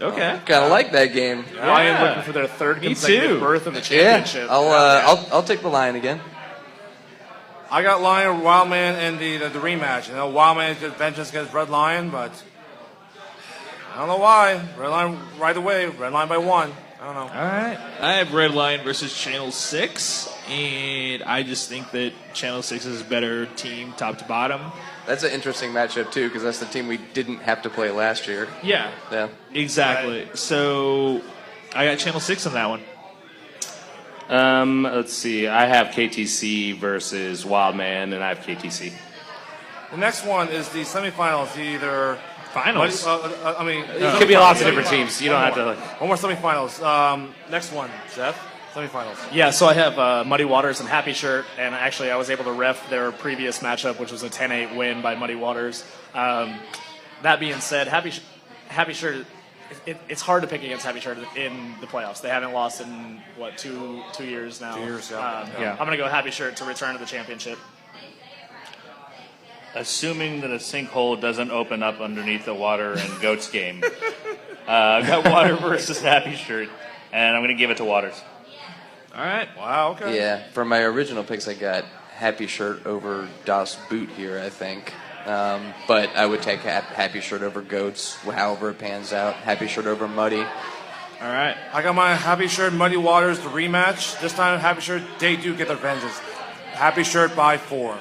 S2: Okay.
S4: Kind of like that game.
S6: Lion looking for their 3rd consecutive
S2: too.
S6: berth in the
S4: Yeah,
S6: championship.
S4: I'll take the Lion again.
S1: I got Lion, Wildman, and the rematch. You know, Wildman gets vengeance against Red Lion, but I don't know why. Red Lion right away. Red Lion by 1. I don't know.
S2: All right. I have Red Lion versus Channel 6, and I just think that Channel 6 is a better team, top to bottom.
S4: That's an interesting matchup, too, because that's the team we didn't have to play last year.
S2: Yeah.
S4: Yeah.
S2: Exactly. So I got Channel 6 on that one.
S3: Let's see. I have KTC versus Wildman, and I have KTC.
S1: The next one is the semifinals. Either
S2: Finals.
S3: It could be lots of different teams. You don't have to.
S1: One more semifinals. Next one, Seth. Semifinals.
S6: Yeah, so I have Muddy Waters and Happy Shirt, and actually I was able to ref their previous matchup, which was a 10-8 win by Muddy Waters. That being said, Happy Shirt, it's hard to pick against Happy Shirt in the playoffs. They haven't lost in, what, two years now?
S1: 2 years, yeah.
S6: I'm going to go Happy Shirt to return to the championship.
S5: Assuming that a sinkhole doesn't open up underneath the Water and Goats game. I've got Water versus Happy Shirt, and I'm going to give it to Waters.
S2: All right.
S1: Wow, okay.
S4: Yeah, for my original picks, I got Happy Shirt over Das Boot here, I think. But I would take Happy Shirt over Goats, however it pans out. Happy Shirt over Muddy.
S2: All right.
S1: I got my Happy Shirt, Muddy Waters, the rematch. This time, Happy Shirt, they do get their vengeance. Happy Shirt by 4.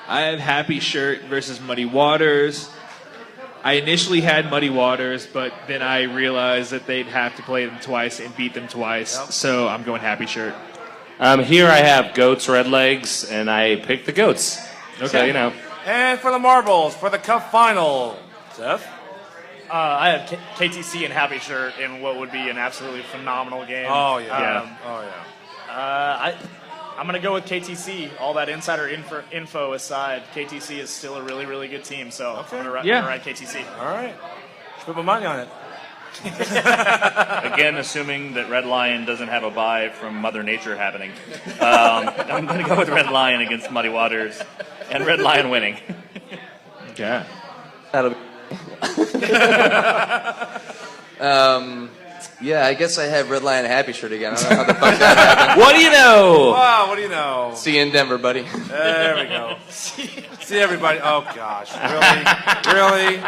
S2: I have Happy Shirt versus Muddy Waters. I initially had Muddy Waters, but then I realized that they'd have to play them twice and beat them twice.
S1: Yep.
S2: So I'm going Happy Shirt.
S3: Here I have Goats, Red Legs, and I picked the Goats.
S2: Okay.
S3: So, you know.
S1: And for the marbles, for the cup final, Seth?
S6: I have KTC and Happy Shirt in what would be an absolutely phenomenal game.
S1: Oh, yeah. Oh, yeah.
S6: I'm going to go with KTC. All that insider info aside, KTC is still a really, really good team. So I'm going to ride KTC.
S1: All right. Put my money on it.
S5: Again, assuming that Red Lion doesn't have a bye from Mother Nature happening. I'm going to go with Red Lion against Muddy Waters, and Red Lion winning.
S2: Okay.
S4: That'll be yeah, I guess I have Red Lion Happy Shirt again. I don't know how the fuck that happened.
S3: What do you know?
S1: Wow, what do you know?
S4: See you in Denver, buddy.
S1: There we go. See everybody. Oh, gosh. Really?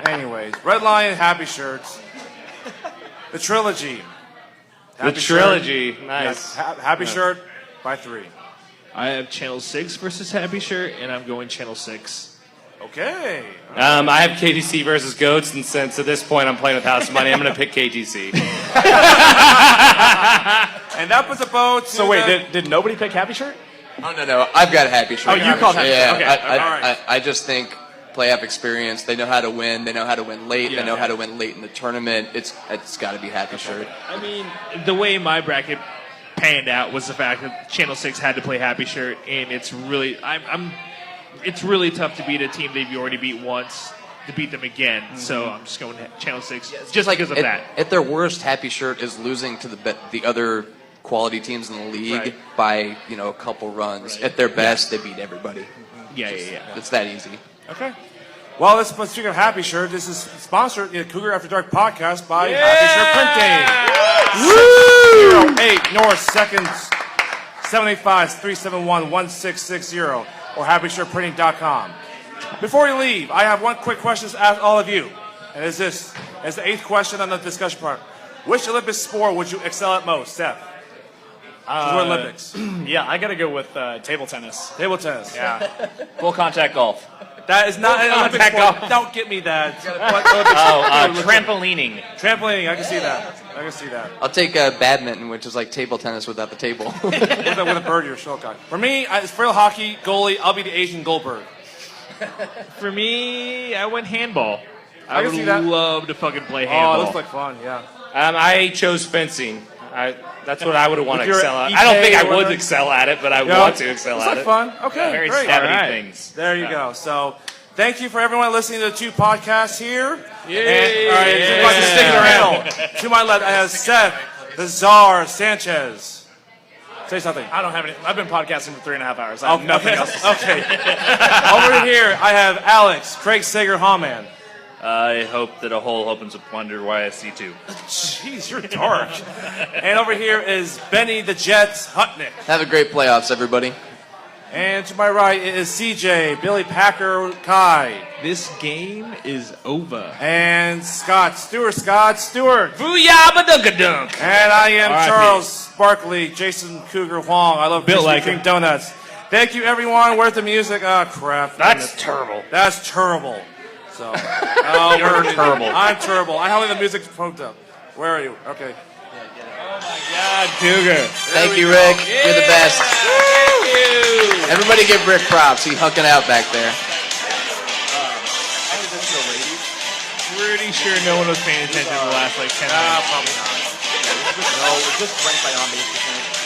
S1: Anyways, Red Lion, Happy Shirts. The trilogy. Happy
S3: Trilogy.
S1: Shirt.
S3: Nice.
S1: Yes, Happy Shirt by 3.
S2: I have Channel 6 versus Happy Shirt, and I'm going Channel 6.
S1: Okay.
S3: I have KTC versus Goats, and since at this point I'm playing with House Money, I'm going to pick KTC.
S1: And that puts a bow to
S6: So wait, did nobody pick Happy Shirt?
S4: Oh, no. I've got Happy Shirt.
S6: Oh, you called Happy
S4: Yeah,
S6: Shirt. Okay.
S1: All right.
S4: I just think playoff experience. They know how to win. They know how to win late. They know how to win late in the tournament. It's got to be Happy Shirt.
S2: I mean, the way my bracket panned out was the fact that Channel 6 had to play Happy Shirt, and it's really it's really tough to beat a team they've already beat once to beat them again. So I'm just going Channel 6 just because of that.
S4: At their worst, Happy Shirt is losing to the other quality teams in the league by a couple runs. At their best, they beat everybody.
S2: Yeah.
S4: It's that easy.
S1: Okay. Well, speaking of Happy Shirt, this is sponsored the Cougar After Dark podcast by Happy Shirt Printing. 08 North 2nd, 785-371-1660 or happyshirtprinting.com. Before we leave, I have one quick question to ask all of you. And it's this. It's the 8th question on the discussion part. Which Olympic sport would you excel at most, Steph? We're Olympics.
S6: Yeah, I got to go with table tennis.
S1: Table tennis.
S6: Yeah.
S5: Full contact golf.
S1: That is not an Olympic
S3: contact
S1: sport.
S3: golf.
S1: Don't give me that.
S5: Trampolining.
S1: Trampolining, I can see that.
S4: I'll take badminton, which is like table tennis without the table.
S1: with a bird, you're a shortcut. For me, it's frail hockey, goalie. I'll be the Asian Goldberg.
S2: For me, I went handball.
S1: I can see that.
S2: would love to fucking play
S1: Oh,
S2: handball.
S1: it looks like fun, yeah.
S3: I chose fencing. That's what I would want to
S1: If you're
S3: excel at.
S1: an
S3: I don't think
S1: EK
S3: I
S1: or
S3: would
S1: whatever.
S3: excel at it, but I
S1: Yeah.
S3: want to excel
S1: It's
S3: at
S1: like
S3: it.
S1: fun. Okay,
S5: Very
S1: great.
S5: stabby
S2: All right.
S5: things.
S1: There you go. So, thank you for everyone listening to the 2 podcasts here.
S2: Yay.
S1: And, all right, everybody sticking around. To my left, I have Seth, the Czar Sanchez. Say something.
S6: I don't have any. I've been podcasting for 3.5 hours. I have nothing else.
S1: Okay. Over here, I have Alex, Craig Sager Hawman.
S5: I hope that a hole opens up Wonder YSC2.
S1: Jeez, you're dark. And over here is Benny the Jets Hutnick.
S4: Have a great playoffs, everybody.
S1: And to my right is CJ, Billy Packer Kai.
S2: This game is over.
S1: And Scott Stewart.
S3: Booyah, badunk-a-dunk.
S1: And I am
S2: R.I.P.
S1: Charles Sparkley, Jason Cougar Huang. I love
S2: Built
S1: Krispy
S2: like
S1: Kreme
S2: him.
S1: donuts. Thank you, everyone. Where's the music? Oh, crap.
S3: That's terrible.
S1: That's terrible. So,
S3: You're terrible.
S1: I'm terrible. I have the music poked up. Where are you? Okay.
S3: God, Cougar.
S4: Thank you, Rick. You're the best. Everybody give Rick props. He's hunking out back there.
S2: Pretty sure no one was paying attention the last 10 minutes.
S1: Probably not.
S8: No, it's just ranked by on base percentage.